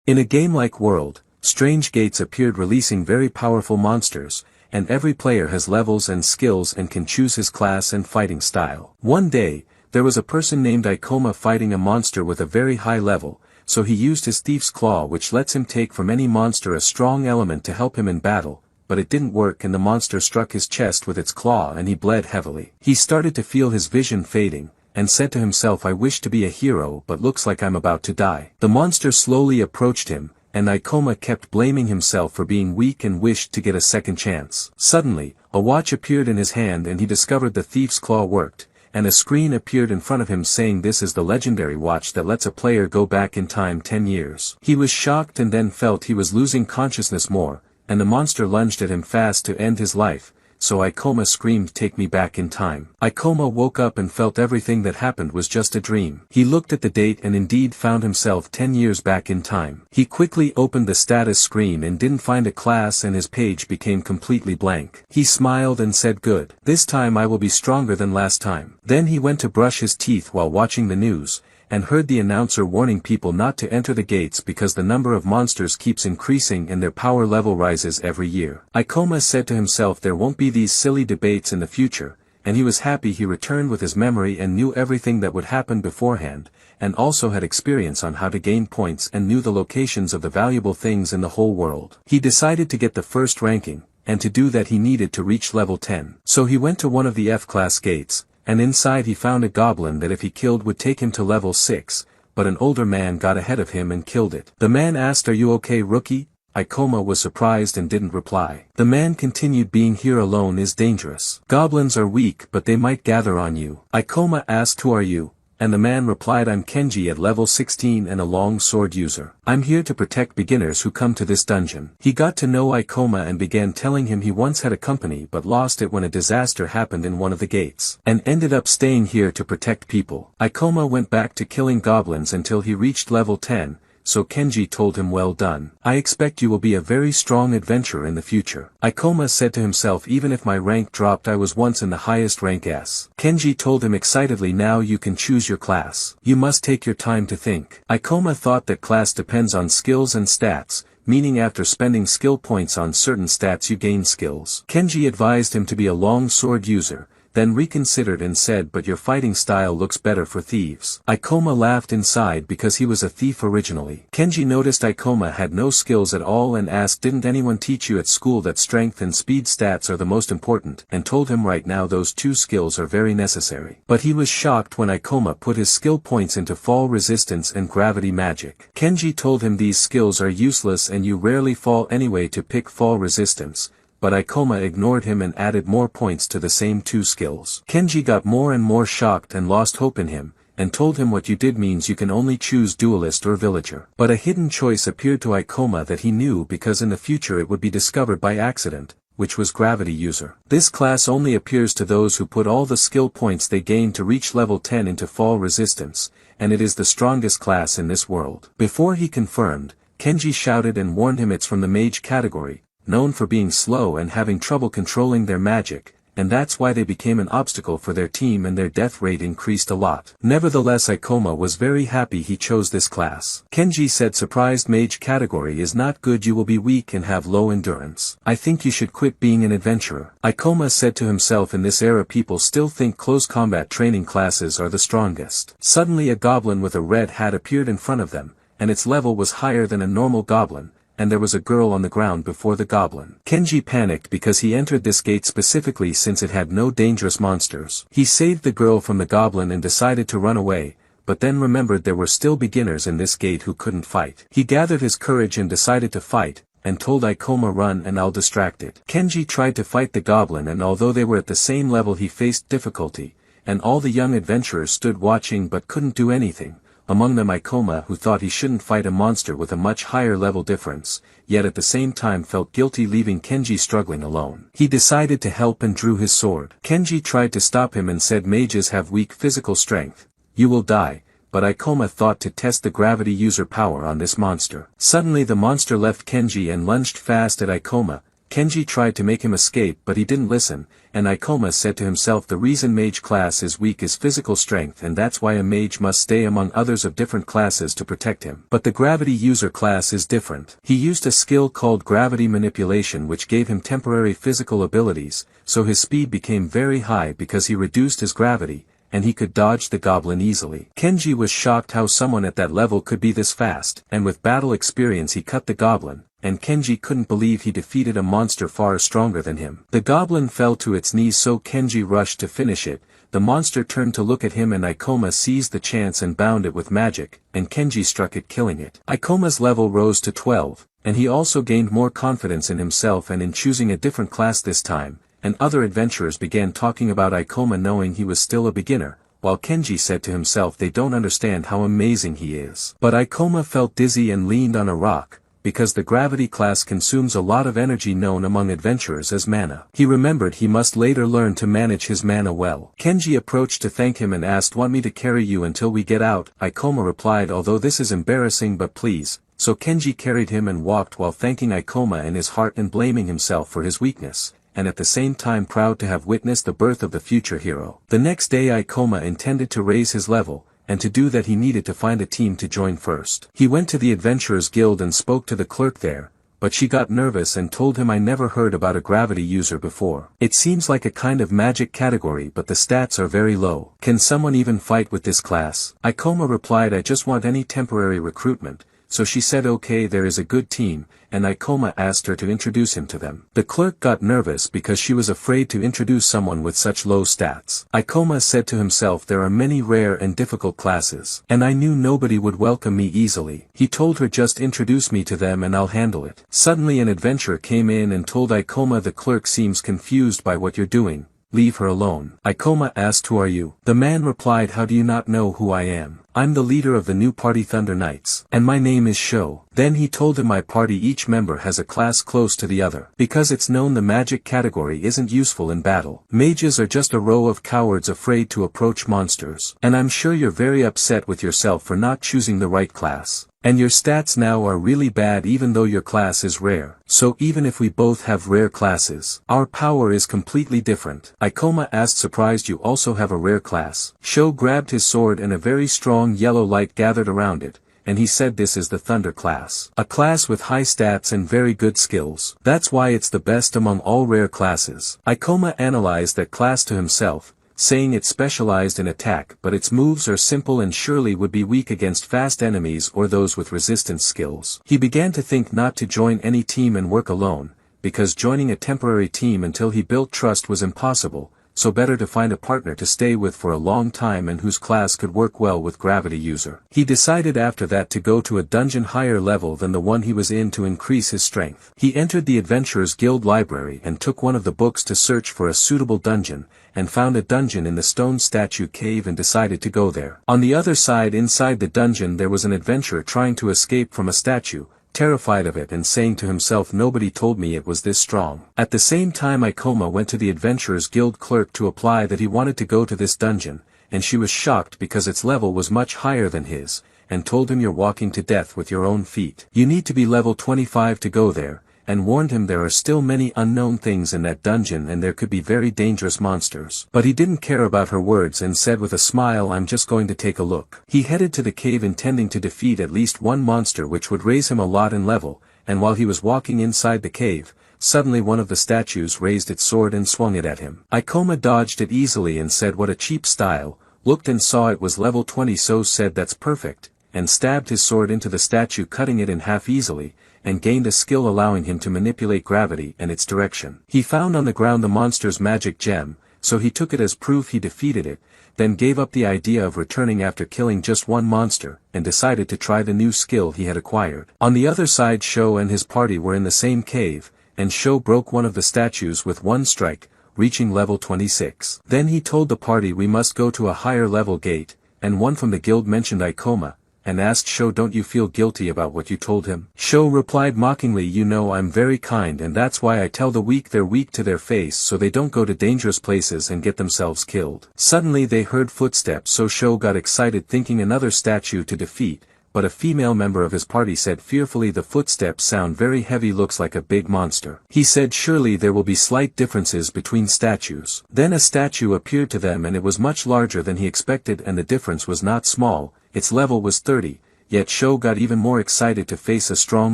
In a game-like world, strange gates appeared releasing very powerful monsters, and every player has levels and skills and can choose his class and fighting style. One day, there was a person named Ikoma fighting a monster with a very high level, so he used his Thief's Claw, which lets him take from any monster a strong element to help him in battle, but it didn't work and the monster struck his chest with its claw and he bled heavily. He started to feel his vision fading, and said to himself, I wish to be a hero but looks like I'm about to die. The monster slowly approached him, and Ikoma kept blaming himself for being weak and wished to get a second chance. Suddenly, a watch appeared in his hand and he discovered the Thief's Claw worked, and a screen appeared in front of him saying this is the legendary watch that lets a player go back in time 10 years. He was shocked and then felt he was losing consciousness more, and the monster lunged at him fast to end his life, so Ikoma screamed, take me back in time. Ikoma woke up and felt everything that happened was just a dream. He looked at the date and indeed found himself 10 years back in time. He quickly opened the status screen and didn't find a class and his page became completely blank. He smiled and said good. This time I will be stronger than last time. Then he went to brush his teeth while watching the news, and heard the announcer warning people not to enter the gates because the number of monsters keeps increasing and their power level rises every year. Ikoma said to himself there won't be these silly debates in the future, and he was happy he returned with his memory and knew everything that would happen beforehand, and also had experience on how to gain points and knew the locations of the valuable things in the whole world. He decided to get the first ranking, and to do that he needed to reach level 10. So he went to one of the F-class gates, and inside he found a goblin that if he killed would take him to level 6, but an older man got ahead of him and killed it. The man asked, are you okay, rookie? Ikoma was surprised and didn't reply. The man continued, being here alone is dangerous. Goblins are weak but they might gather on you. Ikoma asked, who are you? And the man replied, I'm Kenji at level 16 and a long sword user. I'm here to protect beginners who come to this dungeon. He got to know Ikoma and began telling him he once had a company but lost it when a disaster happened in one of the gates, and ended up staying here to protect people. Ikoma went back to killing goblins until he reached level 10, so Kenji told him, well done. I expect you will be a very strong adventurer in the future. Ikoma said to himself, even if my rank dropped I was once in the highest rank S. Kenji told him excitedly, now you can choose your class. You must take your time to think. Ikoma thought that class depends on skills and stats, meaning after spending skill points on certain stats you gain skills. Kenji advised him to be a long sword user, then reconsidered and said, but your fighting style looks better for thieves. Ikoma laughed inside because he was a thief originally. Kenji noticed Ikoma had no skills at all and asked, didn't anyone teach you at school that strength and speed stats are the most important, and told him right now those two skills are very necessary. But he was shocked when Ikoma put his skill points into fall resistance and gravity magic. Kenji told him these skills are useless and you rarely fall anyway to pick fall resistance, but Ikoma ignored him and added more points to the same two skills. Kenji got more and more shocked and lost hope in him, and told him what you did means you can only choose duelist or villager. But a hidden choice appeared to Ikoma that he knew because in the future it would be discovered by accident, which was gravity user. This class only appears to those who put all the skill points they gain to reach level 10 into fall resistance, and it is the strongest class in this world. Before he confirmed, Kenji shouted and warned him it's from the mage category, known for being slow and having trouble controlling their magic, and that's why they became an obstacle for their team and their death rate increased a lot. Nevertheless, Ikoma was very happy he chose this class. Kenji said, surprised mage category is not good, you will be weak and have low endurance. I think you should quit being an adventurer. Ikoma said to himself, in this era people still think close combat training classes are the strongest. Suddenly a goblin with a red hat appeared in front of them, and its level was higher than a normal goblin, and there was a girl on the ground before the goblin. Kenji panicked because he entered this gate specifically since it had no dangerous monsters. He saved the girl from the goblin and decided to run away, but then remembered there were still beginners in this gate who couldn't fight. He gathered his courage and decided to fight, and told Ikoma, run and I'll distract it. Kenji tried to fight the goblin, and although they were at the same level he faced difficulty, and all the young adventurers stood watching but couldn't do anything. Among them Ikoma, who thought he shouldn't fight a monster with a much higher level difference, yet at the same time felt guilty leaving Kenji struggling alone. He decided to help and drew his sword. Kenji tried to stop him and said, mages have weak physical strength, you will die, but Ikoma thought to test the gravity user power on this monster. Suddenly the monster left Kenji and lunged fast at Ikoma, Kenji tried to make him escape but he didn't listen, and Ikoma said to himself the reason mage class is weak is physical strength and that's why a mage must stay among others of different classes to protect him. But the gravity user class is different. He used a skill called gravity manipulation which gave him temporary physical abilities, so his speed became very high because he reduced his gravity, and he could dodge the goblin easily. Kenji was shocked how someone at that level could be this fast, and with battle experience he cut the goblin, and Kenji couldn't believe he defeated a monster far stronger than him. The goblin fell to its knees so Kenji rushed to finish it. The monster turned to look at him and Ikoma seized the chance and bound it with magic, and Kenji struck it killing it. Ikoma's level rose to 12, and he also gained more confidence in himself and in choosing a different class this time, and other adventurers began talking about Ikoma knowing he was still a beginner, while Kenji said to himself they don't understand how amazing he is. But Ikoma felt dizzy and leaned on a rock, because the gravity class consumes a lot of energy known among adventurers as mana. He remembered he must later learn to manage his mana well. Kenji approached to thank him and asked, "Want me to carry you until we get out?" Ikoma replied, "Although this is embarrassing but please." So Kenji carried him and walked while thanking Ikoma in his heart and blaming himself for his weakness, and at the same time proud to have witnessed the birth of the future hero. The next day Ikoma intended to raise his level, and to do that he needed to find a team to join first. He went to the Adventurers Guild and spoke to the clerk there, but she got nervous and told him, "I never heard about a gravity user before. It seems like a kind of magic category but the stats are very low. Can someone even fight with this class?" Ikoma replied, "I just want any temporary recruitment." So she said okay, there is a good team, and Ikoma asked her to introduce him to them. The clerk got nervous because she was afraid to introduce someone with such low stats. Ikoma said to himself, there are many rare and difficult classes, and I knew nobody would welcome me easily. He told her, just introduce me to them and I'll handle it. Suddenly an adventurer came in and told Ikoma, the clerk seems confused by what you're doing. Leave her alone. Ikoma asked, who are you? The man replied, how do you not know who I am? I'm the leader of the new party Thunder Knights, and my name is Sho. Then he told him, my party each member has a class close to the other, because it's known the magic category isn't useful in battle. Mages are just a row of cowards afraid to approach monsters, and I'm sure you're very upset with yourself for not choosing the right class. And your stats now are really bad even though your class is rare. So even if we both have rare classes, our power is completely different. Ikoma asked, surprised you also have a rare class? Sho grabbed his sword and a very strong yellow light gathered around it, and he said this is the Thunder class. A class with high stats and very good skills. That's why it's the best among all rare classes. Ikoma analyzed that class to himself, saying it specialized in attack but its moves are simple and surely would be weak against fast enemies or those with resistance skills. He began to think not to join any team and work alone, because joining a temporary team until he built trust was impossible, so better to find a partner to stay with for a long time and whose class could work well with gravity user. He decided after that to go to a dungeon higher level than the one he was in to increase his strength. He entered the Adventurers Guild library and took one of the books to search for a suitable dungeon, and found a dungeon in the stone statue cave and decided to go there. On the other side inside the dungeon there was an adventurer trying to escape from a statue, terrified of it and saying to himself, nobody told me it was this strong. At the same time Ikoma went to the Adventurers Guild clerk to apply that he wanted to go to this dungeon, and she was shocked because its level was much higher than his, and told him, you're walking to death with your own feet. You need to be level 25 to go there, and warned him there are still many unknown things in that dungeon and there could be very dangerous monsters. But he didn't care about her words and said with a smile, I'm just going to take a look. He headed to the cave intending to defeat at least one monster which would raise him a lot in level, and while he was walking inside the cave, suddenly one of the statues raised its sword and swung it at him. Ikoma dodged it easily and said, what a cheap style, looked and saw it was level 20, so said that's perfect, and stabbed his sword into the statue, cutting it in half easily, and gained a skill allowing him to manipulate gravity and its direction. He found on the ground the monster's magic gem, so he took it as proof he defeated it, then gave up the idea of returning after killing just one monster, and decided to try the new skill he had acquired. On the other side Sho and his party were in the same cave, and Sho broke one of the statues with one strike, reaching level 26. Then he told the party, we must go to a higher level gate, and one from the guild mentioned Ikoma, and asked Sho, don't you feel guilty about what you told him? Sho replied mockingly, you know I'm very kind and that's why I tell the weak they're weak to their face so they don't go to dangerous places and get themselves killed. Suddenly they heard footsteps, so Sho got excited thinking another statue to defeat, but a female member of his party said fearfully, the footsteps sound very heavy, looks like a big monster. He said surely there will be slight differences between statues. Then a statue appeared to them and it was much larger than he expected, and the difference was not small, its level was 30, yet Sho got even more excited to face a strong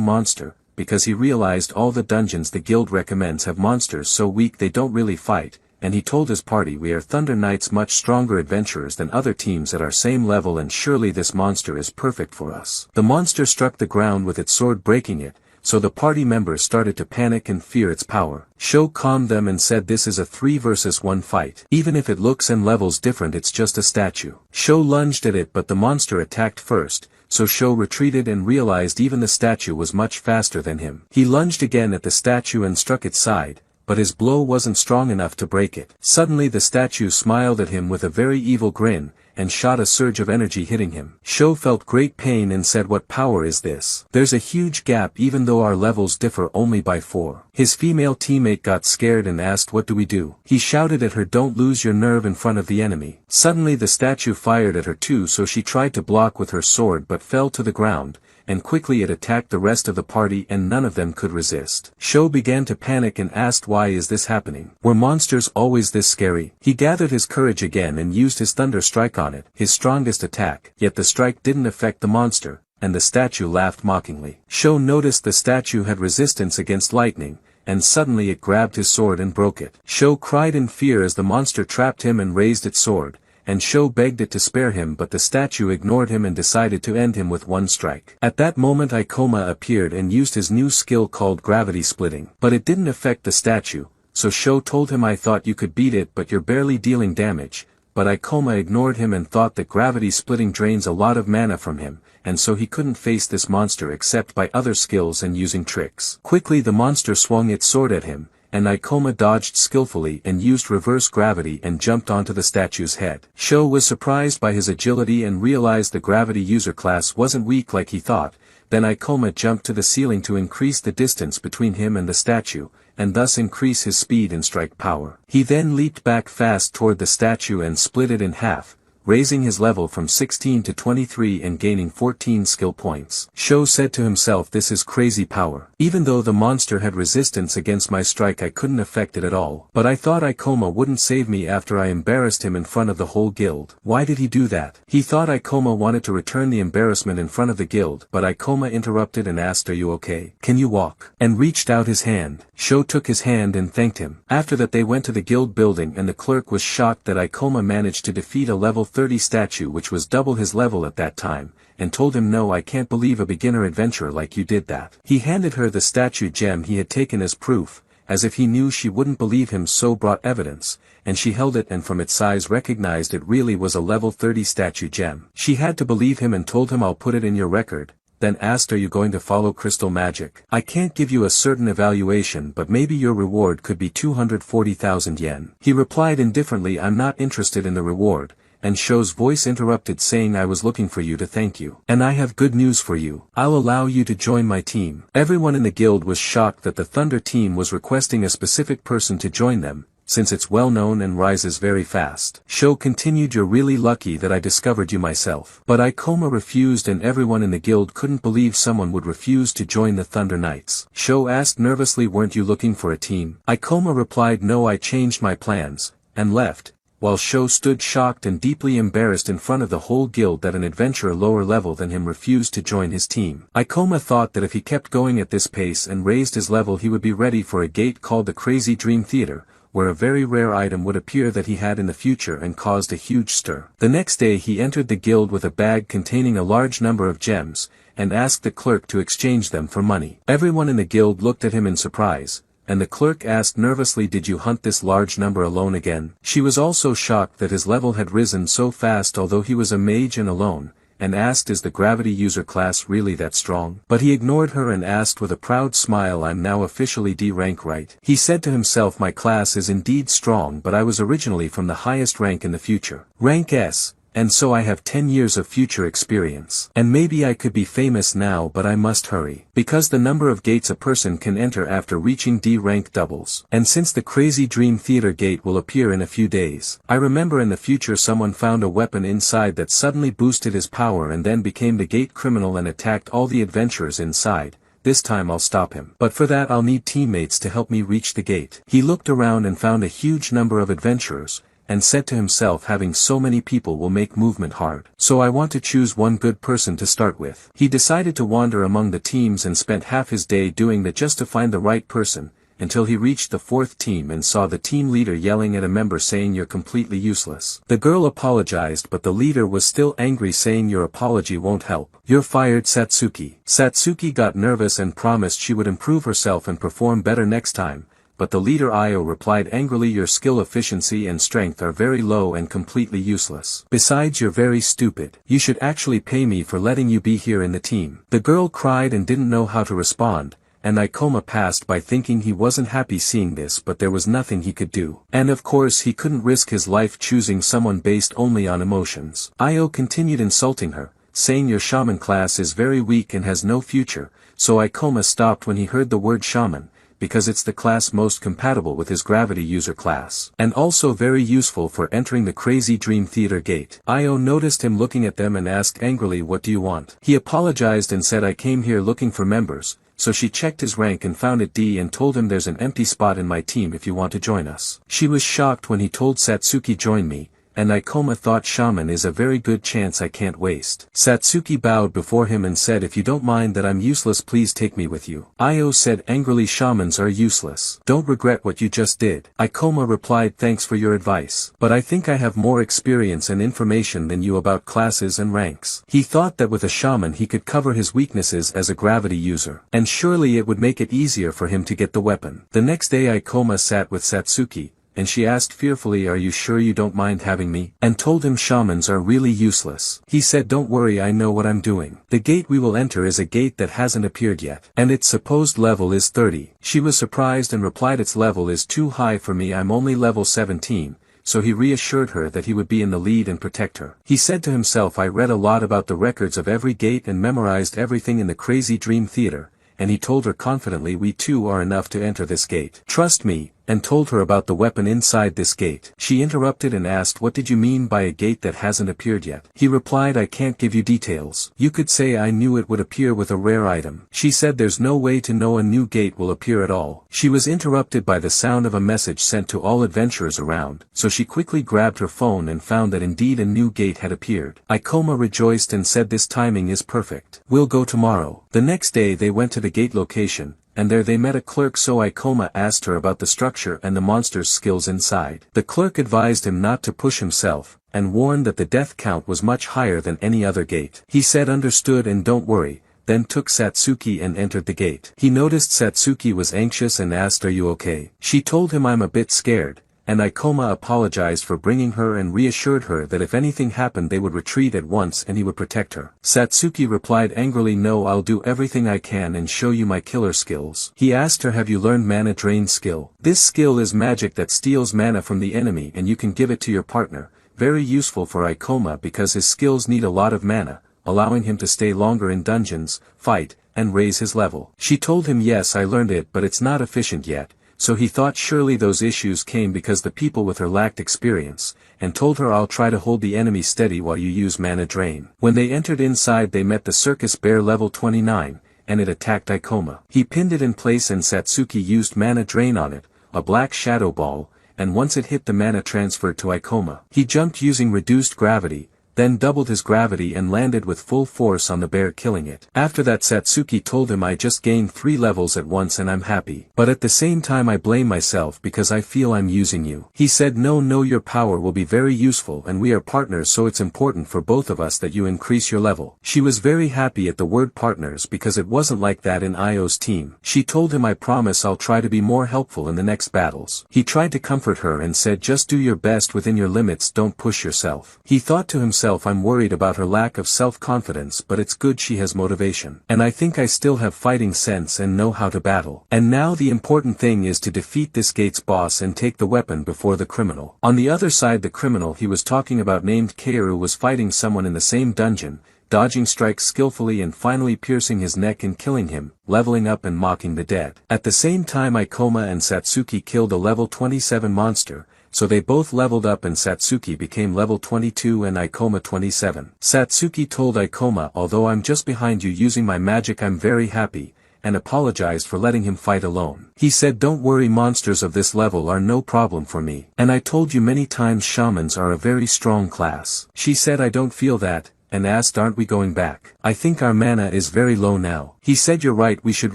monster, because he realized all the dungeons the guild recommends have monsters so weak they don't really fight, and he told his party, we are Thunder Knights, much stronger adventurers than other teams at our same level, and surely this monster is perfect for us. The monster struck the ground with its sword, breaking it, so the party members started to panic and fear its power. Sho calmed them and said this is a 3 versus 1 fight. Even if it looks and levels different, it's just a statue. Sho lunged at it, but the monster attacked first, so Sho retreated and realized even the statue was much faster than him. He lunged again at the statue and struck its side, but his blow wasn't strong enough to break it. Suddenly the statue smiled at him with a very evil grin, and shot a surge of energy hitting him. Sho felt great pain and said, what power is this? There's a huge gap even though our levels differ only by 4. His female teammate got scared and asked, what do we do? He shouted at her, don't lose your nerve in front of the enemy. Suddenly the statue fired at her too, so she tried to block with her sword but fell to the ground, and quickly it attacked the rest of the party and none of them could resist. Sho began to panic and asked, why is this happening? Were monsters always this scary? He gathered his courage again and used his thunder strike on it, his strongest attack, yet the strike didn't affect the monster, and the statue laughed mockingly. Sho noticed the statue had resistance against lightning, and suddenly it grabbed his sword and broke it. Sho cried in fear as the monster trapped him and raised its sword, and Sho begged it to spare him, but the statue ignored him and decided to end him with one strike. At that moment Ikoma appeared and used his new skill called gravity splitting. But it didn't affect the statue, so Sho told him, I thought you could beat it but you're barely dealing damage, but Ikoma ignored him and thought that gravity splitting drains a lot of mana from him, and so he couldn't face this monster except by other skills and using tricks. Quickly the monster swung its sword at him, and Ikoma dodged skillfully and used reverse gravity and jumped onto the statue's head. Sho was surprised by his agility and realized the gravity user class wasn't weak like he thought. Then Ikoma jumped to the ceiling to increase the distance between him and the statue, and thus increase his speed and strike power. He then leaped back fast toward the statue and split it in half, raising his level from 16 to 23 and gaining 14 skill points. Sho said to himself, this is crazy power. Even though the monster had resistance against my strike, I couldn't affect it at all. But I thought Ikoma wouldn't save me after I embarrassed him in front of the whole guild. Why did he do that? He thought Ikoma wanted to return the embarrassment in front of the guild, but Ikoma interrupted and asked, are you okay? Can you walk? And reached out his hand. Sho took his hand and thanked him. After that they went to the guild building and the clerk was shocked that Ikoma managed to defeat a level 30 statue which was double his level at that time, and told him, no, I can't believe a beginner adventurer like you did that. He handed her the statue gem he had taken as proof, as if he knew she wouldn't believe him, so brought evidence, and she held it and from its size recognized it really was a level 30 statue gem. She had to believe him and told him, I'll put it in your record, then asked, are you going to follow crystal magic? I can't give you a certain evaluation, but maybe your reward could be 240,000 yen. He replied indifferently, I'm not interested in the reward, and Sho's voice interrupted saying, I was looking for you to thank you. And I have good news for you. I'll allow you to join my team. Everyone in the guild was shocked that the Thunder team was requesting a specific person to join them, since it's well known and rises very fast. Sho continued, you're really lucky that I discovered you myself. But Ikoma refused and everyone in the guild couldn't believe someone would refuse to join the Thunder Knights. Sho asked nervously, weren't you looking for a team? Ikoma replied, no, I changed my plans, and left, while Sho stood shocked and deeply embarrassed in front of the whole guild that an adventurer lower level than him refused to join his team. Ikoma thought that if he kept going at this pace and raised his level he would be ready for a gate called the Crazy Dream Theater, where a very rare item would appear that he had in the future, and caused a huge stir. The next day he entered the guild with a bag containing a large number of gems, and asked the clerk to exchange them for money. Everyone in the guild looked at him in surprise, and the clerk asked nervously, did you hunt this large number alone again? She was also shocked that his level had risen so fast although he was a mage and alone, and asked, is the gravity user class really that strong? But he ignored her and asked with a proud smile, I'm now officially D rank, right? He said to himself, my class is indeed strong, but I was originally from the highest rank in the future. Rank S, and so I have 10 years of future experience. And maybe I could be famous now, but I must hurry. Because the number of gates a person can enter after reaching D rank doubles. And since the crazy dream theater gate will appear in a few days, I remember in the future someone found a weapon inside that suddenly boosted his power and then became the gate criminal and attacked all the adventurers inside. This time I'll stop him. But for that I'll need teammates to help me reach the gate. He looked around and found a huge number of adventurers, and said to himself, having so many people will make movement hard. So I want to choose one good person to start with. He decided to wander among the teams and spent half his day doing that just to find the right person, until he reached the fourth team and saw the team leader yelling at a member saying you're completely useless. The girl apologized, but the leader was still angry, saying your apology won't help. You're fired, Satsuki. Satsuki got nervous and promised she would improve herself and perform better next time. But the leader Io replied angrily, your skill efficiency and strength are very low and completely useless. Besides, you're very stupid. You should actually pay me for letting you be here in the team. The girl cried and didn't know how to respond, and Ikoma passed by thinking he wasn't happy seeing this, but there was nothing he could do. And of course he couldn't risk his life choosing someone based only on emotions. Io continued insulting her, saying your shaman class is very weak and has no future, so Ikoma stopped when he heard the word shaman, because it's the class most compatible with his gravity user class, and also very useful for entering the crazy dream theater gate. Io noticed him looking at them and asked angrily, what do you want? He apologized and said, I came here looking for members, so she checked his rank and found it D and told him there's an empty spot in my team if you want to join us. She was shocked when he told Satsuki join me, and Ikoma thought shaman is a very good chance I can't waste. Satsuki bowed before him and said, if you don't mind that I'm useless, please take me with you. Io said angrily, shamans are useless. Don't regret what you just did. Ikoma replied, thanks for your advice, but I think I have more experience and information than you about classes and ranks. He thought that with a shaman he could cover his weaknesses as a gravity user, and surely it would make it easier for him to get the weapon. The next day Ikoma sat with Satsuki, and she asked fearfully, are you sure you don't mind having me? And told him shamans are really useless. He said, don't worry, I know what I'm doing. The gate we will enter is a gate that hasn't appeared yet, and its supposed level is 30. She was surprised and replied, its level is too high for me, I'm only level 17. So he reassured her that he would be in the lead and protect her. He said to himself, I read a lot about the records of every gate and memorized everything in the crazy dream theater, and he told her confidently, we two are enough to enter this gate. Trust me, and told her about the weapon inside this gate. She interrupted and asked, what did you mean by a gate that hasn't appeared yet? He replied, I can't give you details. You could say I knew it would appear with a rare item. She said there's no way to know a new gate will appear at all. She was interrupted by the sound of a message sent to all adventurers around, so she quickly grabbed her phone and found that indeed a new gate had appeared. Ikoma rejoiced and said, this timing is perfect. We'll go tomorrow. The next day they went to the gate location, and there they met a clerk, so Ikoma asked her about the structure and the monster's skills inside. The clerk advised him not to push himself, and warned that the death count was much higher than any other gate. He said understood and don't worry, then took Satsuki and entered the gate. He noticed Satsuki was anxious and asked, are you okay? She told him, I'm a bit scared, and Ikoma apologized for bringing her and reassured her that if anything happened they would retreat at once and he would protect her. Satsuki replied angrily, no, I'll do everything I can and show you my killer skills. He asked her, have you learned mana drain skill? This skill is magic that steals mana from the enemy and you can give it to your partner, very useful for Ikoma because his skills need a lot of mana, allowing him to stay longer in dungeons, fight, and raise his level. She told him, yes, I learned it, but it's not efficient yet. So he thought surely those issues came because the people with her lacked experience, and told her, I'll try to hold the enemy steady while you use mana drain. When they entered inside they met the circus bear level 29, and it attacked Ikoma. He pinned it in place and Satsuki used mana drain on it, a black shadow ball, and once it hit the mana transferred to Ikoma. He jumped using reduced gravity, then doubled his gravity and landed with full force on the bear, killing it. After that Satsuki told him, I just gained 3 levels at once and I'm happy. But at the same time I blame myself because I feel I'm using you. He said, no, your power will be very useful and we are partners, so it's important for both of us that you increase your level. She was very happy at the word partners because it wasn't like that in Io's team. She told him, I promise I'll try to be more helpful in the next battles. He tried to comfort her and said, just do your best within your limits, don't push yourself. He thought to himself, herself I'm worried about her lack of self-confidence, but it's good she has motivation. And I think I still have fighting sense and know how to battle. And now the important thing is to defeat this gate's boss and take the weapon before the criminal. On the other side, the criminal he was talking about named Kaoru was fighting someone in the same dungeon, dodging strikes skillfully and finally piercing his neck and killing him, leveling up and mocking the dead. At the same time, Ikoma and Satsuki killed a level 27 monster, so they both leveled up and Satsuki became level 22 and Ikoma 27. Satsuki told Ikoma, although I'm just behind you using my magic, I'm very happy, and apologized for letting him fight alone. He said, don't worry, monsters of this level are no problem for me. And I told you many times shamans are a very strong class. She said, I don't feel that, and asked, aren't we going back? I think our mana is very low now. He said, you're right, we should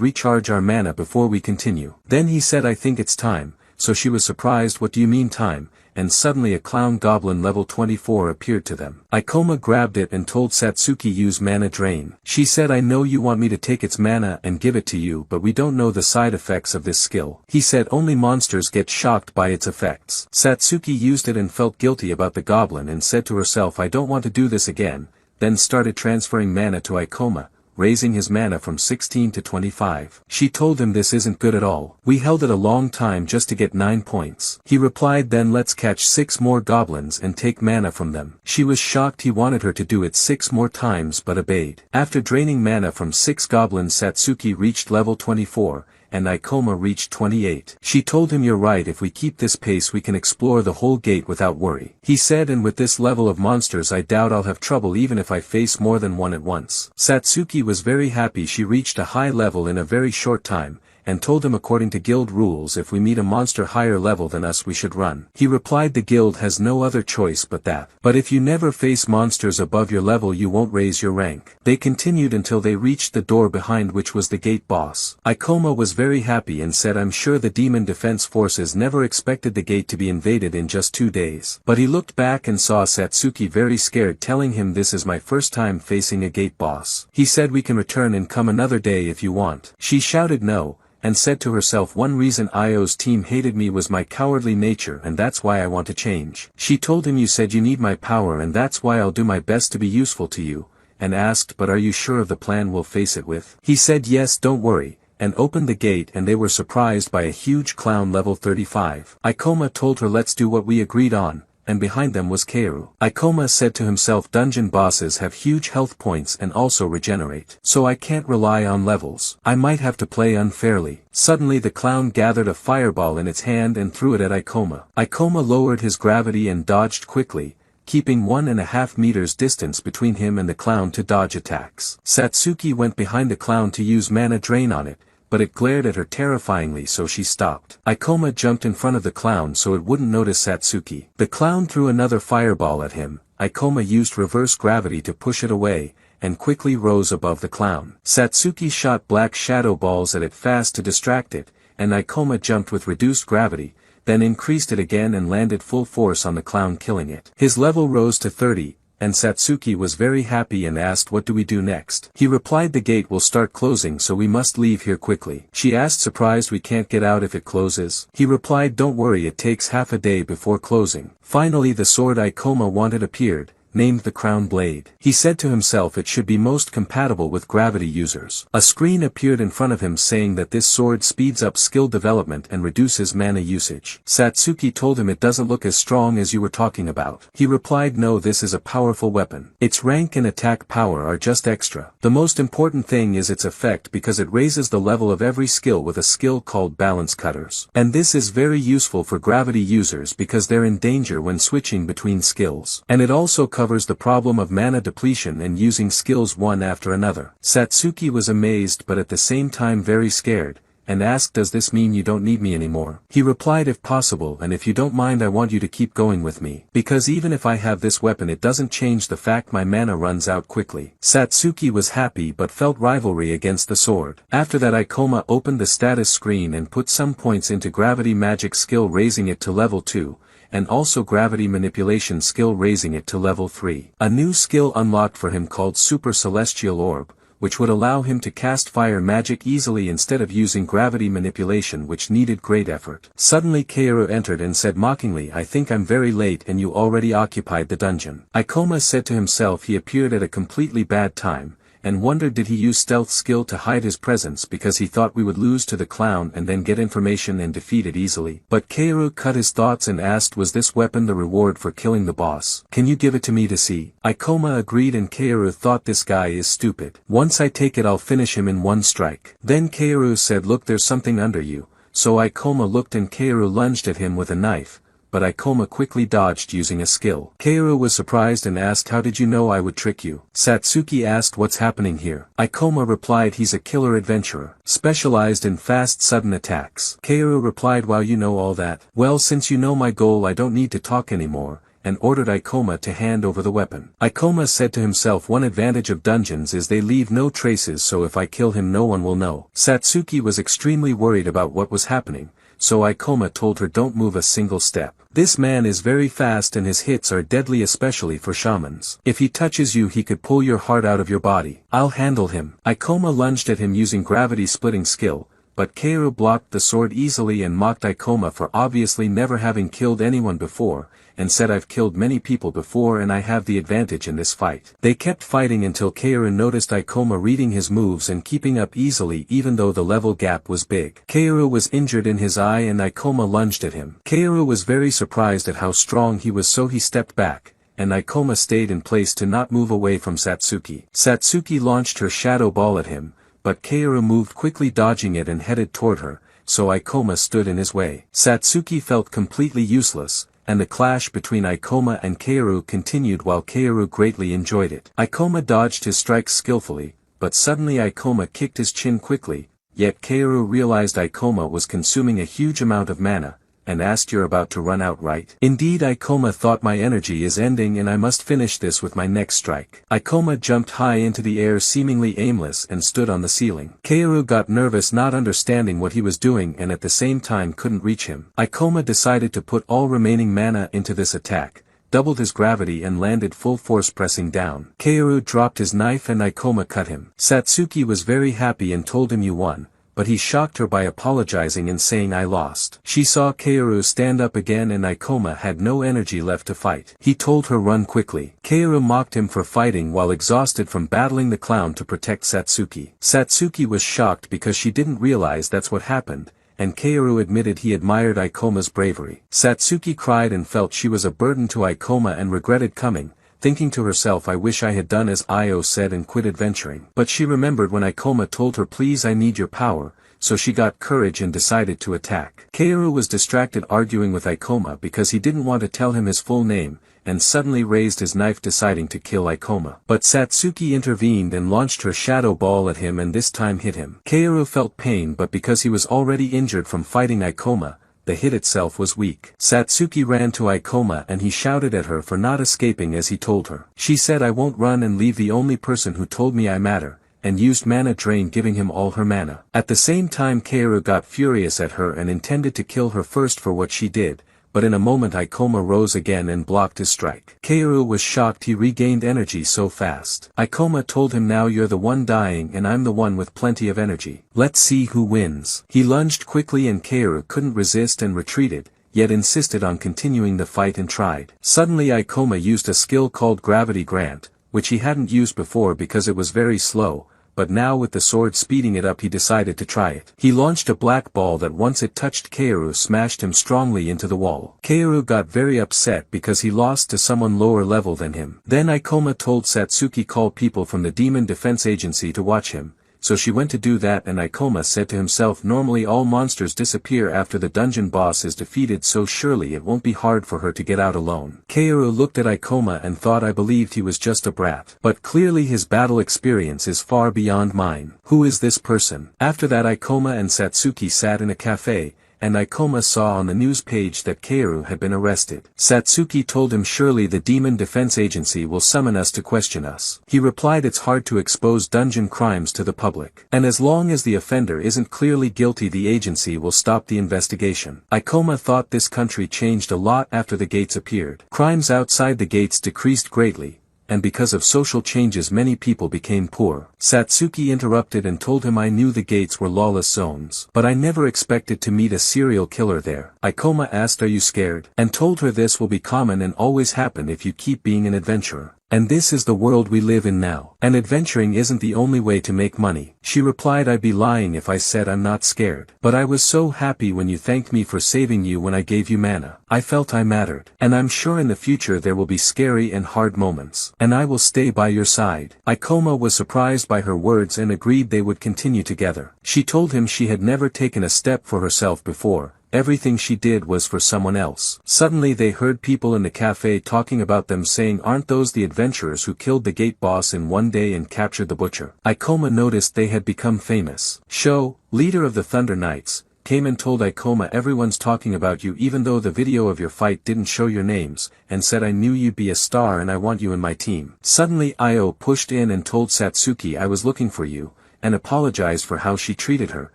recharge our mana before we continue. Then he said, I think it's time. So she was surprised, what do you mean time? And suddenly a clown goblin level 24 appeared to them. Ikoma grabbed it and told Satsuki, use mana drain. She said, I know you want me to take its mana and give it to you, but we don't know the side effects of this skill. He said, only monsters get shocked by its effects. Satsuki used it and felt guilty about the goblin and said to herself, I don't want to do this again, then started transferring mana to Ikoma, raising his mana from 16 to 25. She told him this isn't good at all. We held it a long time just to get 9 points. He replied, then let's catch 6 more goblins and take mana from them. She was shocked. He wanted her to do it 6 more times but obeyed. After draining mana from 6 goblins, Satsuki reached level 24, and Ikoma reached 28. She told him, you're right, if we keep this pace we can explore the whole gate without worry. He said, and with this level of monsters I doubt I'll have trouble even if I face more than one at once. Satsuki was very happy she reached a high level in a very short time, and told him according to guild rules if we meet a monster higher level than us we should run. He replied, the guild has no other choice but that. But if you never face monsters above your level you won't raise your rank. They continued until they reached the door behind which was the gate boss. Ikoma was very happy and said, I'm sure the demon defense forces never expected the gate to be invaded in just 2 days. But he looked back and saw Satsuki very scared, telling him, this is my first time facing a gate boss. He said, we can return and come another day if you want. She shouted no, and said to herself, one reason Io's team hated me was my cowardly nature, and that's why I want to change. She told him, you said you need my power and that's why I'll do my best to be useful to you, and asked, but are you sure of the plan we'll face it with? He said, yes, don't worry, and opened the gate, and they were surprised by a huge clown level 35. Ikoma told her, let's do what we agreed on, and behind them was Kaoru. Ikoma said to himself, dungeon bosses have huge health points and also regenerate. So I can't rely on levels. I might have to play unfairly. Suddenly the clown gathered a fireball in its hand and threw it at Ikoma. Ikoma lowered his gravity and dodged quickly, keeping 1.5 meters distance between him and the clown to dodge attacks. Satsuki went behind the clown to use mana drain on it, but it glared at her terrifyingly, so she stopped. Ikoma jumped in front of the clown so it wouldn't notice Satsuki. The clown threw another fireball at him. Ikoma used reverse gravity to push it away, and quickly rose above the clown. Satsuki shot black shadow balls at it fast to distract it, and Ikoma jumped with reduced gravity, then increased it again and landed full force on the clown, killing it. His level rose to 30, and Satsuki was very happy and asked, what do we do next? He replied, the gate will start closing so we must leave here quickly. She asked, surprised, we can't get out if it closes? He replied, don't worry, it takes half a day before closing. Finally the sword Ikoma wanted appeared, named the Crown Blade. He said to himself, it should be most compatible with gravity users. A screen appeared in front of him saying that this sword speeds up skill development and reduces mana usage. Satsuki told him, it doesn't look as strong as you were talking about. He replied, no, this is a powerful weapon. Its rank and attack power are just extra. The most important thing is its effect, because it raises the level of every skill with a skill called balance cutters. And this is very useful for gravity users because they're in danger when switching between skills. And it also covers the problem of mana depletion and using skills one after another. Satsuki was amazed but at the same time very scared, and asked, does this mean you don't need me anymore? He replied, if possible, and if you don't mind, I want you to keep going with me, because even if I have this weapon it doesn't change the fact my mana runs out quickly. Satsuki was happy but felt rivalry against the sword. After that Ikoma opened the status screen and put some points into gravity magic skill, raising it to level 2. And also gravity manipulation skill, raising it to level 3. A new skill unlocked for him called Super Celestial Orb, which would allow him to cast fire magic easily instead of using gravity manipulation, which needed great effort. Suddenly Kaoru entered and said mockingly, "I think I'm very late and you already occupied the dungeon." Ikoma said to himself he appeared at a completely bad time, and wondered did he use stealth skill to hide his presence because he thought we would lose to the clown and then get information and defeat it easily. But Kaoru cut his thoughts and asked, "Was this weapon the reward for killing the boss? Can you give it to me to see?" Ikoma agreed, and Kaoru thought, this guy is stupid. "Once I take it I'll finish him in one strike." Then Kaoru said, "Look, there's something under you." So Ikoma looked and Kaoru lunged at him with a knife, but Ikoma quickly dodged using a skill. Kaoru was surprised and asked, "How did you know I would trick you?" Satsuki asked, "What's happening here?" Ikoma replied, "He's a killer adventurer, specialized in fast sudden attacks." Kaoru replied, "Wow, you know all that? Well, since you know my goal I don't need to talk anymore," and ordered Ikoma to hand over the weapon. Ikoma said to himself, "One advantage of dungeons is they leave no traces, so if I kill him no one will know." Satsuki was extremely worried about what was happening, so Ikoma told her, "Don't move a single step. This man is very fast and his hits are deadly, especially for shamans. If he touches you he could pull your heart out of your body. I'll handle him." Ikoma lunged at him using gravity splitting skill, but Kaoru blocked the sword easily and mocked Ikoma for obviously never having killed anyone before, and said, "I've killed many people before and I have the advantage in this fight." They kept fighting until Kaoru noticed Ikoma reading his moves and keeping up easily even though the level gap was big. Kaoru was injured in his eye and Ikoma lunged at him. Kaoru was very surprised at how strong he was, so he stepped back, and Ikoma stayed in place to not move away from Satsuki. Satsuki launched her shadow ball at him, but Kaoru moved quickly dodging it and headed toward her, so Ikoma stood in his way. Satsuki felt completely useless, and the clash between Ikoma and Kaoru continued while Kaoru greatly enjoyed it. Ikoma dodged his strikes skillfully, but suddenly Ikoma kicked his chin quickly, yet Kaoru realized Ikoma was consuming a huge amount of mana, and asked, "You're about to run out, right?" "Indeed." Ikoma thought, "My energy is ending and I must finish this with my next strike." Ikoma jumped high into the air seemingly aimless and stood on the ceiling. Kaoru got nervous, not understanding what he was doing, and at the same time couldn't reach him. Ikoma decided to put all remaining mana into this attack, doubled his gravity and landed full force pressing down. Kaoru dropped his knife and Ikoma cut him. Satsuki was very happy and told him, "You won," but he shocked her by apologizing and saying, "I lost." She saw Kaoru stand up again and Ikoma had no energy left to fight. He told her, "Run quickly." Kaoru mocked him for fighting while exhausted from battling the clown to protect Satsuki. Satsuki was shocked because she didn't realize that's what happened, and Kaoru admitted he admired Ikoma's bravery. Satsuki cried and felt she was a burden to Ikoma and regretted coming, thinking to herself, "I wish I had done as Io said and quit adventuring." But she remembered when Ikoma told her, "Please, I need your power," so she got courage and decided to attack. Kaoru was distracted arguing with Ikoma because he didn't want to tell him his full name, and suddenly raised his knife deciding to kill Ikoma. But Satsuki intervened and launched her shadow ball at him and this time hit him. Kaoru felt pain, but because he was already injured from fighting Ikoma, the hit itself was weak. Satsuki ran to Ikoma and he shouted at her for not escaping as he told her. She said, "I won't run and leave the only person who told me I matter," and used mana drain, giving him all her mana. At the same time Kaoru got furious at her and intended to kill her first for what she did, but in a moment Ikoma rose again and blocked his strike. Kaoru was shocked he regained energy so fast. Ikoma told him, "Now you're the one dying and I'm the one with plenty of energy. Let's see who wins." He lunged quickly and Kaoru couldn't resist and retreated, yet insisted on continuing the fight and tried. Suddenly Ikoma used a skill called Gravity Grant, which he hadn't used before because it was very slow, but now with the sword speeding it up he decided to try it. He launched a black ball that once it touched Kaoru smashed him strongly into the wall. Kaoru got very upset because he lost to someone lower level than him. Then Ikoma told Satsuki call people from the Demon Defense Agency to watch him, so she went to do that, and Ikoma said to himself, "Normally all monsters disappear after the dungeon boss is defeated, so surely it won't be hard for her to get out alone." Kaoru looked at Ikoma and thought, "I believed he was just a brat. But clearly his battle experience is far beyond mine. Who is this person?" After that Ikoma and Satsuki sat in a cafe, and Ikoma saw on the news page that Kaoru had been arrested. Satsuki told him, "Surely the Demon Defense Agency will summon us to question us." He replied, "It's hard to expose dungeon crimes to the public. And as long as the offender isn't clearly guilty the agency will stop the investigation." Ikoma thought this country changed a lot after the gates appeared. Crimes outside the gates decreased greatly, and because of social changes many people became poor. Satsuki interrupted and told him I knew the gates were lawless zones. But I never expected to meet a serial killer there. Ikoma asked, are you scared? And told her this will be common and always happen if you keep being an adventurer. And this is the world we live in now. And adventuring isn't the only way to make money. She replied, I'd be lying if I said I'm not scared. But I was so happy when you thanked me for saving you when I gave you mana. I felt I mattered. And I'm sure in the future there will be scary and hard moments. And I will stay by your side. Ikoma was surprised by her words and agreed they would continue together. She told him she had never taken a step for herself before. Everything she did was for someone else. Suddenly they heard people in the cafe talking about them, saying, aren't those the adventurers who killed the gate boss in one day and captured the butcher? Ikoma noticed they had become famous. Sho, leader of the Thunder Knights, came and told Ikoma, everyone's talking about you even though the video of your fight didn't show your names, and said I knew you'd be a star and I want you in my team. Suddenly Io pushed in and told Satsuki I was looking for you, and apologized for how she treated her,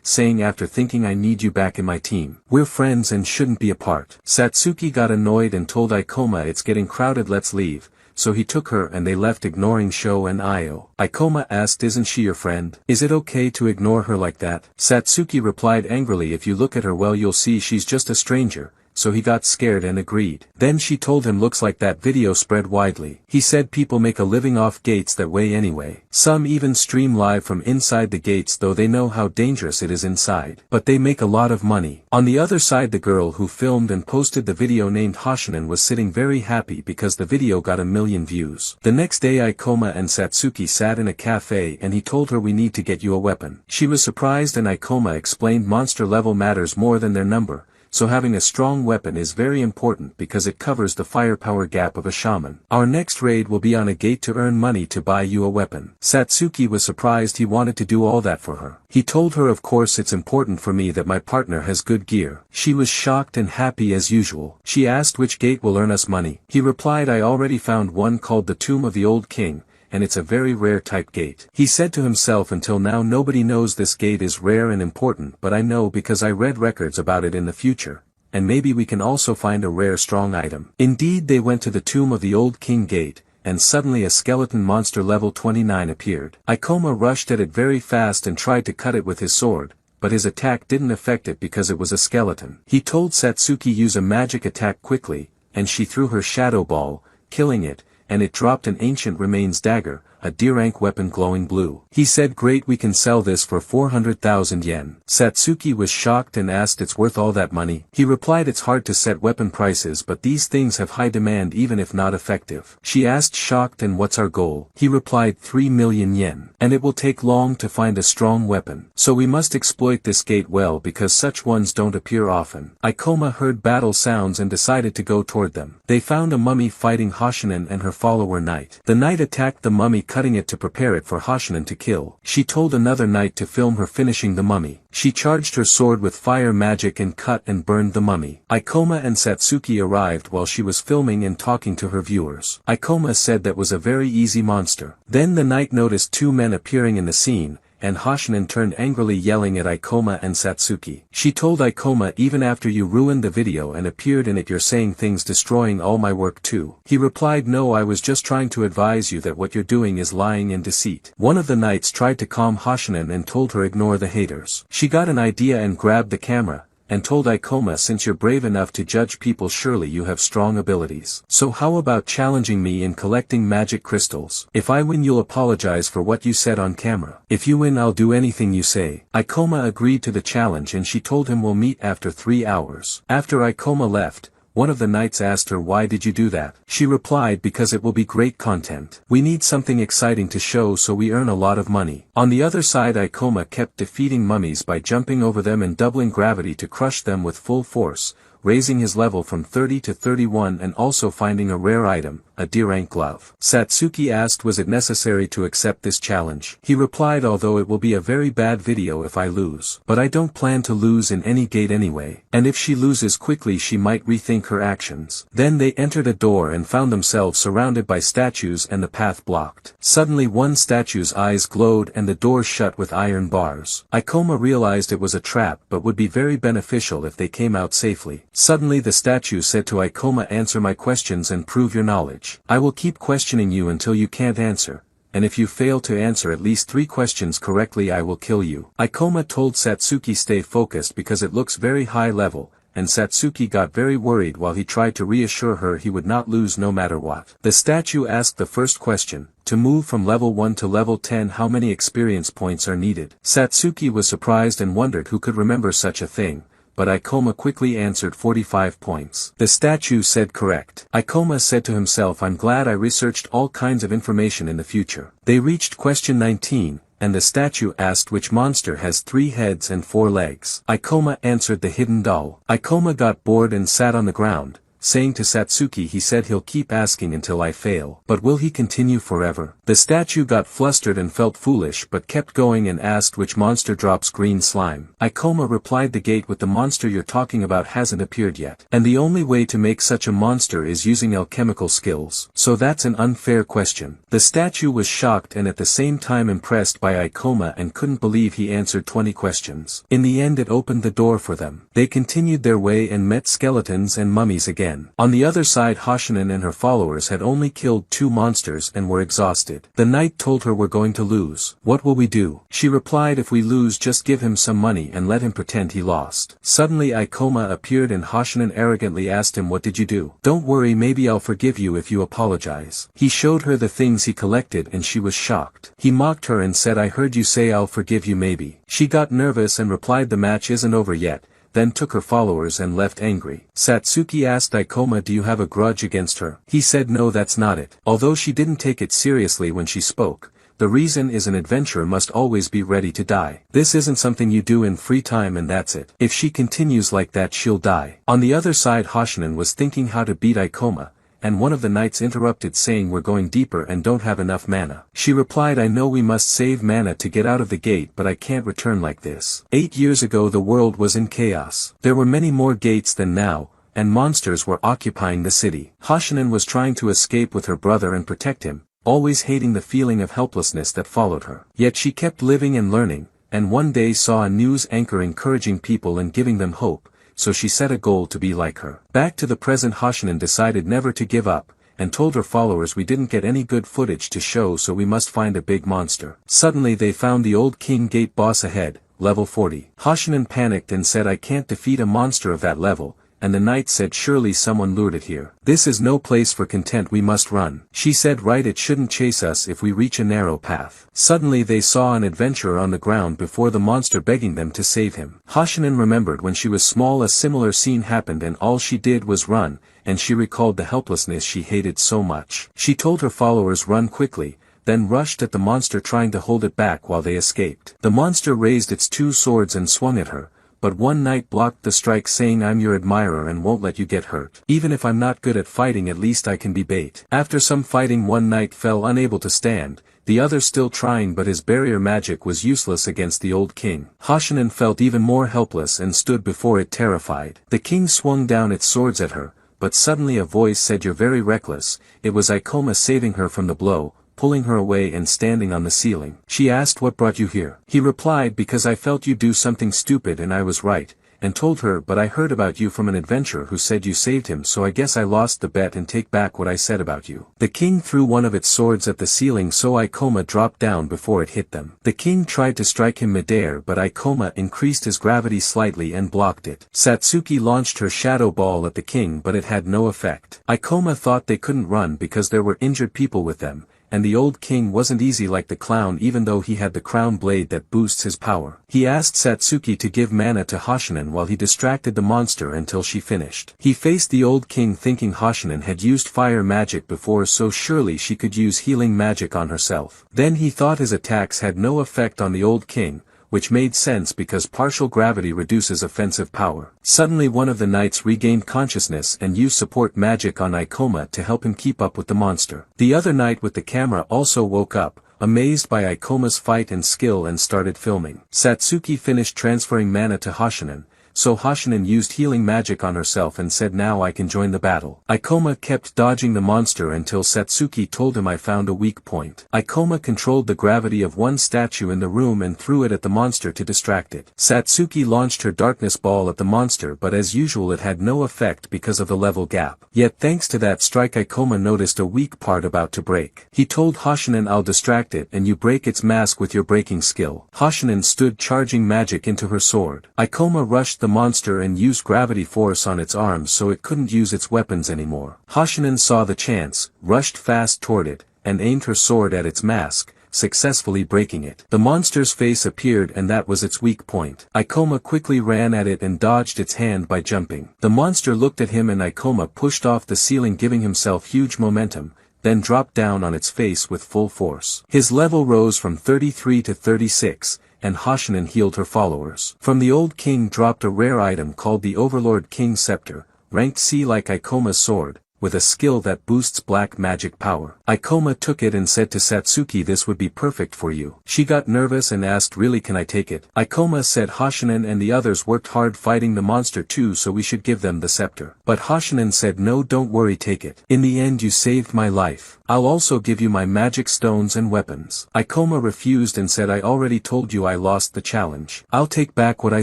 saying after thinking I need you back in my team. We're friends and shouldn't be apart. Satsuki got annoyed and told Ikoma it's getting crowded, let's leave, so he took her and they left ignoring Sho and Io. Ikoma asked, isn't she your friend? Is it okay to ignore her like that? Satsuki replied angrily, if you look at her well you'll see she's just a stranger. So he got scared and agreed. Then she told him looks like that video spread widely. He said people make a living off gates that way anyway. Some even stream live from inside the gates though they know how dangerous it is inside. But they make a lot of money. On the other side the girl who filmed and posted the video named Hoshinen was sitting very happy because the video got 1 million views. The next day Ikoma and Satsuki sat in a cafe and he told her we need to get you a weapon. She was surprised and Ikoma explained monster level matters more than their number. So having a strong weapon is very important because it covers the firepower gap of a shaman. Our next raid will be on a gate to earn money to buy you a weapon. Satsuki was surprised he wanted to do all that for her. He told her of course it's important for me that my partner has good gear. She was shocked and happy as usual. She asked which gate will earn us money. He replied I already found one called the Tomb of the Old King. And it's a very rare type gate. He said to himself, until now nobody knows this gate is rare and important, but I know because I read records about it in the future, and maybe we can also find a rare strong item. Indeed they went to the Tomb of the Old King gate, and suddenly a skeleton monster level 29 appeared. Ikoma rushed at it very fast and tried to cut it with his sword, but his attack didn't affect it because it was a skeleton. He told Satsuki use a magic attack quickly, and she threw her shadow ball, killing it, and it dropped an ancient remains dagger, a D-rank weapon glowing blue. He said great, we can sell this for 400,000 yen. Satsuki was shocked and asked it's worth all that money. He replied it's hard to set weapon prices but these things have high demand even if not effective. She asked shocked and what's our goal? He replied 3 million yen. And it will take long to find a strong weapon. So we must exploit this gate well because such ones don't appear often. Ikoma heard battle sounds and decided to go toward them. They found a mummy fighting Hoshinen and her follower knight. The knight attacked the mummy, cutting it to prepare it for Hoshinen to kill. She told another knight to film her finishing the mummy. She charged her sword with fire magic and cut and burned the mummy. Ikoma and Satsuki arrived while she was filming and talking to her viewers. Ikoma said that was a very easy monster. Then the knight noticed 2 men appearing in the scene, and Hoshinen turned angrily yelling at Ikoma and Satsuki. She told Ikoma, even after you ruined the video and appeared in it you're saying things destroying all my work too. He replied, no, I was just trying to advise you that what you're doing is lying and deceit. One of the knights tried to calm Hoshinen and told her ignore the haters. She got an idea and grabbed the camera, and told Ikoma, since you're brave enough to judge people surely you have strong abilities. So how about challenging me in collecting magic crystals? If I win you'll apologize for what you said on camera. If you win I'll do anything you say. Ikoma agreed to the challenge and she told him we'll meet after 3 hours. After Ikoma left, one of the knights asked her, why did you do that? She replied, because it will be great content. We need something exciting to show so we earn a lot of money. On the other side Ikoma kept defeating mummies by jumping over them and doubling gravity to crush them with full force, raising his level from 30 to 31 and also finding a rare item, a D-rank glove. Satsuki asked was it necessary to accept this challenge. He replied, although it will be a very bad video if I lose. But I don't plan to lose in any gate anyway. And if she loses quickly she might rethink her actions. Then they entered a door and found themselves surrounded by statues and the path blocked. Suddenly one statue's eyes glowed and the door shut with iron bars. Ikoma realized it was a trap but would be very beneficial if they came out safely. Suddenly the statue said to Ikoma, answer my questions and prove your knowledge. match. I will keep questioning you until you can't answer, and if you fail to answer at least 3 questions correctly I will kill you. Ikoma told Satsuki stay focused because it looks very high level, and Satsuki got very worried while he tried to reassure her he would not lose no matter what. The statue asked the first question, to move from level 1 to level 10 how many experience points are needed. Satsuki was surprised and wondered who could remember such a thing, but Ikoma quickly answered 45 points. The statue said correct. Ikoma said to himself, I'm glad I researched all kinds of information in the future. They reached question 19, and the statue asked which monster has 3 heads and 4 legs. Ikoma answered the hidden doll. Ikoma got bored and sat on the ground, saying to Satsuki he said he'll keep asking until I fail. But will he continue forever? The statue got flustered and felt foolish but kept going and asked which monster drops green slime. Ikoma replied the gate with the monster you're talking about hasn't appeared yet. And the only way to make such a monster is using alchemical skills. So that's an unfair question. The statue was shocked and at the same time impressed by Ikoma and couldn't believe he answered 20 questions. In the end it opened the door for them. They continued their way and met skeletons and mummies again. On the other side Hoshinin and her followers had only killed 2 monsters and were exhausted. The knight told her we're going to lose. What will we do? She replied if we lose just give him some money and let him pretend he lost. Suddenly Ikoma appeared and Hoshinin arrogantly asked him what did you do? Don't worry maybe I'll forgive you if you apologize. He showed her the things he collected and she was shocked. He mocked her and said I heard you say I'll forgive you maybe. She got nervous and replied the match isn't over yet, then took her followers and left angry. Satsuki asked Ikoma do you have a grudge against her? He said no that's not it. Although she didn't take it seriously when she spoke, the reason is an adventurer must always be ready to die. This isn't something you do in free time and that's it. If she continues like that she'll die. On the other side Hoshinin was thinking how to beat Ikoma, and one of the knights interrupted saying we're going deeper and don't have enough mana. She replied I know we must save mana to get out of the gate but I can't return like this. 8 years ago the world was in chaos. There were many more gates than now, and monsters were occupying the city. Hoshinin was trying to escape with her brother and protect him, always hating the feeling of helplessness that followed her. Yet she kept living and learning, and one day saw a news anchor encouraging people and giving them hope, so she set a goal to be like her. Back to the present Hoshinin decided never to give up, and told her followers we didn't get any good footage to show so we must find a big monster. Suddenly they found the old king gate boss ahead, level 40. Hoshinin panicked and said I can't defeat a monster of that level, and the knight said surely someone lured it here. This is no place for content we must run. She said right it shouldn't chase us if we reach a narrow path. Suddenly they saw an adventurer on the ground before the monster begging them to save him. Hoshinin remembered when she was small a similar scene happened and all she did was run, and she recalled the helplessness she hated so much. She told her followers run quickly, then rushed at the monster trying to hold it back while they escaped. The monster raised its 2 swords and swung at her, but one knight blocked the strike saying I'm your admirer and won't let you get hurt. Even if I'm not good at fighting at least I can be bait. After some fighting one knight fell unable to stand, the other still trying but his barrier magic was useless against the old king. Hoshinin felt even more helpless and stood before it terrified. The king swung down its swords at her, but suddenly a voice said you're very reckless. It was Ikoma saving her from the blow, pulling her away and standing on the ceiling. She asked what brought you here. He replied because I felt you do something stupid and I was right, and told her but I heard about you from an adventurer who said you saved him so I guess I lost the bet and take back what I said about you. The king threw one of its swords at the ceiling so Ikoma dropped down before it hit them. The king tried to strike him midair but Ikoma increased his gravity slightly and blocked it. Satsuki launched her shadow ball at the king but it had no effect. Ikoma thought they couldn't run because there were injured people with them, and the old king wasn't easy like the clown even though he had the crown blade that boosts his power. He asked Satsuki to give mana to Hoshinin while he distracted the monster until she finished. He faced the old king thinking Hoshinin had used fire magic before so surely she could use healing magic on herself. Then he thought his attacks had no effect on the old king, which made sense because partial gravity reduces offensive power. Suddenly one of the knights regained consciousness and used support magic on Ikoma to help him keep up with the monster. The other knight with the camera also woke up, amazed by Ikoma's fight and skill and started filming. Satsuki finished transferring mana to Hoshinin, so Hashinen used healing magic on herself and said now I can join the battle. Ikoma kept dodging the monster until Satsuki told him I found a weak point. Ikoma controlled the gravity of one statue in the room and threw it at the monster to distract it. Satsuki launched her darkness ball at the monster but as usual it had no effect because of the level gap. Yet thanks to that strike Ikoma noticed a weak part about to break. He told Hashinen I'll distract it and you break its mask with your breaking skill. Hashinen stood charging magic into her sword. Ikoma rushed the monster and used gravity force on its arms so it couldn't use its weapons anymore. Hashinen saw the chance, rushed fast toward it, and aimed her sword at its mask, successfully breaking it. The monster's face appeared and that was its weak point. Ikoma quickly ran at it and dodged its hand by jumping. The monster looked at him and Ikoma pushed off the ceiling giving himself huge momentum, then dropped down on its face with full force. His level rose from 33 to 36, and Hashinen healed her followers. From the old king dropped a rare item called the Overlord King Scepter, ranked C like Ikoma's sword, with a skill that boosts black magic power. Ikoma took it and said to Satsuki this would be perfect for you. She got nervous and asked really can I take it? Ikoma said Hashinen and the others worked hard fighting the monster too so we should give them the scepter. But Hashinen said no don't worry take it. In the end you saved my life. I'll also give you my magic stones and weapons. Ikoma refused and said I already told you I lost the challenge. I'll take back what I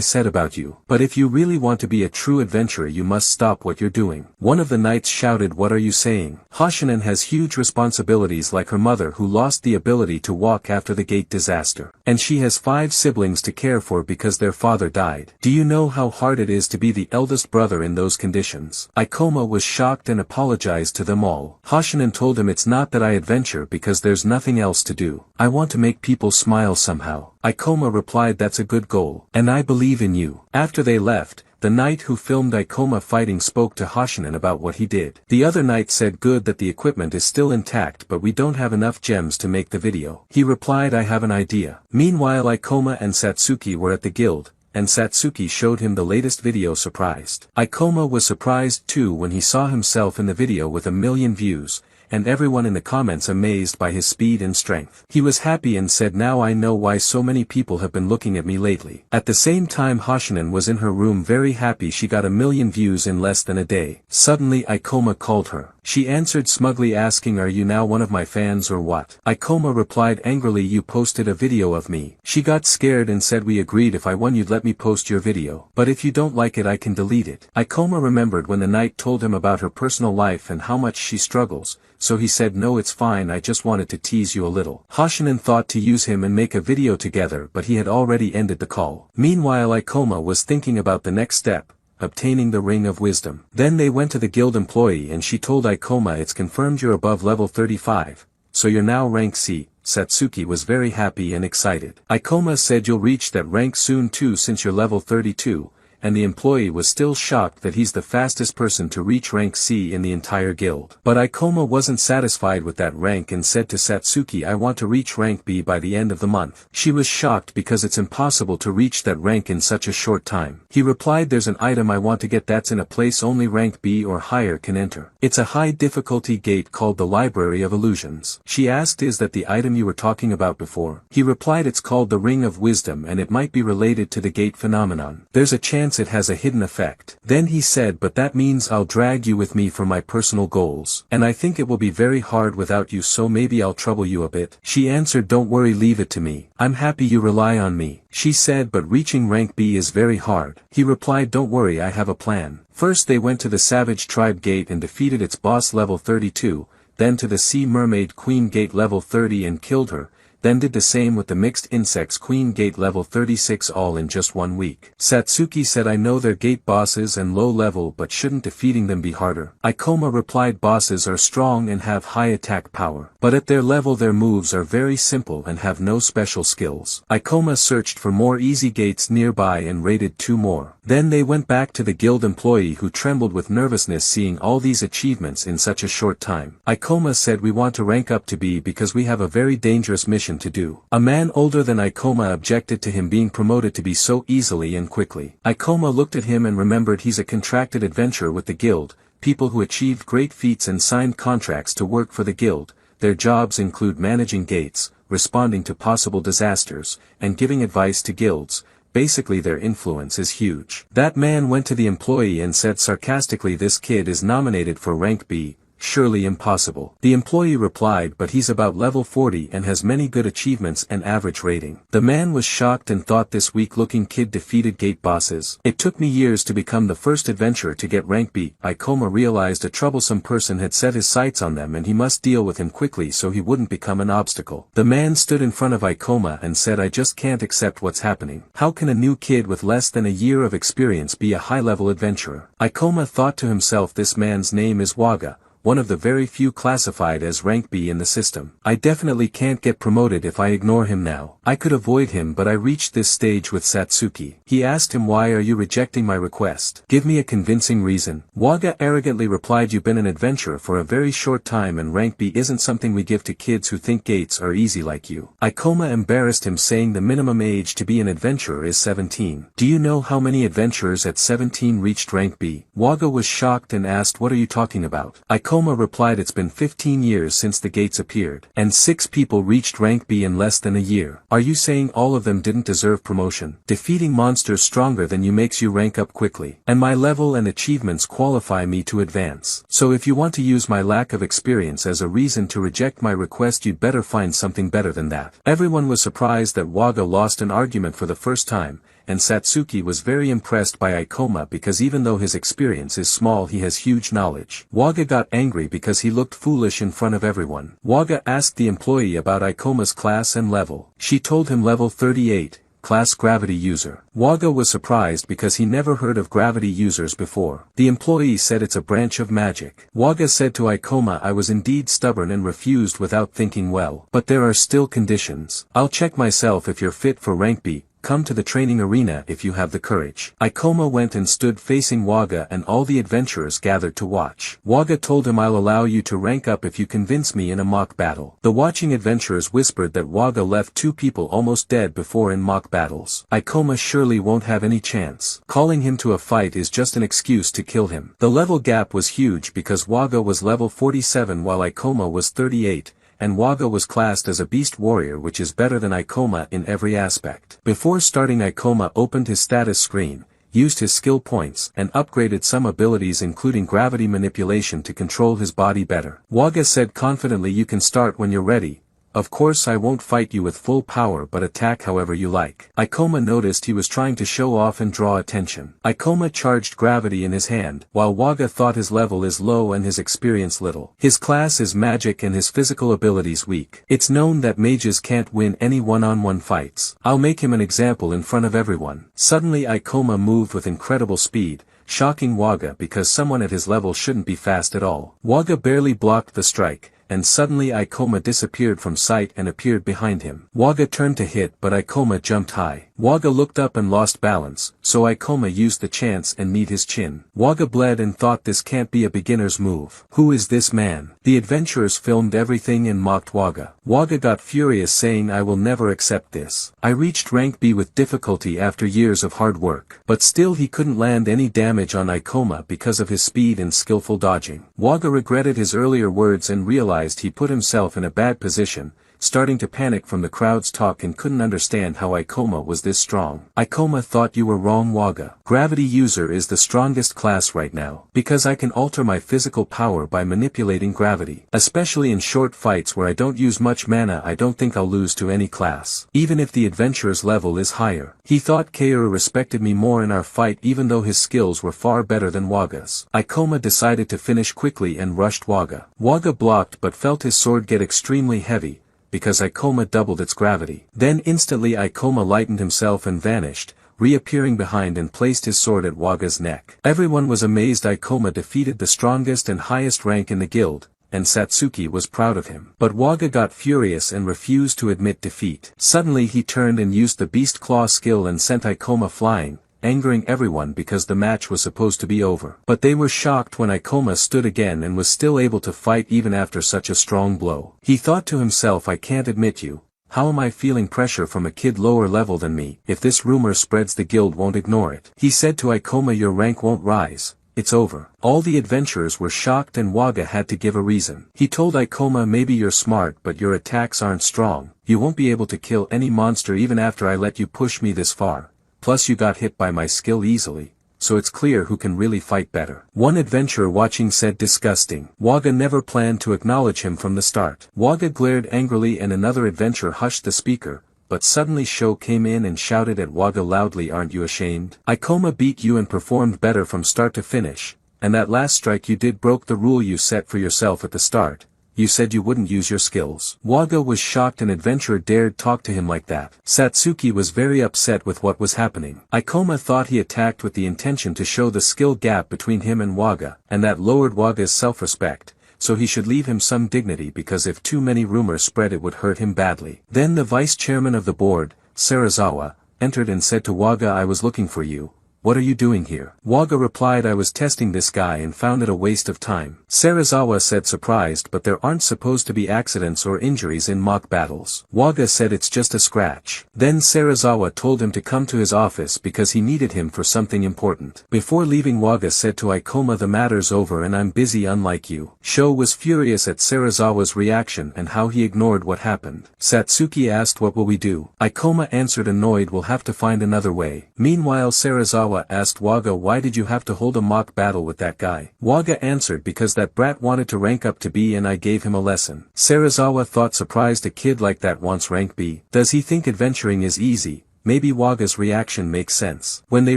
said about you. But if you really want to be a true adventurer you must stop what you're doing. One of the knights shouted what are you saying? Hashinen has huge responsibilities like her mother who lost the ability to walk after the gate disaster. And she has 5 siblings to care for because their father died. Do you know how hard it is to be the eldest brother in those conditions? Ikoma was shocked and apologized to them all. Hashinen told him it's not that I adventure because there's nothing else to do. I want to make people smile somehow. Ikoma replied that's a good goal. And I believe in you. After they left, the knight who filmed Ikoma fighting spoke to Hashinen about what he did. The other knight said good that the equipment is still intact but we don't have enough gems to make the video. He replied I have an idea. Meanwhile Ikoma and Satsuki were at the guild, and Satsuki showed him the latest video surprised. Ikoma was surprised too when he saw himself in the video with 1 million views, and everyone in the comments amazed by his speed and strength. He was happy and said now I know why so many people have been looking at me lately. At the same time Hashinen was in her room very happy she got 1 million views in less than a day. Suddenly Ikoma called her. She answered smugly asking are you now one of my fans or what? Ikoma replied angrily you posted a video of me. She got scared and said we agreed if I won you'd let me post your video. But if you don't like it I can delete it. Ikoma remembered when the knight told him about her personal life and how much she struggles, so he said no it's fine I just wanted to tease you a little. Hashinen thought to use him and make a video together but he had already ended the call. Meanwhile Ikoma was thinking about the next step, obtaining the Ring of Wisdom. Then they went to the guild employee and she told Ikoma it's confirmed you're above level 35, so you're now rank C. Satsuki was very happy and excited. Ikoma said you'll reach that rank soon too since you're level 32, and the employee was still shocked that he's the fastest person to reach rank C in the entire guild. But Ikoma wasn't satisfied with that rank and said to Satsuki I want to reach rank B by the end of the month. She was shocked because it's impossible to reach that rank in such a short time. He replied there's an item I want to get that's in a place only rank B or higher can enter. It's a high difficulty gate called the Library of Illusions. She asked is that the item you were talking about before? He replied it's called the Ring of Wisdom and it might be related to the gate phenomenon. There's a chance it has a hidden effect. Then he said but that means I'll drag you with me for my personal goals. And I think it will be very hard without you so maybe I'll trouble you a bit. She answered don't worry leave it to me. I'm happy you rely on me. She said but reaching rank B is very hard. He replied don't worry I have a plan. First they went to the Savage Tribe Gate and defeated its boss level 32, then to the Sea Mermaid Queen Gate level 30 and killed her, then did the same with the Mixed Insects Queen Gate level 36 all in just 1 week. Satsuki said I know they're gate bosses and low level but shouldn't defeating them be harder? Ikoma replied bosses are strong and have high attack power. But at their level their moves are very simple and have no special skills. Ikoma searched for more easy gates nearby and raided 2 more. Then they went back to the guild employee who trembled with nervousness seeing all these achievements in such a short time. Ikoma said we want to rank up to B because we have a very dangerous mission to do. A man older than Ikoma objected to him being promoted to be so easily and quickly. Ikoma looked at him and remembered he's a contracted adventurer with the guild, people who achieved great feats and signed contracts to work for the guild. Their jobs include managing gates, responding to possible disasters, and giving advice to guilds, basically their influence is huge. That man went to the employee and said sarcastically, "This kid is nominated for rank B. Surely impossible." The employee replied, "But he's about level 40 and has many good achievements and average rating." The man was shocked and thought this weak-looking kid defeated gate bosses. "It took me years to become the first adventurer to get rank B." Ikoma realized a troublesome person had set his sights on them and he must deal with him quickly so he wouldn't become an obstacle. The man stood in front of Ikoma and said, "I just can't accept what's happening. How can a new kid with less than a year of experience be a high-level adventurer?" Ikoma thought to himself, "This man's name is Waga, one of the very few classified as rank B in the system. I definitely can't get promoted if I ignore him now. I could avoid him, but I reached this stage with Satsuki." He asked him, "Why are you rejecting my request? Give me a convincing reason." Waga arrogantly replied, "You've been an adventurer for a very short time and rank B isn't something we give to kids who think gates are easy like you." Ikoma embarrassed him, saying the minimum age to be an adventurer is 17. "Do you know how many adventurers at 17 reached rank B?" Waga was shocked and asked, "What are you talking about?" Ikoma replied, "It's been 15 years since the gates appeared, and 6 people reached rank B in less than a year. Are you saying all of them didn't deserve promotion? Defeating monsters stronger than you makes you rank up quickly, and my level and achievements qualify me to advance. So if you want to use my lack of experience as a reason to reject my request, you'd better find something better than that." Everyone was surprised that Waga lost an argument for the first time, and Satsuki was very impressed by Ikoma because even though his experience is small, he has huge knowledge. Waga got angry because he looked foolish in front of everyone. Waga asked the employee about Ikoma's class and level. She told him level 38, class gravity user. Waga was surprised because he never heard of gravity users before. The employee said it's a branch of magic. Waga said to Ikoma, "I was indeed stubborn and refused without thinking well. But there are still conditions. I'll check myself if you're fit for rank B. Come to the training arena if you have the courage." Ikoma went and stood facing Waga and all the adventurers gathered to watch. Waga told him, "I'll allow you to rank up if you convince me in a mock battle." The watching adventurers whispered that Waga left 2 people almost dead before in mock battles. Ikoma surely won't have any chance. Calling him to a fight is just an excuse to kill him. The level gap was huge because Waga was level 47 while Ikoma was 38. And Waga was classed as a beast warrior, which is better than Ikoma in every aspect. Before starting, Ikoma opened his status screen, used his skill points, and upgraded some abilities including gravity manipulation to control his body better. Waga said confidently, "You can start when you're ready. Of course I won't fight you with full power, but attack however you like." Ikoma noticed he was trying to show off and draw attention. Ikoma charged gravity in his hand, while Waga thought his level is low and his experience little. His class is magic and his physical abilities weak. It's known that mages can't win any one-on-one fights. I'll make him an example in front of everyone. Suddenly Ikoma moved with incredible speed, shocking Waga because someone at his level shouldn't be fast at all. Waga barely blocked the strike, and suddenly Ikoma disappeared from sight and appeared behind him. Waga turned to hit, but Ikoma jumped high. Waga looked up and lost balance, so Ikoma used the chance and kneed his chin. Waga bled and thought, "This can't be a beginner's move. Who is this man?" The adventurers filmed everything and mocked Waga. Waga got furious, saying, "I will never accept this. I reached rank B with difficulty after years of hard work." But still he couldn't land any damage on Ikoma because of his speed and skillful dodging. Waga regretted his earlier words and realized he put himself in a bad position, starting to panic from the crowd's talk and couldn't understand how Ikoma was this strong. Ikoma thought, "You were wrong, Waga. Gravity user is the strongest class right now, because I can alter my physical power by manipulating gravity. Especially in short fights where I don't use much mana, I don't think I'll lose to any class, even if the adventurer's level is higher." He thought Kaoru respected me more in our fight even though his skills were far better than Waga's. Ikoma decided to finish quickly and rushed Waga. Waga blocked but felt his sword get extremely heavy, because Ikoma doubled its gravity. Then instantly Ikoma lightened himself and vanished, reappearing behind and placed his sword at Waga's neck. Everyone was amazed. Ikoma defeated the strongest and highest rank in the guild, and Satsuki was proud of him. But Waga got furious and refused to admit defeat. Suddenly he turned and used the Beast Claw skill and sent Ikoma flying, angering everyone because the match was supposed to be over. But they were shocked when Ikoma stood again and was still able to fight even after such a strong blow. He thought to himself, "I can't admit you. How am I feeling pressure from a kid lower level than me? If this rumor spreads, the guild won't ignore it." He said to Ikoma, "Your rank won't rise. It's over." All the adventurers were shocked and Waga had to give a reason. He told Ikoma, "Maybe you're smart but your attacks aren't strong. You won't be able to kill any monster even after I let you push me this far. plus you got hit by my skill easily, so it's clear who can really fight better. One adventurer watching said disgusting. Waga never planned to acknowledge him from the start. Waga glared angrily and another adventurer hushed the speaker, but suddenly Sho came in and shouted at Waga loudly, "Aren't you ashamed? Ikoma beat you and performed better from start to finish, and that last strike you did broke the rule you set for yourself at the start. You said you wouldn't use your skills." Waga was shocked an adventurer dared talk to him like that. Satsuki was very upset with what was happening. Ikoma thought he attacked with the intention to show the skill gap between him and Waga, and that lowered Waga's self-respect, so he should leave him some dignity because if too many rumors spread it would hurt him badly. Then the vice chairman of the board, Sarazawa, entered and said to Waga, "I was looking for you. What are you doing here?" Waga replied, "I was testing this guy and found it a waste of time." Sarazawa said surprised, "But there aren't supposed to be accidents or injuries in mock battles." Waga said it's just a scratch. Then Sarazawa told him to come to his office because he needed him for something important. Before leaving, Waga said to Ikoma, "The matter's over and I'm busy unlike you." Sho was furious at Sarazawa's reaction and how he ignored what happened. Satsuki asked, "What will we do?" Ikoma answered annoyed, "We'll have to find another way." Meanwhile Sarazawa asked Waga, "Why did you have to hold a mock battle with that guy?" Waga answered, "Because that brat wanted to rank up to B and I gave him a lesson." Sarazawa thought, surprised a kid like that wants rank B. Does he think adventuring is easy? Maybe Waga's reaction makes sense. When they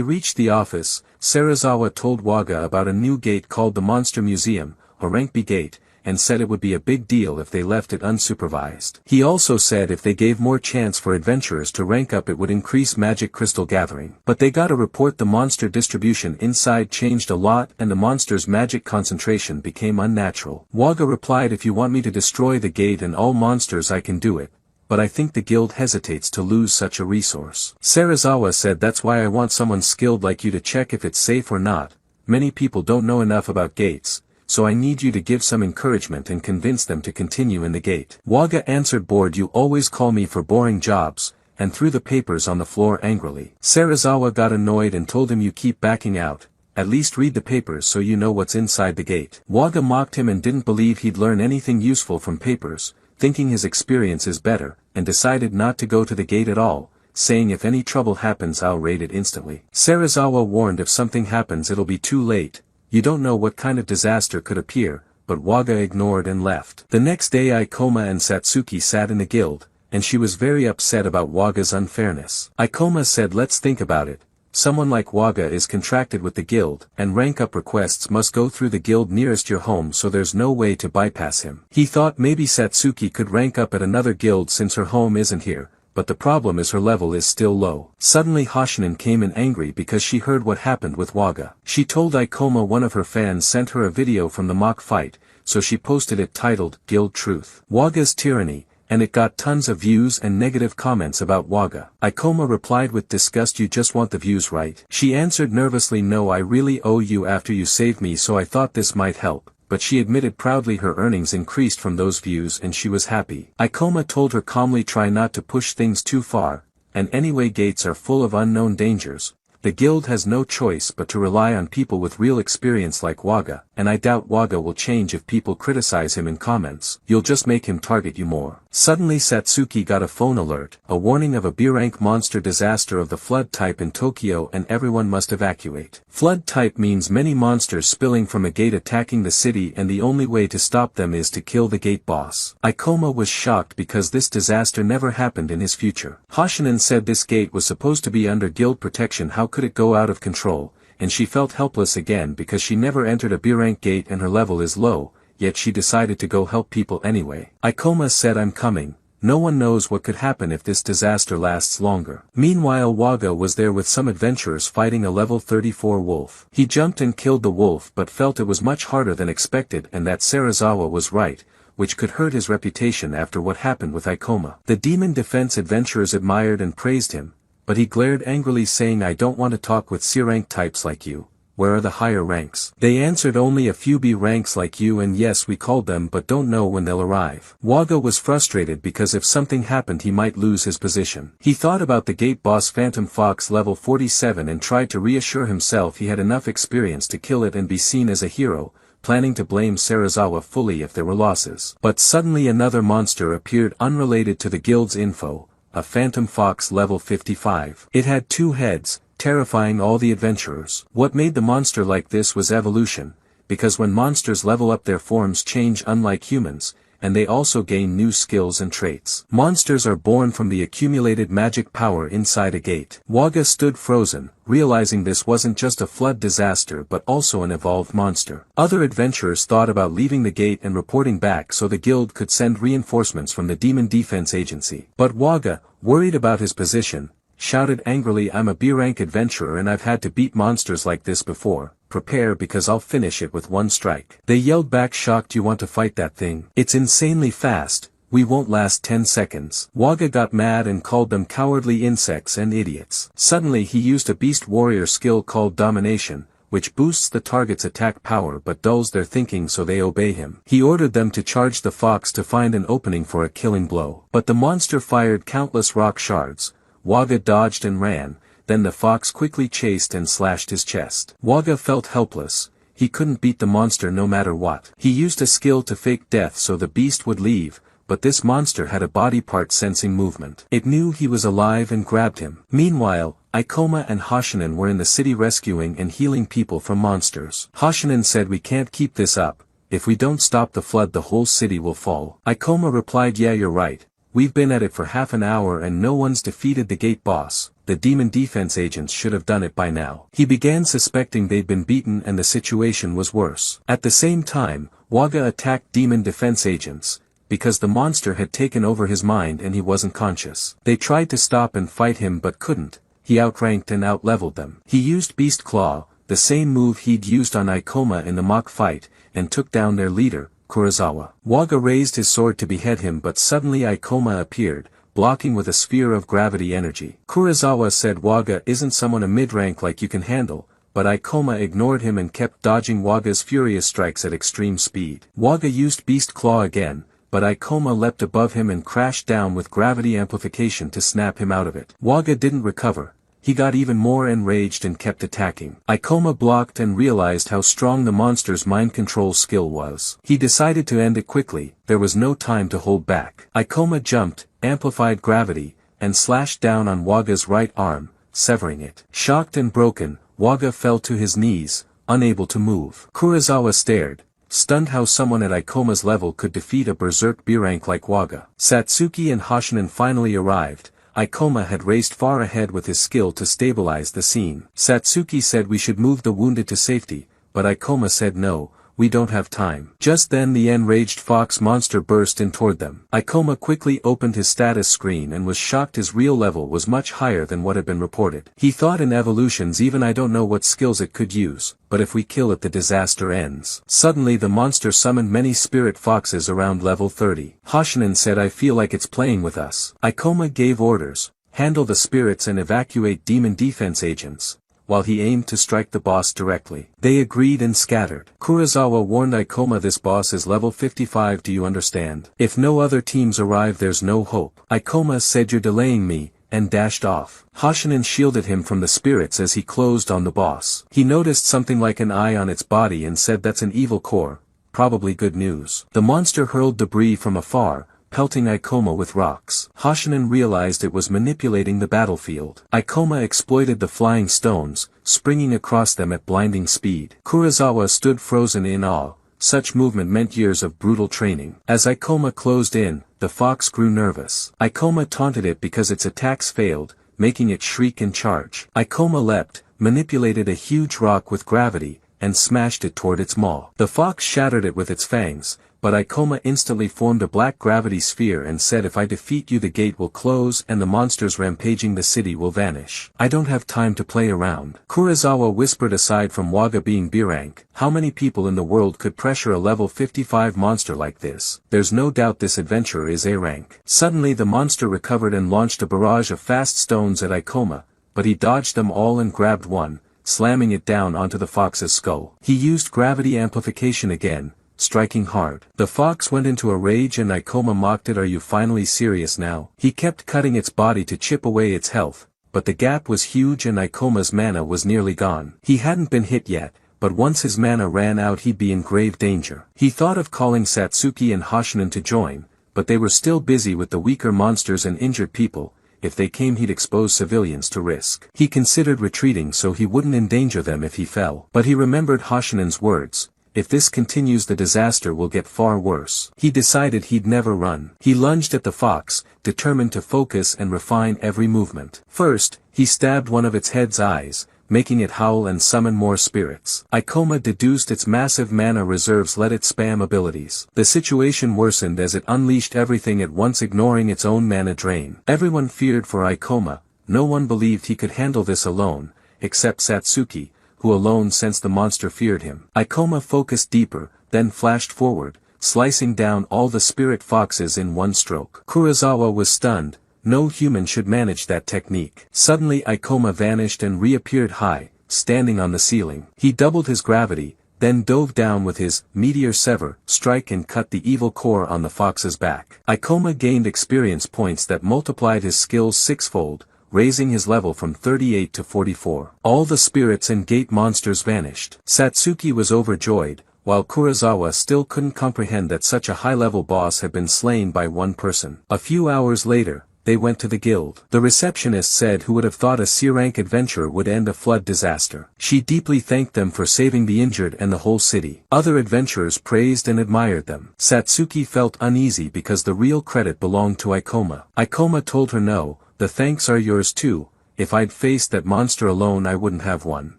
reached the office, Sarazawa told Waga about a new gate called the Monster Museum, a rank B gate, and said it would be a big deal if they left it unsupervised. He also said if they gave more chance for adventurers to rank up it would increase magic crystal gathering. But they got a report the monster distribution inside changed a lot and the monster's magic concentration became unnatural. Waga replied, "If you want me to destroy the gate and all monsters I can do it, but I think the guild hesitates to lose such a resource." Sarazawa said, "That's why I want someone skilled like you to check if it's safe or not. Many people don't know enough about gates, so I need you to give some encouragement and convince them to continue in the gate." Waga answered, "Bored, you always call me for boring jobs," and threw the papers on the floor angrily. Sarazawa got annoyed and told him, "You keep backing out, at least read the papers so you know what's inside the gate." Waga mocked him and didn't believe he'd learn anything useful from papers, thinking his experience is better, and decided not to go to the gate at all, saying if any trouble happens I'll raid it instantly. Sarazawa warned, "If something happens it'll be too late. You don't know what kind of disaster could appear," but Waga ignored and left. The next day Ikoma and Satsuki sat in the guild, and she was very upset about Waga's unfairness. Ikoma said, "Let's think about it. Someone like Waga is contracted with the guild, and rank-up requests must go through the guild nearest your home, so there's no way to bypass him." He thought maybe Satsuki could rank up at another guild since her home isn't here, but the problem is her level is still low. Suddenly Hoshinin came in angry because she heard what happened with Waga. She told Ikoma one of her fans sent her a video from the mock fight, so she posted it titled, "Guild Truth. Waga's Tyranny," and it got tons of views and negative comments about Waga. Ikoma replied with disgust, "You just want the views, right?" She answered nervously, "No, I really owe you after you saved me, so I thought this might help." But she admitted proudly her earnings increased from those views and she was happy. Ikoma told her calmly, "Try not to push things too far, and anyway gates are full of unknown dangers. The guild has no choice but to rely on people with real experience like Waga, and I doubt Waga will change if people criticize him in comments. You'll just make him target you more." Suddenly Satsuki got a phone alert, a warning of a B-rank monster disaster of the flood type in Tokyo and everyone must evacuate. Flood type means many monsters spilling from a gate attacking the city and the only way to stop them is to kill the gate boss. Ikoma was shocked because this disaster never happened in his future. Hoshinin said this gate was supposed to be under guild protection, how could it go out of control, and she felt helpless again because she never entered a B-rank gate and her level is low, yet she decided to go help people anyway. Ikoma said, "I'm coming. No one knows what could happen if this disaster lasts longer." Meanwhile Waga was there with some adventurers fighting a level 34 wolf. He jumped and killed the wolf but felt it was much harder than expected and that Sarazawa was right, which could hurt his reputation after what happened with Ikoma. The demon defense adventurers admired and praised him, but he glared angrily saying, "I don't want to talk with C-rank types like you. Where are the higher ranks?" They answered, "Only a few B ranks like you, and yes, we called them but don't know when they'll arrive." Waga was frustrated because if something happened he might lose his position. He thought about the gate boss Phantom Fox level 47 and tried to reassure himself he had enough experience to kill it and be seen as a hero, planning to blame Sarazawa fully if there were losses. But suddenly another monster appeared unrelated to the guild's info, a phantom fox level 55. It had 2 heads, terrifying all the adventurers. What made the monster like this was evolution, because when monsters level up their forms change unlike humans, and they also gain new skills and traits. Monsters are born from the accumulated magic power inside a gate. Waga stood frozen, realizing this wasn't just a flood disaster but also an evolved monster. Other adventurers thought about leaving the gate and reporting back so the guild could send reinforcements from the Demon Defense Agency. But Waga, worried about his position, shouted angrily, "I'm a B-rank adventurer and I've had to beat monsters like this before. Prepare because I'll finish it with one strike." They yelled back, shocked, "You want to fight that thing? It's insanely fast, we won't last 10 seconds. Waga got mad and called them cowardly insects and idiots. Suddenly he used a beast warrior skill called Domination, which boosts the target's attack power but dulls their thinking so they obey him. He ordered them to charge the fox to find an opening for a killing blow. But the monster fired countless rock shards. Waga dodged and ran, then the fox quickly chased and slashed his chest. Waga felt helpless. He couldn't beat the monster no matter what. He used a skill to fake death so the beast would leave, but this monster had a body part sensing movement. It knew he was alive and grabbed him. Meanwhile, Ikoma and Hoshinen were in the city rescuing and healing people from monsters. Hoshinen said, "We can't keep this up. If we don't stop the flood the whole city will fall." Ikoma replied, "Yeah, you're right. We've been at it for half an hour and no one's defeated the gate boss. The Demon Defense agents should have done it by now." He began suspecting they'd been beaten and the situation was worse. At the same time, Waga attacked Demon Defense agents, because the monster had taken over his mind and he wasn't conscious. They tried to stop and fight him but couldn't. He outranked and outleveled them. He used Beast Claw, the same move he'd used on Ikoma in the mock fight, and took down their leader, Kurosawa. Waga raised his sword to behead him but suddenly Ikoma appeared, blocking with a sphere of gravity energy. Kurosawa said Waga isn't someone a mid-rank like you can handle, but Ikoma ignored him and kept dodging Waga's furious strikes at extreme speed. Waga used Beast Claw again, but Ikoma leapt above him and crashed down with gravity amplification to snap him out of it. Waga didn't recover. He got even more enraged and kept attacking. Ikoma blocked and realized how strong the monster's mind control skill was. He decided to end it quickly. There was no time to hold back. Ikoma jumped, amplified gravity, and slashed down on Waga's right arm, severing it. Shocked and broken, Waga fell to his knees, unable to move. Kurosawa stared, stunned how someone at Ikoma's level could defeat a berserk B-rank like Waga. Satsuki and Hoshinen finally arrived. Ikoma had raced far ahead with his skill to stabilize the scene. Satsuki said we should move the wounded to safety, but Ikoma said no, we don't have time. Just then the enraged fox monster burst in toward them. Ikoma quickly opened his status screen and was shocked his real level was much higher than what had been reported. He thought in evolutions even I don't know what skills it could use, but if we kill it the disaster ends. Suddenly the monster summoned many spirit foxes around level 30. Hoshinen said I feel like it's playing with us. Ikoma gave orders, handle the spirits and evacuate demon defense agents, while he aimed to strike the boss directly. They agreed and scattered. Kurosawa warned Ikoma this boss is level 55, do you understand? If no other teams arrive there's no hope. Ikoma said you're delaying me, and dashed off. Hoshinen shielded him from the spirits as he closed on the boss. He noticed something like an eye on its body and said that's an evil core, probably good news. The monster hurled debris from afar, pelting Ikoma with rocks. Hoshinen realized it was manipulating the battlefield. Ikoma exploited the flying stones, springing across them at blinding speed. Kurosawa stood frozen in awe. Such movement meant years of brutal training. As Ikoma closed in, the fox grew nervous. Ikoma taunted it because its attacks failed, making it shriek and charge. Ikoma leapt, manipulated a huge rock with gravity, and smashed it toward its maw. The fox shattered it with its fangs, but Ikoma instantly formed a black gravity sphere and said if I defeat you the gate will close and the monsters rampaging the city will vanish. I don't have time to play around. Kurosawa whispered aside from Waga being B-rank, how many people in the world could pressure a level 55 monster like this? There's no doubt this adventurer is A-rank. Suddenly the monster recovered and launched a barrage of fast stones at Ikoma, but he dodged them all and grabbed one, slamming it down onto the fox's skull. He used gravity amplification again, striking hard. The fox went into a rage and Ikoma mocked it, are you finally serious now? He kept cutting its body to chip away its health, but the gap was huge and Ikoma's mana was nearly gone. He hadn't been hit yet, but once his mana ran out he'd be in grave danger. He thought of calling Satsuki and Hoshinen to join, but they were still busy with the weaker monsters and injured people. if they came he'd expose civilians to risk. He considered retreating so he wouldn't endanger them if he fell. But he remembered Hoshinen's words, if this continues the disaster will get far worse. He decided he'd never run. He lunged at the fox, determined to focus and refine every movement. First, he stabbed one of its head's eyes, making it howl and summon more spirits. Ikoma deduced its massive mana reserves let it spam abilities. The situation worsened as it unleashed everything at once, ignoring its own mana drain. Everyone feared for Ikoma, no one believed he could handle this alone, except Satsuki, who alone sensed the monster feared him. Ikoma focused deeper, then flashed forward, slicing down all the spirit foxes in one stroke. Kurosawa was stunned. No human should manage that technique. Suddenly Ikoma vanished and reappeared high, standing on the ceiling. He doubled his gravity, then dove down with his meteor sever strike and cut the evil core on the fox's back. Ikoma gained experience points that multiplied his skills sixfold, raising his level from 38 to 44. All the spirits and gate monsters vanished. Satsuki was overjoyed, while Kurosawa still couldn't comprehend that such a high-level boss had been slain by one person. A few hours later, they went to the guild. The receptionist said who would have thought a C-rank adventure would end a flood disaster. She deeply thanked them for saving the injured and the whole city. Other adventurers praised and admired them. Satsuki felt uneasy because the real credit belonged to Ikoma. Ikoma told her no, the thanks are yours too, if I'd faced that monster alone I wouldn't have won.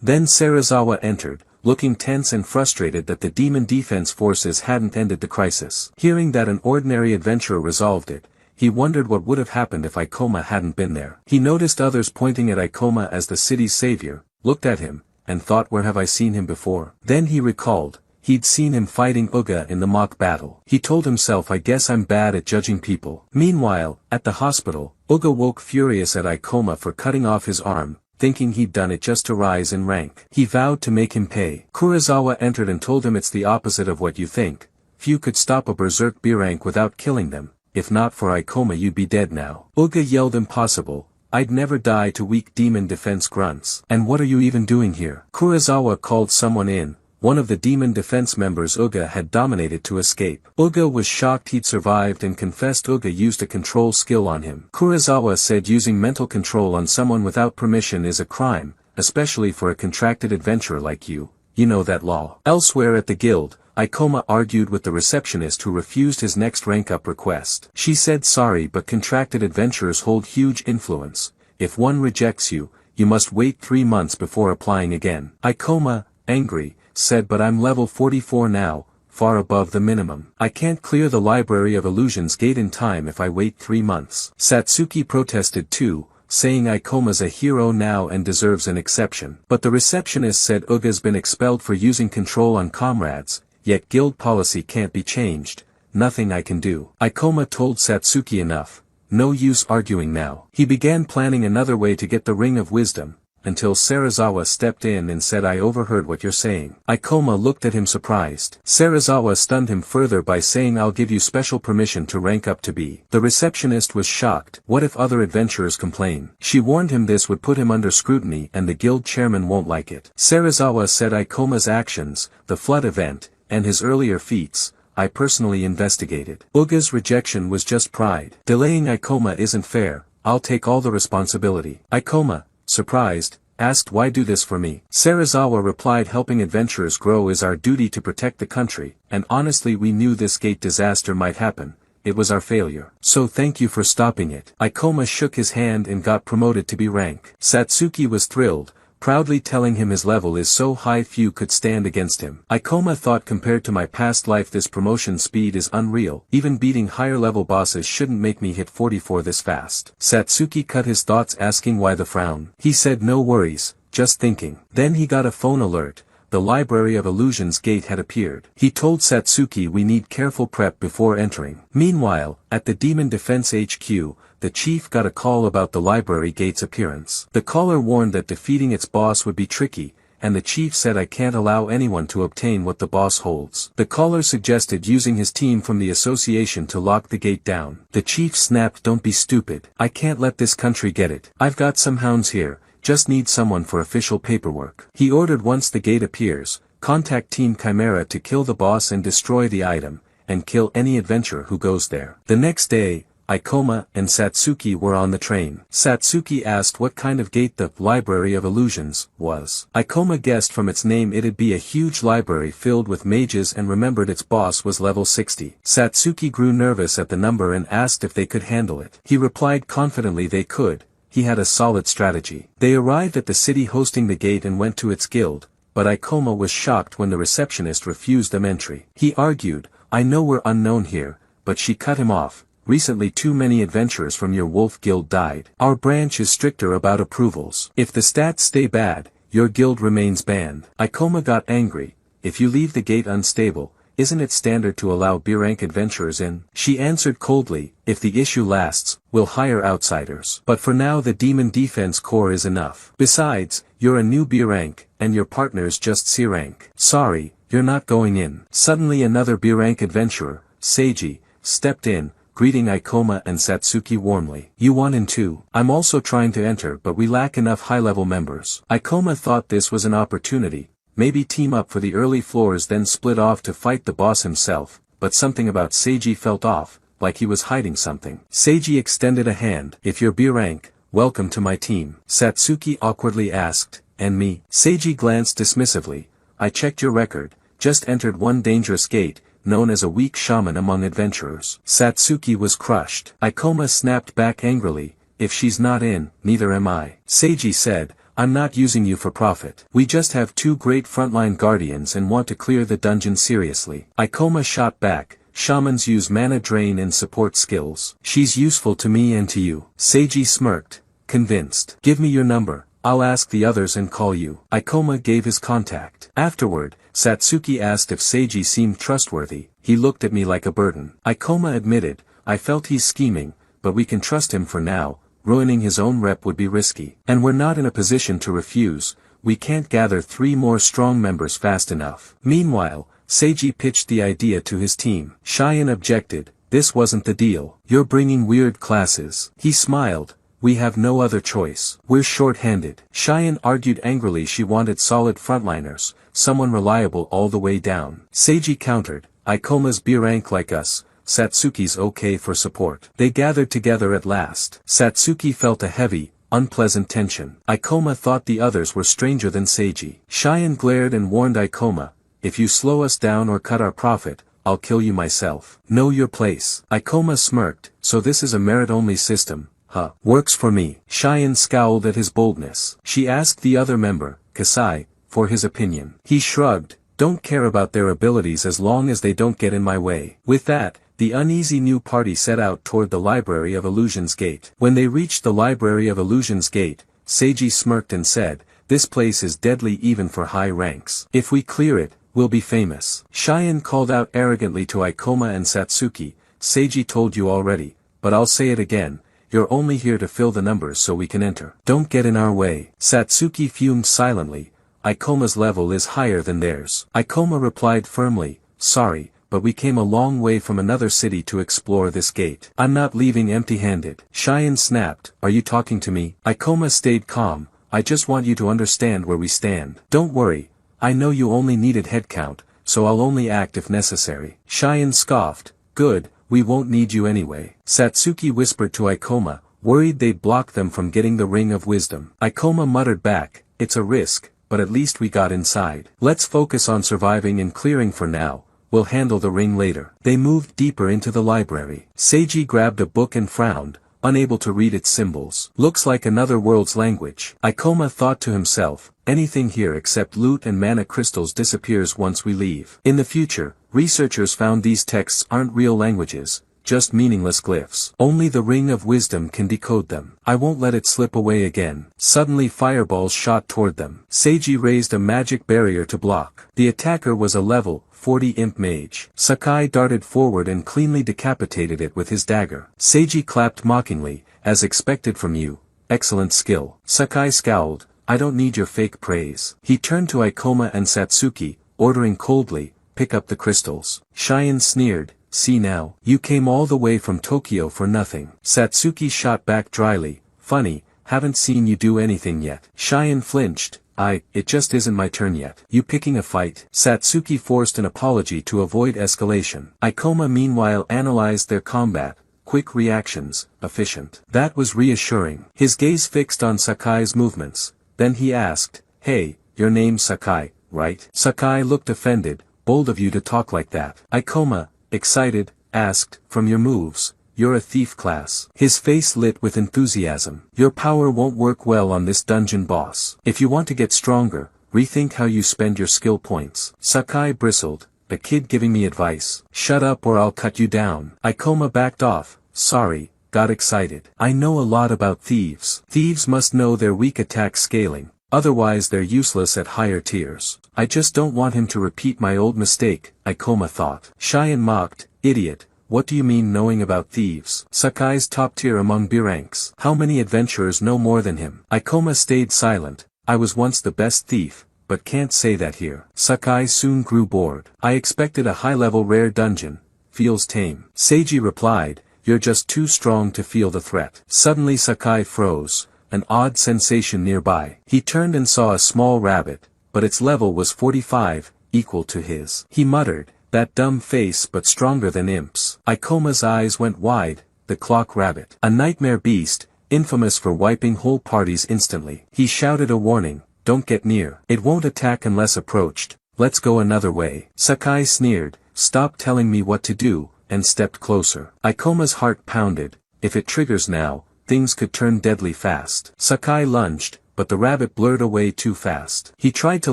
Then Serizawa entered, looking tense and frustrated that the demon defense forces hadn't ended the crisis. Hearing that an ordinary adventurer resolved it, he wondered what would have happened if Ikoma hadn't been there. He noticed others pointing at Ikoma as the city's savior, looked at him, and thought, where have I seen him before? Then he recalled, he'd seen him fighting Uga in the mock battle. He told himself, I guess I'm bad at judging people. Meanwhile, at the hospital, Uga woke furious at Ikoma for cutting off his arm, thinking he'd done it just to rise in rank. He vowed to make him pay. Kurosawa entered and told him it's the opposite of what you think. Few could stop a berserk B-rank without killing them. If not for Ikoma you'd be dead now. Uga yelled, impossible, I'd never die to weak demon defense grunts. And what are you even doing here? Kurosawa called someone in. One of the demon defense members Uga had dominated to escape. Uga was shocked he'd survived and confessed Uga used a control skill on him. Kurosawa said using mental control on someone without permission is a crime, especially for a contracted adventurer like you know that law. Elsewhere at the guild, Ikoma argued with the receptionist who refused his next rank-up request. She said sorry but contracted adventurers hold huge influence. If one rejects you, you must wait 3 months before applying again. Ikoma, angry, said but I'm level 44 now, far above the minimum. I can't clear the Library of Illusions gate in time if I wait 3 months. Satsuki protested too, saying Ikoma's a hero now and deserves an exception. But the receptionist said Uga's been expelled for using control on comrades, yet guild policy can't be changed, nothing I can do. Ikoma told Satsuki enough, no use arguing now. He began planning another way to get the Ring of Wisdom, until Serizawa stepped in and said I overheard what you're saying. Ikoma looked at him surprised. Serizawa stunned him further by saying I'll give you special permission to rank up to B. The receptionist was shocked. What if other adventurers complain? She warned him this would put him under scrutiny and the guild chairman won't like it. Serizawa said Ikoma's actions, the flood event, and his earlier feats, I personally investigated. Uga's rejection was just pride. Delaying Ikoma isn't fair, I'll take all the responsibility. Ikoma, surprised, asked why do this for me? Serizawa replied helping adventurers grow is our duty to protect the country, and honestly we knew this gate disaster might happen, it was our failure. So thank you for stopping it. Ikoma shook his hand and got promoted to B rank. Satsuki was thrilled, proudly telling him his level is so high few could stand against him. Ikoma thought compared to my past life this promotion speed is unreal, even beating higher level bosses shouldn't make me hit 44 this fast. Satsuki cut his thoughts asking why the frown. He said no worries, just thinking. Then he got a phone alert, the Library of Illusions gate had appeared. He told Satsuki we need careful prep before entering. Meanwhile, at the Demon Defense HQ, the chief got a call about the library gate's appearance. The caller warned that defeating its boss would be tricky, and the chief said I can't allow anyone to obtain what the boss holds. The caller suggested using his team from the association to lock the gate down. The chief snapped, don't be stupid. I can't let this country get it. I've got some hounds here, just need someone for official paperwork. He ordered once the gate appears, contact Team Chimera to kill the boss and destroy the item, and kill any adventurer who goes there. The next day, Ikoma and Satsuki were on the train. Satsuki asked what kind of gate the Library of Illusions was. Ikoma guessed from its name it'd be a huge library filled with mages and remembered its boss was level 60. Satsuki grew nervous at the number and asked if they could handle it. He replied confidently they could. He had a solid strategy. They arrived at the city hosting the gate and went to its guild, but Ikoma was shocked when the receptionist refused them entry. He argued, "I know we're unknown here," but she cut him off. "Recently too many adventurers from your wolf guild died. Our branch is stricter about approvals. If the stats stay bad, your guild remains banned." Ikoma got angry. "If you leave the gate unstable, isn't it standard to allow B-rank adventurers in?" She answered coldly, "If the issue lasts, we'll hire outsiders. But for now the Demon Defense Corps is enough. Besides, you're a new B-rank, and your partner's just C-rank. Sorry, you're not going in." Suddenly another B-rank adventurer, Seiji, stepped in, greeting Ikoma and Satsuki warmly. "You want in too?" "I'm also trying to enter but we lack enough high-level members." Ikoma thought this was an opportunity. Maybe team up for the early floors then split off to fight the boss himself, but something about Seiji felt off, like he was hiding something. Seiji extended a hand. "If you're B-rank, welcome to my team." Satsuki awkwardly asked, "And me?" Seiji glanced dismissively. "I checked your record, just entered one dangerous gate, known as a weak shaman among adventurers." Satsuki was crushed. Ikoma snapped back angrily, "If she's not in, neither am I." Seiji said, "I'm not using you for profit. We just have two great frontline guardians and want to clear the dungeon seriously." Ikoma shot back, "Shamans use mana drain and support skills. She's useful to me and to you." Seiji smirked, convinced. "Give me your number, I'll ask the others and call you." Ikoma gave his contact. Afterward, Satsuki asked if Seiji seemed trustworthy. "He looked at me like a burden." Ikoma admitted, "I felt he's scheming, but we can trust him for now. Ruining his own rep would be risky. And we're not in a position to refuse. We can't gather 3 more strong members fast enough." Meanwhile, Seiji pitched the idea to his team. Cheyenne objected, "This wasn't the deal. You're bringing weird classes." He smiled, "We have no other choice. We're short-handed." Cheyenne argued angrily she wanted solid frontliners, someone reliable all the way down. Seiji countered, "Ikoma's B-rank like us. Satsuki's okay for support." They gathered together at last. Satsuki felt a heavy, unpleasant tension. Ikoma thought the others were stranger than Seiji. Cheyenne glared and warned Ikoma, "If you slow us down or cut our profit, I'll kill you myself. Know your place." Ikoma smirked, "So this is a merit-only system, huh? Works for me." Cheyenne scowled at his boldness. She asked the other member, Kasai, for his opinion. He shrugged, "Don't care about their abilities as long as they don't get in my way." With that, the uneasy new party set out toward the Library of Illusions gate. When they reached the Library of Illusions gate, Seiji smirked and said, "This place is deadly even for high ranks. If we clear it, we'll be famous." Cheyenne called out arrogantly to Ikoma and Satsuki, "Seiji told you already, but I'll say it again, you're only here to fill the numbers so we can enter. Don't get in our way." Satsuki fumed silently. Ikoma's level is higher than theirs. Ikoma replied firmly, "Sorry, but we came a long way from another city to explore this gate. I'm not leaving empty-handed." Cheyenne snapped, "Are you talking to me?" Ikoma stayed calm, "I just want you to understand where we stand. Don't worry, I know you only needed headcount, so I'll only act if necessary." Cheyenne scoffed, "Good, we won't need you anyway." Satsuki whispered to Ikoma, worried they'd block them from getting the Ring of Wisdom. Ikoma muttered back, "It's a risk, but at least we got inside. Let's focus on surviving and clearing for now. We'll handle the ring later." They moved deeper into the library. Seiji grabbed a book and frowned, unable to read its symbols. "Looks like another world's language." Ikoma thought to himself, "Anything here except loot and mana crystals disappears once we leave." In the future, researchers found these texts aren't real languages, just meaningless glyphs. Only the Ring of Wisdom can decode them. "I won't let it slip away again." Suddenly fireballs shot toward them. Seiji raised a magic barrier to block. The attacker was a level 40 imp mage. Sakai darted forward and cleanly decapitated it with his dagger. Seiji clapped mockingly, "As expected from you, excellent skill." Sakai scowled, "I don't need your fake praise." He turned to Ikoma and Satsuki, ordering coldly, "Pick up the crystals." Cheyenne sneered, "See now, you came all the way from Tokyo for nothing." Satsuki shot back dryly, "Funny, haven't seen you do anything yet." Cheyenne flinched, It just isn't my turn yet." "You picking a fight?" Satsuki forced an apology to avoid escalation. Ikoma meanwhile analyzed their combat, quick reactions, efficient. That was reassuring. His gaze fixed on Sakai's movements. Then he asked, "Hey, your name's Sakai, right?" Sakai looked offended. "Bold of you to talk like that." Ikoma, excited, asked, "From your moves, you're a thief class." His face lit with enthusiasm. "Your power won't work well on this dungeon boss. If you want to get stronger, rethink how you spend your skill points." Sakai bristled. "The kid giving me advice. Shut up or I'll cut you down." Ikoma backed off. "Sorry, got excited. I know a lot about thieves. Thieves must know their weak attack scaling, otherwise they're useless at higher tiers. I just don't want him to repeat my old mistake," Ikoma thought. Cheyenne mocked, "Idiot, what do you mean knowing about thieves? Sakai's top tier among B-ranks. How many adventurers know more than him?" Ikoma stayed silent. "I was once the best thief, but can't say that here." Sakai soon grew bored. "I expected a high-level rare dungeon. Feels tame." Seiji replied, "You're just too strong to feel the threat." Suddenly Sakai froze, an odd sensation nearby. He turned and saw a small rabbit, but its level was 45, equal to his. He muttered, "That dumb face but stronger than imps." Ikoma's eyes went wide. The clock rabbit. A nightmare beast, infamous for wiping whole parties instantly. He shouted a warning, "Don't get near. It won't attack unless approached. Let's go another way." Sakai sneered, "Stop telling me what to do," and stepped closer. Ikoma's heart pounded. If it triggers now, things could turn deadly fast. Sakai lunged, but the rabbit blurred away too fast. He tried to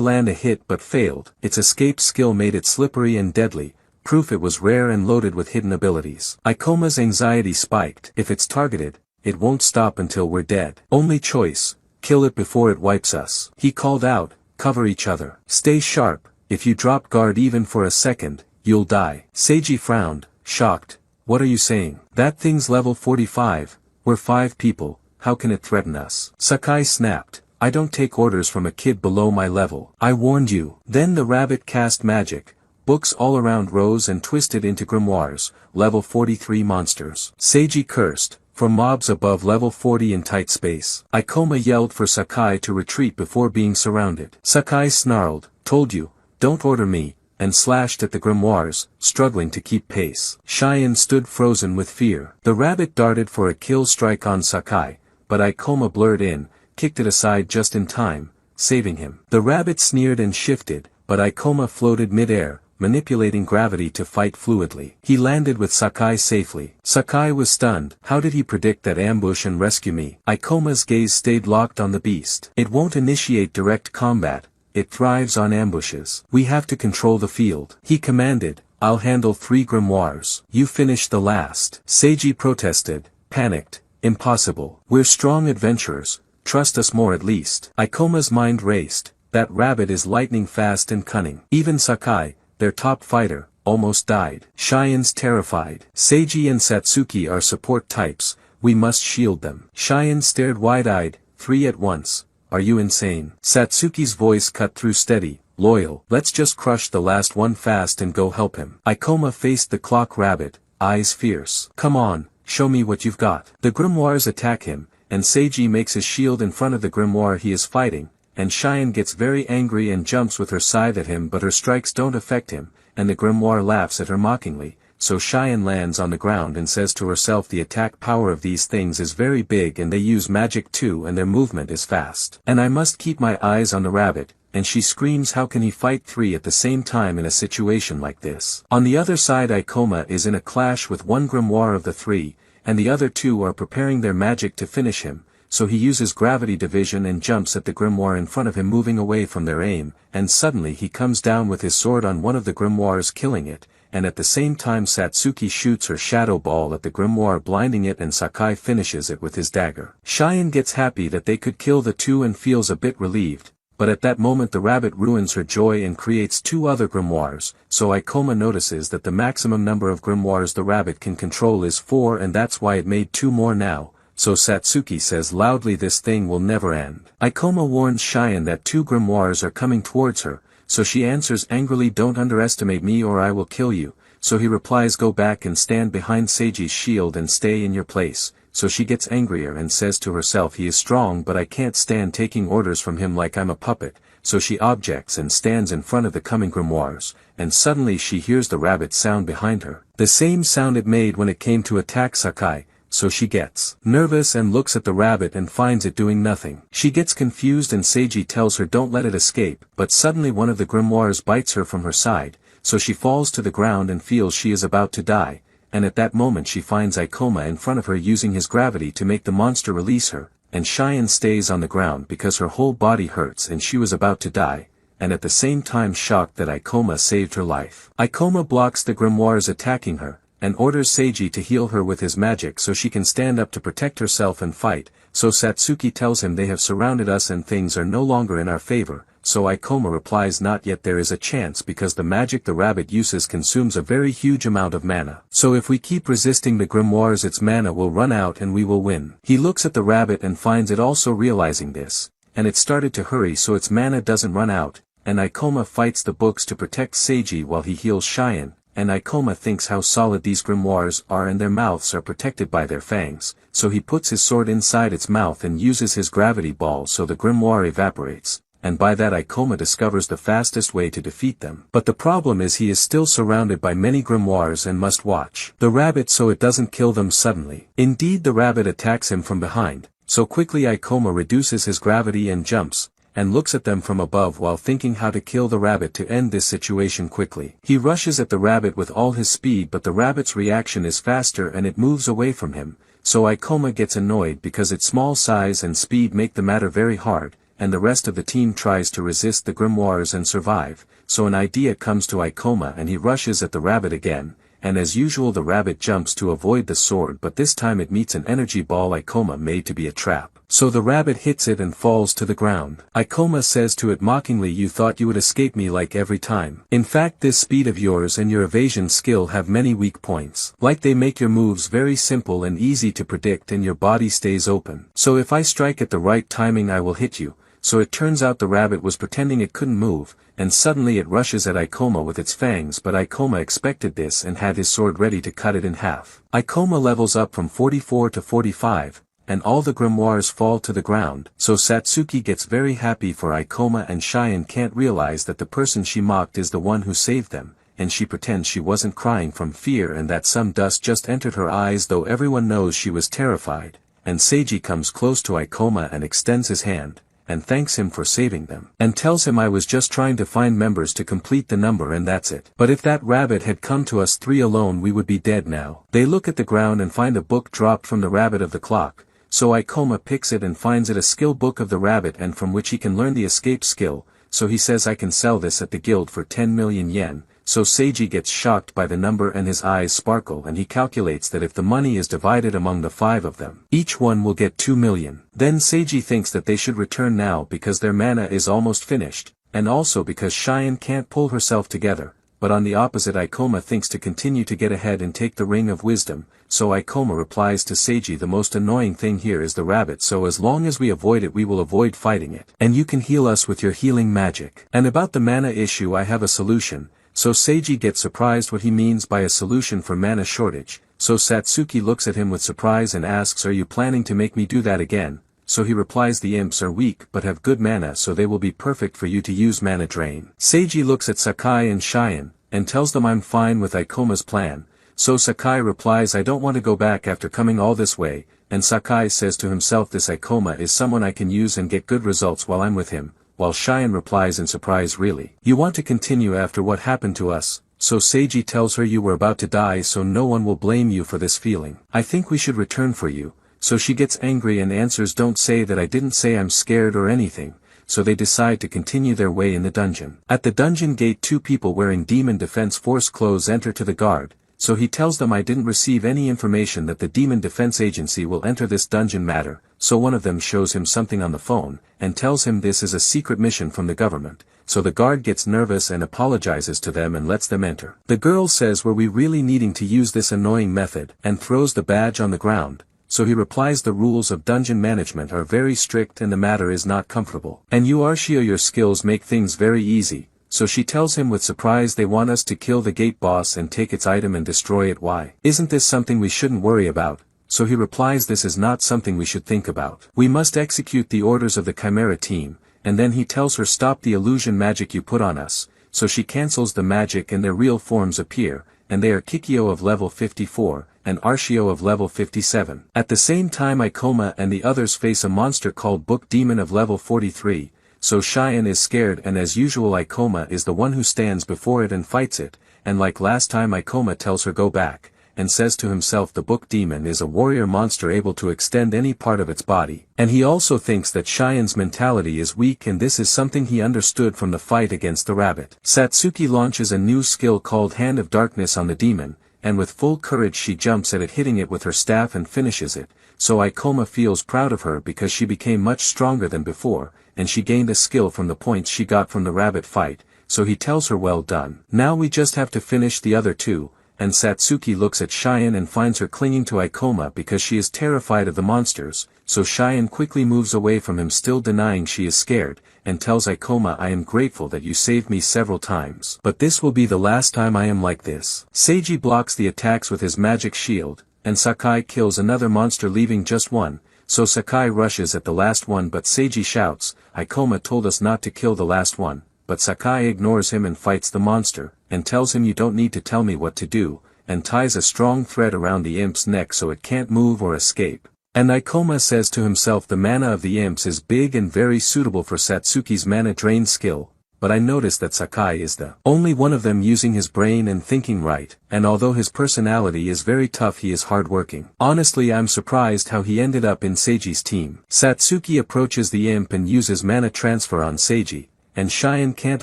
land a hit but failed. Its escape skill made it slippery and deadly, proof it was rare and loaded with hidden abilities. Ikoma's anxiety spiked. If it's targeted, it won't stop until we're dead. Only choice, kill it before it wipes us. He called out, "Cover each other. Stay sharp, if you drop guard even for a second, you'll die." Seiji frowned, shocked. "What are you saying? That thing's level 45, we're 5 people. How can it threaten us?" Sakai snapped, "I don't take orders from a kid below my level. I warned you." Then the rabbit cast magic. Books all around rose and twisted into grimoires, level 43 monsters. Seiji cursed, "For mobs above level 40 in tight space." Ikoma yelled for Sakai to retreat before being surrounded. Sakai snarled, "Told you, don't order me," and slashed at the grimoires, struggling to keep pace. Cheyenne stood frozen with fear. The rabbit darted for a kill strike on Sakai, but Ikoma blurred in, kicked it aside just in time, saving him. The rabbit sneered and shifted, but Ikoma floated mid-air, manipulating gravity to fight fluidly. He landed with Sakai safely. Sakai was stunned. How did he predict that ambush and rescue me? Ikoma's gaze stayed locked on the beast. "It won't initiate direct combat. It thrives on ambushes. We have to control the field." He commanded, "I'll handle 3 grimoires. You finish the last." Seiji protested, panicked, "Impossible. We're strong adventurers, trust us more at least." Ikoma's mind raced. That rabbit is lightning fast and cunning. Even Sakai, their top fighter, almost died. Cheyenne's terrified. "Seiji and Satsuki are support types, we must shield them." Cheyenne stared wide-eyed, 3 at once. "Are you insane?" Satsuki's voice cut through steady, loyal. "Let's just crush the last one fast and go help him." Ikoma faced the clock rabbit, eyes fierce. "Come on, show me what you've got." The grimoires attack him, and Seiji makes his shield in front of the grimoire he is fighting, and Cheyenne gets very angry and jumps with her scythe at him, but her strikes don't affect him, and the grimoire laughs at her mockingly. So Cheyenne lands on the ground and says to herself, the attack power of these things is very big and they use magic too and their movement is fast. And I must keep my eyes on the rabbit, and she screams, how can he fight 3 at the same time in a situation like this? On the other side Ikoma is in a clash with one grimoire of the 3, and the other 2 are preparing their magic to finish him, so he uses gravity division and jumps at the grimoire in front of him, moving away from their aim, and suddenly he comes down with his sword on one of the grimoires, killing it, and at the same time Satsuki shoots her shadow ball at the grimoire, blinding it, and Sakai finishes it with his dagger. Cheyenne gets happy that they could kill the 2 and feels a bit relieved, but at that moment the rabbit ruins her joy and creates 2 other grimoires, so Ikoma notices that the maximum number of grimoires the rabbit can control is 4, and that's why it made 2 more now. So Satsuki says loudly, this thing will never end. Ikoma warns Cheyenne that 2 grimoires are coming towards her, so she answers angrily, don't underestimate me or I will kill you. So he replies, go back and stand behind Seiji's shield and stay in your place. So she gets angrier and says to herself, he is strong but I can't stand taking orders from him like I'm a puppet. so she objects and stands in front of the coming grimoires, and suddenly she hears the rabbit sound behind her. The same sound it made when it came to attack Sakai, so she gets nervous and looks at the rabbit and finds it doing nothing. She gets confused and Seiji tells her don't let it escape, but suddenly one of the grimoires bites her from her side, so she falls to the ground and feels she is about to die, and at that moment she finds Ikoma in front of her using his gravity to make the monster release her, and Cheyenne stays on the ground because her whole body hurts and she was about to die, and at the same time shocked that Ikoma saved her life. Ikoma blocks the grimoires attacking her, and orders Seiji to heal her with his magic so she can stand up to protect herself and fight, so Satsuki tells him they have surrounded us and things are no longer in our favor, so Ikoma replies not yet, there is a chance because the magic the rabbit uses consumes a very huge amount of mana. So if we keep resisting the grimoires its mana will run out and we will win. He looks at the rabbit and finds it also realizing this, and it started to hurry so its mana doesn't run out, and Ikoma fights the books to protect Seiji while he heals Cheyenne. And Ikoma thinks how solid these grimoires are and their mouths are protected by their fangs, so he puts his sword inside its mouth and uses his gravity ball so the grimoire evaporates, and by that Ikoma discovers the fastest way to defeat them. But the problem is he is still surrounded by many grimoires and must watch the rabbit so it doesn't kill them suddenly. Indeed, the rabbit attacks him from behind, so quickly Ikoma reduces his gravity and jumps, and looks at them from above while thinking how to kill the rabbit to end this situation quickly. He rushes at the rabbit with all his speed but the rabbit's reaction is faster and it moves away from him, so Ikoma gets annoyed because its small size and speed make the matter very hard, and the rest of the team tries to resist the grimoires and survive, so an idea comes to Ikoma and he rushes at the rabbit again, and as usual the rabbit jumps to avoid the sword but this time it meets an energy ball Ikoma made to be a trap. So the rabbit hits it and falls to the ground. Ikoma says to it mockingly, you thought you would escape me like every time. In fact, this speed of yours and your evasion skill have many weak points. Like they make your moves very simple and easy to predict and your body stays open. So if I strike at the right timing I will hit you. So it turns out the rabbit was pretending it couldn't move, and suddenly it rushes at Ikoma with its fangs but Ikoma expected this and had his sword ready to cut it in half. Ikoma levels up from 44 to 45. And all the grimoires fall to the ground, so Satsuki gets very happy for Ikoma and Cheyenne can't realize that the person she mocked is the one who saved them, and she pretends she wasn't crying from fear and that some dust just entered her eyes though everyone knows she was terrified, and Seiji comes close to Ikoma and extends his hand, and thanks him for saving them, and tells him I was just trying to find members to complete the number and that's it. But if that rabbit had come to us three alone we would be dead now. They look at the ground and find a book dropped from the rabbit of the clock. So Ikoma picks it and finds it a skill book of the rabbit and from which he can learn the escape skill, so he says I can sell this at the guild for 10 million yen, so Seiji gets shocked by the number and his eyes sparkle and he calculates that if the money is divided among the 5 of them, each one will get 2 million. Then Seiji thinks that they should return now because their mana is almost finished, and also because Cheyenne can't pull herself together. But on the opposite Ikoma thinks to continue to get ahead and take the Ring of Wisdom, so Ikoma replies to Seiji the most annoying thing here is the rabbit so as long as we avoid it we will avoid fighting it, and you can heal us with your healing magic. And about the mana issue I have a solution, so Seiji gets surprised what he means by a solution for mana shortage, so Satsuki looks at him with surprise and asks are you planning to make me do that again? So he replies the imps are weak but have good mana so they will be perfect for you to use mana drain. Seiji looks at Sakai and Cheyenne, and tells them I'm fine with Ikoma's plan, so Sakai replies I don't want to go back after coming all this way, and Sakai says to himself this Ikoma is someone I can use and get good results while I'm with him, while Cheyenne replies in surprise really? You want to continue after what happened to us? So Seiji tells her you were about to die so no one will blame you for this feeling. I think we should return for you. So she gets angry and answers don't say that I didn't say I'm scared or anything, so they decide to continue their way in the dungeon. At the dungeon gate 2 people wearing Demon Defense Force clothes enter to the guard, so he tells them I didn't receive any information that the Demon Defense Agency will enter this dungeon matter, so one of them shows him something on the phone, and tells him this is a secret mission from the government, so the guard gets nervous and apologizes to them and lets them enter. The girl says were we really needing to use this annoying method, and throws the badge on the ground. So he replies the rules of dungeon management are very strict and the matter is not comfortable. And you Arshio your skills make things very easy, so she tells him with surprise they want us to kill the gate boss and take its item and destroy it. Why? Isn't this something we shouldn't worry about? So he replies this is not something we should think about. We must execute the orders of the Chimera team, and then he tells her stop the illusion magic you put on us, so she cancels the magic and their real forms appear, and they are Kikyo of level 54, and Arshio of level 57. At the same time Ikoma and the others face a monster called Book Demon of level 43, so Cheyenne is scared and as usual Ikoma is the one who stands before it and fights it, and like last time Ikoma tells her go back, and says to himself the Book Demon is a warrior monster able to extend any part of its body, and he also thinks that Cheyenne's mentality is weak and this is something he understood from the fight against the rabbit. Satsuki launches a new skill called Hand of Darkness on the demon, and with full courage she jumps at it hitting it with her staff and finishes it, so Ikoma feels proud of her because she became much stronger than before, and she gained a skill from the points she got from the rabbit fight, so he tells her well done. Now we just have to finish the other two, and Satsuki looks at Cheyenne and finds her clinging to Ikoma because she is terrified of the monsters, so Cheyenne quickly moves away from him still denying she is scared, and tells Ikoma I am grateful that you saved me several times, but this will be the last time I am like this. Seiji blocks the attacks with his magic shield, and Sakai kills another monster leaving just one, so Sakai rushes at the last one but Seiji shouts, Ikoma told us not to kill the last one, but Sakai ignores him and fights the monster, and tells him you don't need to tell me what to do, and ties a strong thread around the imp's neck so it can't move or escape. And Ikoma says to himself the mana of the imps is big and very suitable for Satsuki's mana drain skill, but I notice that Sakai is the only one of them using his brain and thinking right, and although his personality is very tough he is hardworking. Honestly I'm surprised how he ended up in Seiji's team. Satsuki approaches the imp and uses mana transfer on Seiji, and Cheyenne can't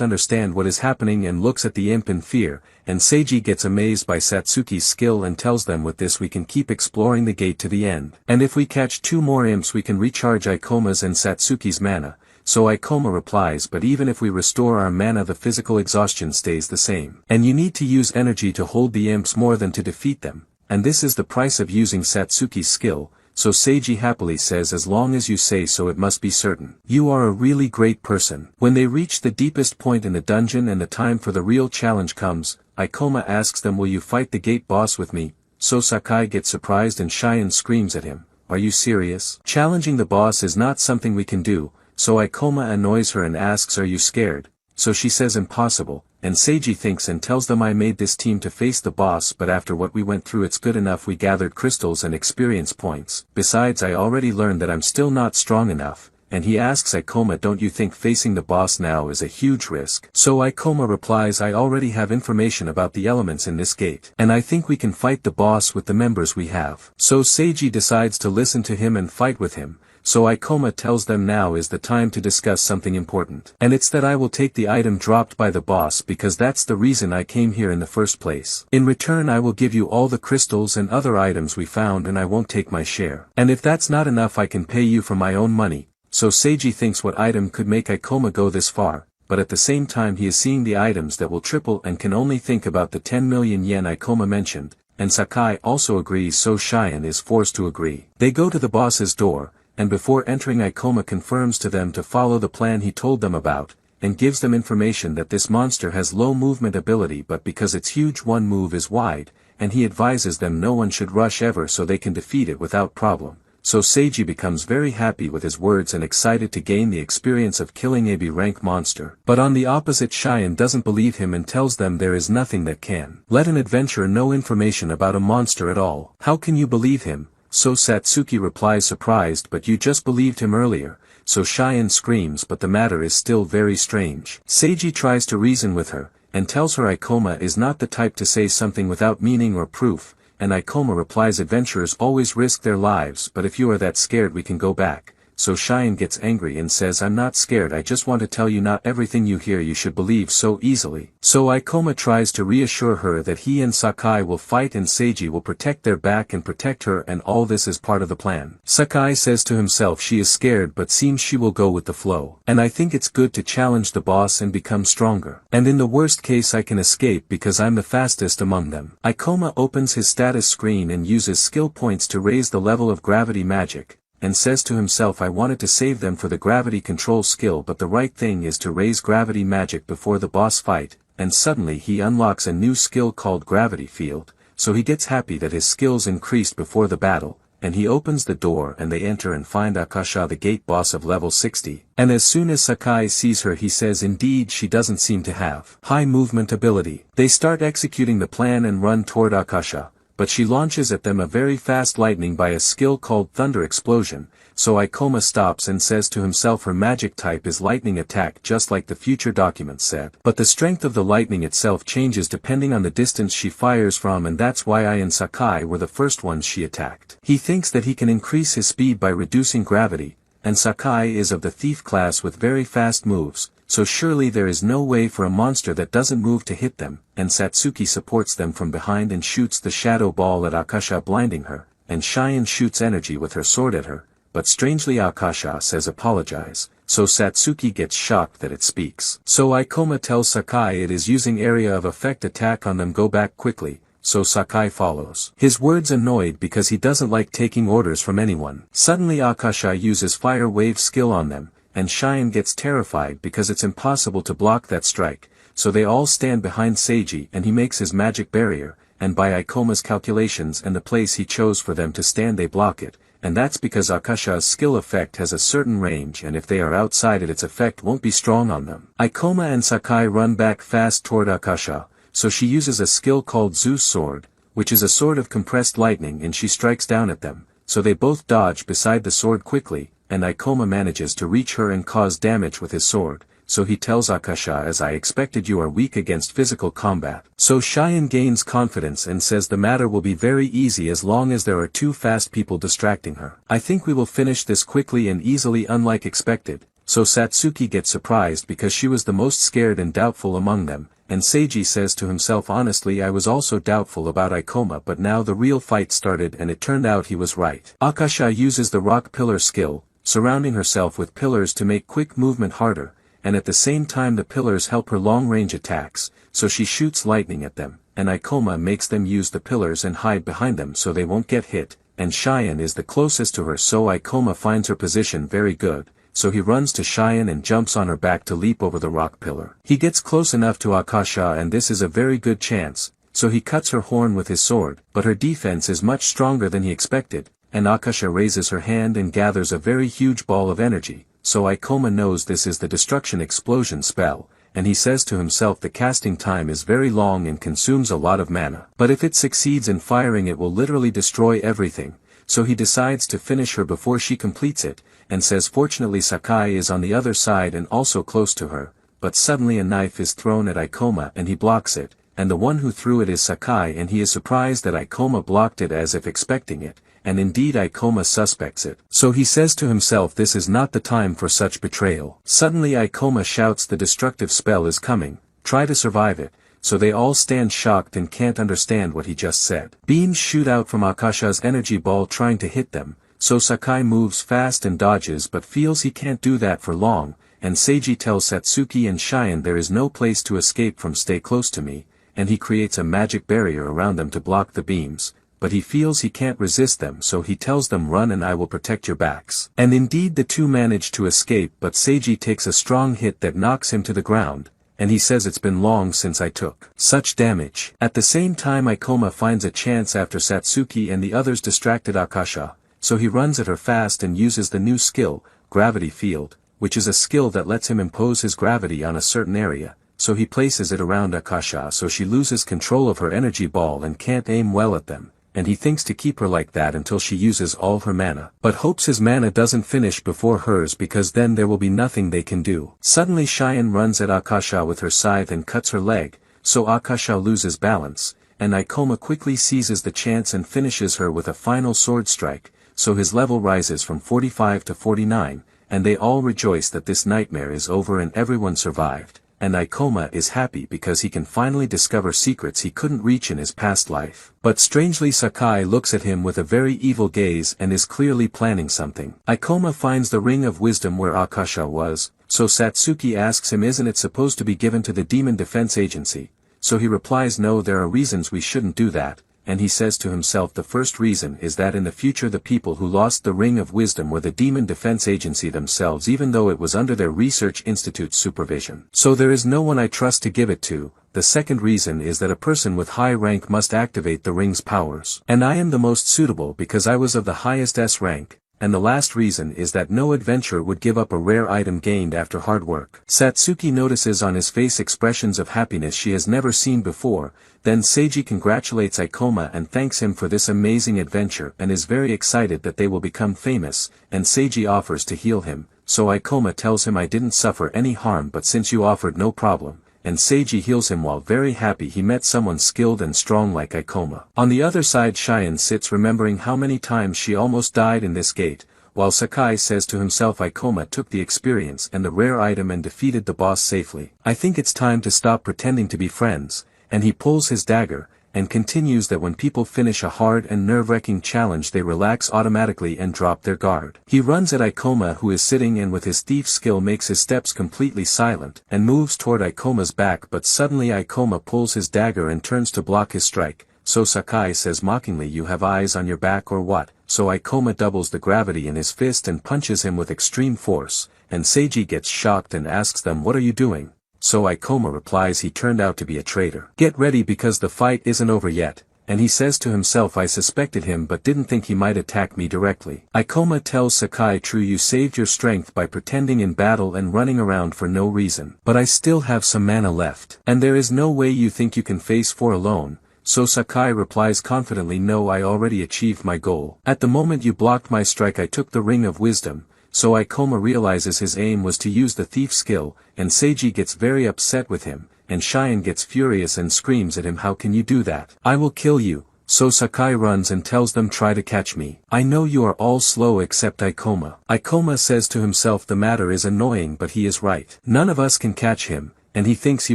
understand what is happening and looks at the imp in fear, and Seiji gets amazed by Satsuki's skill and tells them with this we can keep exploring the gate to the end. And if we catch 2 more imps we can recharge Ikoma's and Satsuki's mana, so Ikoma replies but even if we restore our mana the physical exhaustion stays the same. And you need to use energy to hold the imps more than to defeat them, and this is the price of using Satsuki's skill. So Seiji happily says as long as you say so it must be certain. You are a really great person. When they reach the deepest point in the dungeon and the time for the real challenge comes, Ikoma asks them will you fight the gate boss with me, so Sakai gets surprised and Cheyenne screams at him, are you serious? Challenging the boss is not something we can do, so Ikoma annoys her and asks are you scared, so she says impossible, and Seiji thinks and tells them I made this team to face the boss but after what we went through it's good enough we gathered crystals and experience points, besides I already learned that I'm still not strong enough, and he asks Ikoma don't you think facing the boss now is a huge risk? So Ikoma replies I already have information about the elements in this gate, and I think we can fight the boss with the members we have. So Seiji decides to listen to him and fight with him. So Ikoma tells them now is the time to discuss something important. And it's that I will take the item dropped by the boss because that's the reason I came here in the first place. In return I will give you all the crystals and other items we found and I won't take my share. And if that's not enough I can pay you for my own money. So Seiji thinks what item could make Ikoma go this far, but at the same time he is seeing the items that will triple and can only think about the 10 million yen Ikoma mentioned, and Sakai also agrees so Cheyenne is forced to agree. They go to the boss's door, and before entering Ikoma confirms to them to follow the plan he told them about, and gives them information that this monster has low movement ability but because its huge one move is wide, and he advises them no one should rush ever so they can defeat it without problem. So Seiji becomes very happy with his words and excited to gain the experience of killing a B-rank monster. But on the opposite Cheyenne doesn't believe him and tells them there is nothing that can let an adventurer know information about a monster at all. How can you believe him? So Satsuki replies surprised but you just believed him earlier, so Cheyenne screams but the matter is still very strange. Seiji tries to reason with her, and tells her Ikoma is not the type to say something without meaning or proof, and Ikoma replies adventurers always risk their lives but if you are that scared we can go back. So Cheyenne gets angry and says I'm not scared I just want to tell you not everything you hear you should believe so easily. So Ikoma tries to reassure her that he and Sakai will fight and Seiji will protect their back and protect her and all this is part of the plan. Sakai says to himself she is scared but seems she will go with the flow. And I think it's good to challenge the boss and become stronger. And in the worst case I can escape because I'm the fastest among them. Ikoma opens his status screen and uses skill points to raise the level of gravity magic, and says to himself I wanted to save them for the gravity control skill but the right thing is to raise gravity magic before the boss fight, and suddenly he unlocks a new skill called gravity field, so he gets happy that his skills increased before the battle, and he opens the door and they enter and find Akasha the gate boss of level 60. And as soon as Sakai sees her he says indeed she doesn't seem to have high movement ability. They start executing the plan and run toward Akasha, but she launches at them a very fast lightning by a skill called Thunder Explosion, so Ikoma stops and says to himself her magic type is lightning attack just like the future document said. But the strength of the lightning itself changes depending on the distance she fires from, and that's why I and Sakai were the first ones she attacked. He thinks that he can increase his speed by reducing gravity, and Sakai is of the thief class with very fast moves, so surely there is no way for a monster that doesn't move to hit them, and Satsuki supports them from behind and shoots the shadow ball at Akasha blinding her, and Cheyenne shoots energy with her sword at her, but strangely Akasha says apologize, so Satsuki gets shocked that it speaks. So Ikoma tells Sakai it is using area of effect attack on them, go back quickly, so Sakai follows. His words annoyed because he doesn't like taking orders from anyone. Suddenly Akasha uses fire wave skill on them, and Cheyenne gets terrified because it's impossible to block that strike, so they all stand behind Seiji and he makes his magic barrier, and by Ikoma's calculations and the place he chose for them to stand they block it, and that's because Akasha's skill effect has a certain range and if they are outside it its effect won't be strong on them. Ikoma and Sakai run back fast toward Akasha, so she uses a skill called Zeus Sword, which is a sword of compressed lightning, and she strikes down at them, so they both dodge beside the sword quickly, and Ikoma manages to reach her and cause damage with his sword, so he tells Akasha as I expected you are weak against physical combat. So Cheyenne gains confidence and says the matter will be very easy as long as there are two fast people distracting her. I think we will finish this quickly and easily unlike expected, so Satsuki gets surprised because she was the most scared and doubtful among them, and Seiji says to himself honestly I was also doubtful about Ikoma but now the real fight started and it turned out he was right. Akasha uses the rock pillar skill, surrounding herself with pillars to make quick movement harder, and at the same time the pillars help her long-range attacks, so she shoots lightning at them, and Ikoma makes them use the pillars and hide behind them so they won't get hit, and Cheyenne is the closest to her so Ikoma finds her position very good, so he runs to Cheyenne and jumps on her back to leap over the rock pillar. He gets close enough to Akasha and this is a very good chance, so he cuts her horn with his sword, but her defense is much stronger than he expected, and Akasha raises her hand and gathers a very huge ball of energy. So Ikoma knows this is the destruction explosion spell, and he says to himself the casting time is very long and consumes a lot of mana. But if it succeeds in firing it will literally destroy everything, so he decides to finish her before she completes it, and says fortunately Sakai is on the other side and also close to her, but suddenly a knife is thrown at Ikoma and he blocks it, and the one who threw it is Sakai and he is surprised that Ikoma blocked it as if expecting it, and indeed Ikoma suspects it. So he says to himself this is not the time for such betrayal. Suddenly Ikoma shouts the destructive spell is coming, try to survive it, so they all stand shocked and can't understand what he just said. Beams shoot out from Akasha's energy ball trying to hit them, so Sakai moves fast and dodges but feels he can't do that for long, and Seiji tells Satsuki and Cheyenne there is no place to escape from, stay close to me, and he creates a magic barrier around them to block the beams. But he feels he can't resist them so he tells them run and I will protect your backs. And indeed the two manage to escape but Seiji takes a strong hit that knocks him to the ground, and he says it's been long since I took such damage. At the same time Ikoma finds a chance after Satsuki and the others distracted Akasha, so he runs at her fast and uses the new skill, Gravity Field, which is a skill that lets him impose his gravity on a certain area, so he places it around Akasha so she loses control of her energy ball and can't aim well at them. And he thinks to keep her like that until she uses all her mana, but hopes his mana doesn't finish before hers because then there will be nothing they can do. Suddenly Cheyenne runs at Akasha with her scythe and cuts her leg, so Akasha loses balance, and Ikoma quickly seizes the chance and finishes her with a final sword strike, so his level rises from 45 to 49, and they all rejoice that this nightmare is over and everyone survived. And Ikoma is happy because he can finally discover secrets he couldn't reach in his past life. But strangely Sakai looks at him with a very evil gaze and is clearly planning something. Ikoma finds the Ring of Wisdom where Akasha was, so Satsuki asks him isn't it supposed to be given to the Demon Defense Agency, so he replies no there are reasons we shouldn't do that, and he says to himself the first reason is that in the future the people who lost the Ring of Wisdom were the Demon Defense Agency themselves even though it was under their research institute's supervision. So there is no one I trust to give it to, the second reason is that a person with high rank must activate the ring's powers. And I am the most suitable because I was of the highest S rank. And the last reason is that no adventurer would give up a rare item gained after hard work. Satsuki notices on his face expressions of happiness she has never seen before, then Seiji congratulates Ikoma and thanks him for this amazing adventure and is very excited that they will become famous, and Seiji offers to heal him, so Ikoma tells him I didn't suffer any harm but since you offered no problem. And Seiji heals him while very happy he met someone skilled and strong like Ikoma. On the other side Cheyenne sits remembering how many times she almost died in this gate, while Sakai says to himself Ikoma took the experience and the rare item and defeated the boss safely. I think it's time to stop pretending to be friends, and he pulls his dagger, and continues that when people finish a hard and nerve-wracking challenge they relax automatically and drop their guard. He runs at Ikoma who is sitting and with his thief skill makes his steps completely silent, and moves toward Ikoma's back but suddenly Ikoma pulls his dagger and turns to block his strike, so Sakai says mockingly you have eyes on your back or what, so Ikoma doubles the gravity in his fist and punches him with extreme force, and Seiji gets shocked and asks them what are you doing? So Ikoma replies he turned out to be a traitor. Get ready because the fight isn't over yet, and he says to himself I suspected him but didn't think he might attack me directly. Ikoma tells Sakai true you saved your strength by pretending in battle and running around for no reason. But I still have some mana left. And there is no way you think you can face 4 alone, so Sakai replies confidently no I already achieved my goal. At the moment you blocked my strike I took the Ring of Wisdom. So Ikoma realizes his aim was to use the thief skill, and Seiji gets very upset with him, and Cheyenne gets furious and screams at him how can you do that? I will kill you, so Sakai runs and tells them try to catch me. I know you are all slow except Ikoma. Ikoma says to himself the matter is annoying but he is right. None of us can catch him, and he thinks he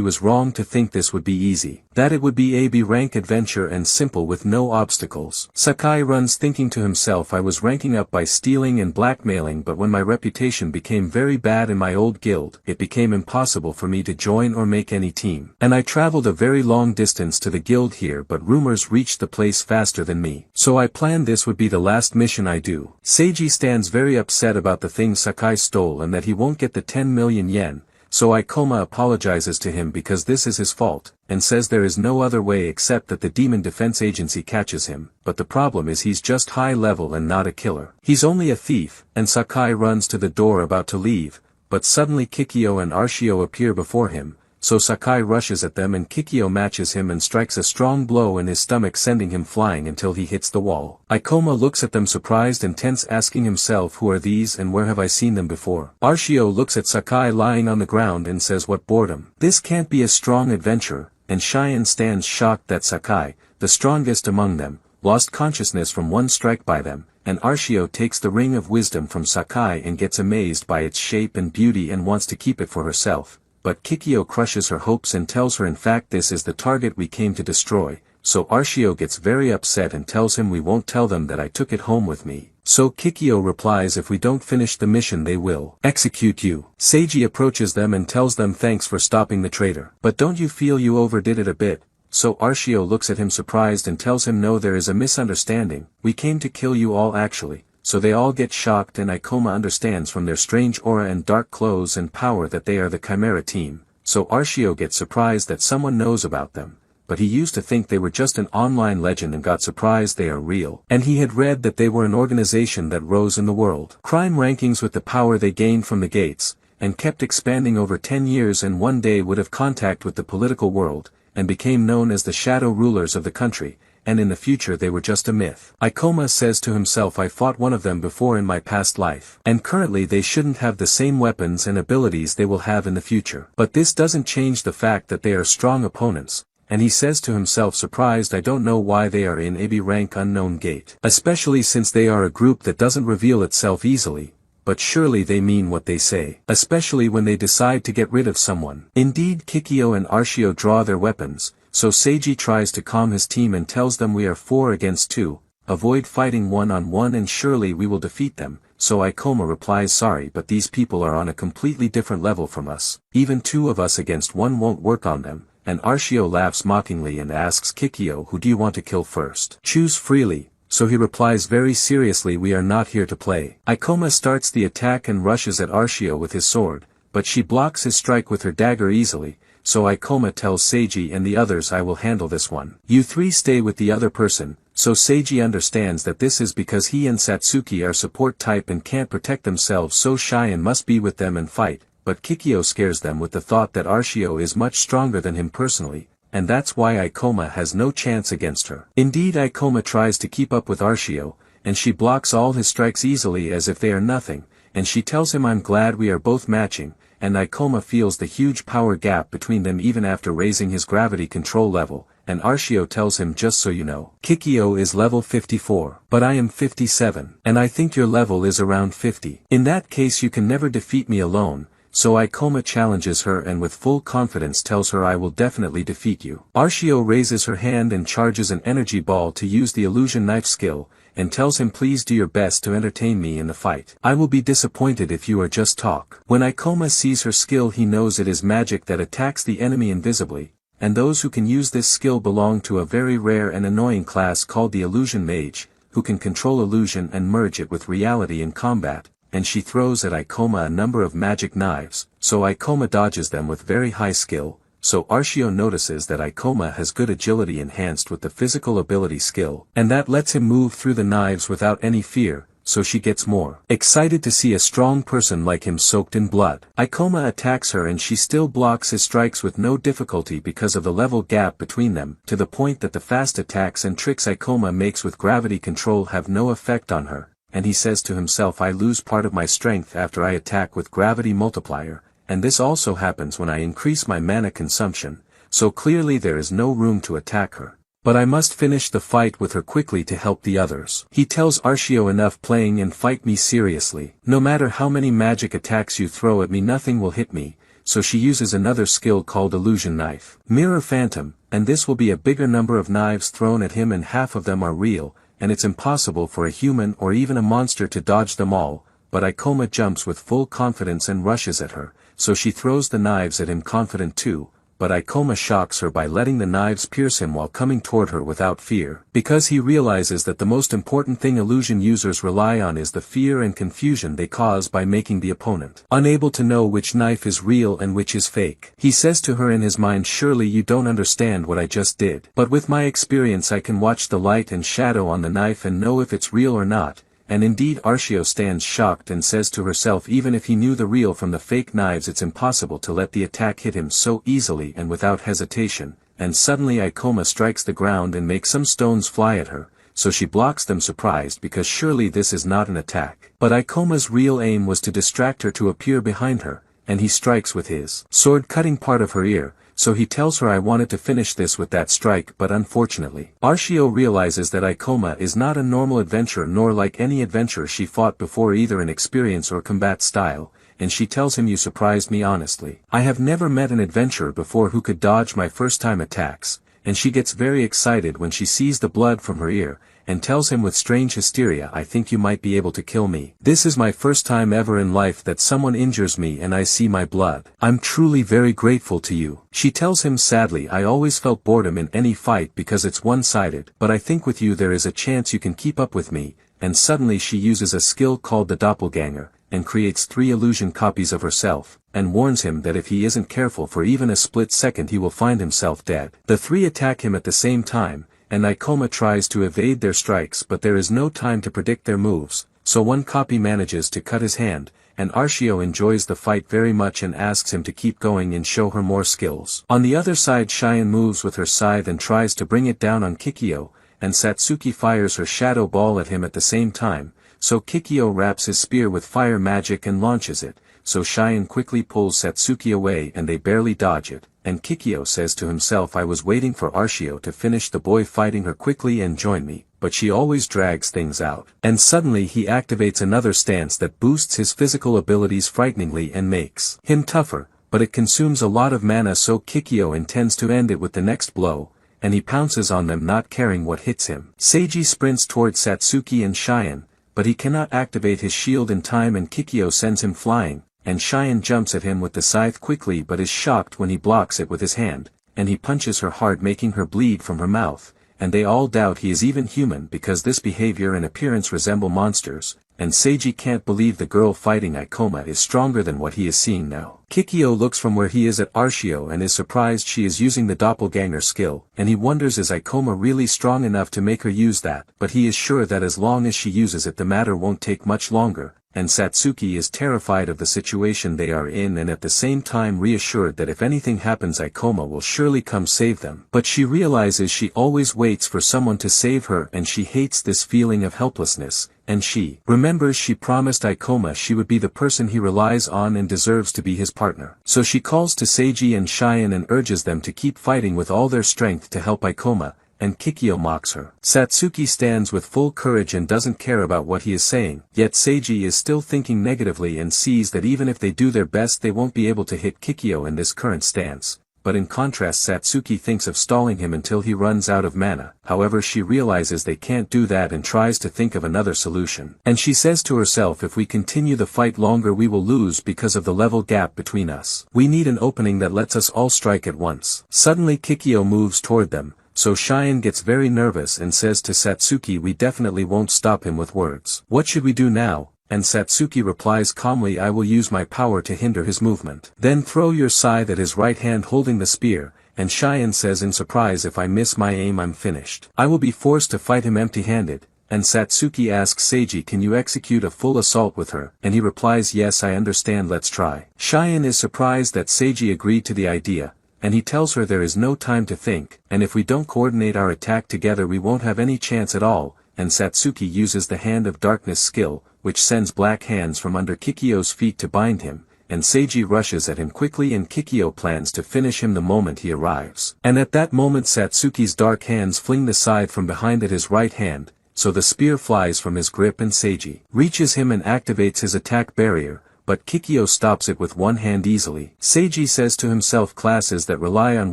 was wrong to think this would be easy. That it would be a B-rank adventure and simple with no obstacles. Sakai runs thinking to himself I was ranking up by stealing and blackmailing but when my reputation became very bad in my old guild, it became impossible for me to join or make any team. And I traveled a very long distance to the guild here but rumors reached the place faster than me. So I planned this would be the last mission I do. Seiji stands very upset about the things Sakai stole and that he won't get the 10 million yen. So Ikoma apologizes to him because this is his fault, and says there is no other way except that the Demon Defense Agency catches him, but the problem is he's just high level and not a killer. He's only a thief, and Sakai runs to the door about to leave, but suddenly Kikyo and Arshio appear before him, so Sakai rushes at them and Kikyo matches him and strikes a strong blow in his stomach sending him flying until he hits the wall. Ikoma looks at them surprised and tense asking himself who are these and where have I seen them before. Arshio looks at Sakai lying on the ground and says what boredom. This can't be a strong adventure, and Cheyenne stands shocked that Sakai, the strongest among them, lost consciousness from one strike by them, and Arshio takes the Ring of Wisdom from Sakai and gets amazed by its shape and beauty and wants to keep it for herself. But Kikyo crushes her hopes and tells her in fact this is the target we came to destroy, so Arshio gets very upset and tells him we won't tell them that I took it home with me. So Kikyo replies if we don't finish the mission they will execute you. Seiji approaches them and tells them thanks for stopping the traitor. But don't you feel you overdid it a bit? So Arshio looks at him surprised and tells him no there is a misunderstanding, we came to kill you all actually. So they all get shocked and Ikoma understands from their strange aura and dark clothes and power that they are the Chimera team, so Arshio gets surprised that someone knows about them, but he used to think they were just an online legend and got surprised they are real, and he had read that they were an organization that rose in the world crime rankings with the power they gained from the gates, and kept expanding over 10 years and one day would have contact with the political world, and became known as the shadow rulers of the country, and in the future they were just a myth. Ikoma says to himself I fought one of them before in my past life, and currently they shouldn't have the same weapons and abilities they will have in the future. But this doesn't change the fact that they are strong opponents, and he says to himself surprised I don't know why they are in AB rank unknown gate. Especially since they are a group that doesn't reveal itself easily, but surely they mean what they say. Especially when they decide to get rid of someone. Indeed Kikyo and Arshio draw their weapons, so Seiji tries to calm his team and tells them we are 4 against 2, avoid fighting one-on-one and surely we will defeat them, so Ikoma replies sorry but these people are on a completely different level from us, even 2 of us against 1 won't work on them, and Arshio laughs mockingly and asks Kikyo who do you want to kill first? Choose freely, so he replies very seriously we are not here to play. Ikoma starts the attack and rushes at Arshio with his sword, but she blocks his strike with her dagger easily, so Ikoma tells Seiji and the others I will handle this one. You three stay with the other person, so Seiji understands that this is because he and Satsuki are support type and can't protect themselves, so Cheyenne must be with them and fight, but Kikyo scares them with the thought that Arshio is much stronger than him personally, and that's why Ikoma has no chance against her. Indeed, Ikoma tries to keep up with Arshio, and she blocks all his strikes easily as if they are nothing, and she tells him I'm glad we are both matching, and Ikoma feels the huge power gap between them even after raising his gravity control level, and Arshio tells him just so you know, Kikyo is level 54, but I am 57, and I think your level is around 50. In that case you can never defeat me alone, so Ikoma challenges her and with full confidence tells her I will definitely defeat you. Arshio raises her hand and charges an energy ball to use the illusion knife skill, and tells him please do your best to entertain me in the fight. I will be disappointed if you are just talk. When Ikoma sees her skill he knows it is magic that attacks the enemy invisibly, and those who can use this skill belong to a very rare and annoying class called the illusion mage, who can control illusion and merge it with reality in combat, and she throws at Ikoma a number of magic knives, so Ikoma dodges them with very high skill. So Arshio notices that Ikoma has good agility enhanced with the physical ability skill, and that lets him move through the knives without any fear, so she gets more excited to see a strong person like him soaked in blood. Ikoma attacks her and she still blocks his strikes with no difficulty because of the level gap between them, to the point that the fast attacks and tricks Ikoma makes with gravity control have no effect on her, and he says to himself I lose part of my strength after I attack with gravity multiplier. And this also happens when I increase my mana consumption, so clearly there is no room to attack her. But I must finish the fight with her quickly to help the others. He tells Arshio enough playing and fight me seriously. No matter how many magic attacks you throw at me nothing will hit me, so she uses another skill called illusion knife. Mirror Phantom, and this will be a bigger number of knives thrown at him and half of them are real, and it's impossible for a human or even a monster to dodge them all, but Ikoma jumps with full confidence and rushes at her. So she throws the knives at him confident too, but Ikoma shocks her by letting the knives pierce him while coming toward her without fear, because he realizes that the most important thing illusion users rely on is the fear and confusion they cause by making the opponent unable to know which knife is real and which is fake. He says to her in his mind surely you don't understand what I just did, but with my experience I can watch the light and shadow on the knife and know if it's real or not. And indeed Arshio stands shocked and says to herself even if he knew the real from the fake knives it's impossible to let the attack hit him so easily and without hesitation, and suddenly Ikoma strikes the ground and makes some stones fly at her, so she blocks them surprised because surely this is not an attack. But Ikoma's real aim was to distract her to appear behind her, and he strikes with his sword cutting part of her ear, so he tells her I wanted to finish this with that strike but unfortunately. Arshio realizes that Ikoma is not a normal adventurer nor like any adventurer she fought before either in experience or combat style, and she tells him you surprised me honestly. I have never met an adventurer before who could dodge my first time attacks, and she gets very excited when she sees the blood from her ear, and tells him with strange hysteria I think you might be able to kill me. This is my first time ever in life that someone injures me and I see my blood. I'm truly very grateful to you. She tells him sadly I always felt boredom in any fight because it's one-sided, but I think with you there is a chance you can keep up with me, and suddenly she uses a skill called the doppelganger, and creates 3 illusion copies of herself, and warns him that if he isn't careful for even a split second he will find himself dead. The 3 attack him at the same time, and Ikoma tries to evade their strikes but there is no time to predict their moves, so one copy manages to cut his hand, and Arshio enjoys the fight very much and asks him to keep going and show her more skills. On the other side Cheyenne moves with her scythe and tries to bring it down on Kikyo, and Satsuki fires her shadow ball at him at the same time, so Kikyo wraps his spear with fire magic and launches it, so Cheyenne quickly pulls Satsuki away and they barely dodge it, and Kikyo says to himself I was waiting for Arshio to finish the boy fighting her quickly and join me, but she always drags things out. And suddenly he activates another stance that boosts his physical abilities frighteningly and makes him tougher, but it consumes a lot of mana so Kikyo intends to end it with the next blow, and he pounces on them not caring what hits him. Seiji sprints towards Satsuki and Cheyenne, but he cannot activate his shield in time and Kikyo sends him flying, and Cheyenne jumps at him with the scythe quickly but is shocked when he blocks it with his hand, and he punches her hard making her bleed from her mouth, and they all doubt he is even human because this behavior and appearance resemble monsters, and Seiji can't believe the girl fighting Ikoma is stronger than what he is seeing now. Kikyo looks from where he is at Arshio and is surprised she is using the doppelganger skill, and he wonders is Ikoma really strong enough to make her use that, but he is sure that as long as she uses it the matter won't take much longer, and Satsuki is terrified of the situation they are in and at the same time reassured that if anything happens Ikoma will surely come save them. But she realizes she always waits for someone to save her and she hates this feeling of helplessness, and she remembers she promised Ikoma she would be the person he relies on and deserves to be his partner. So she calls to Seiji and Cheyenne and urges them to keep fighting with all their strength to help Ikoma, and Kikyo mocks her. Satsuki stands with full courage and doesn't care about what he is saying, yet Seiji is still thinking negatively and sees that even if they do their best they won't be able to hit Kikyo in this current stance. But in contrast Satsuki thinks of stalling him until he runs out of mana, however she realizes they can't do that and tries to think of another solution. And she says to herself if we continue the fight longer we will lose because of the level gap between us. We need an opening that lets us all strike at once. Suddenly Kikyo moves toward them, so Cheyenne gets very nervous and says to Satsuki we definitely won't stop him with words. What should we do now? And Satsuki replies calmly I will use my power to hinder his movement. Then throw your scythe at his right hand holding the spear, and Cheyenne says in surprise if I miss my aim I'm finished. I will be forced to fight him empty-handed, and Satsuki asks Seiji can you execute a full assault with her, and he replies yes I understand let's try. Cheyenne is surprised that Seiji agreed to the idea, and he tells her there is no time to think, and if we don't coordinate our attack together we won't have any chance at all, and Satsuki uses the Hand of Darkness skill, which sends black hands from under Kikyo's feet to bind him, and Seiji rushes at him quickly and Kikyo plans to finish him the moment he arrives. And at that moment Satsuki's dark hands fling the scythe from behind at his right hand, so the spear flies from his grip and Seiji reaches him and activates his attack barrier, but Kikyo stops it with one hand easily. Seiji says to himself classes that rely on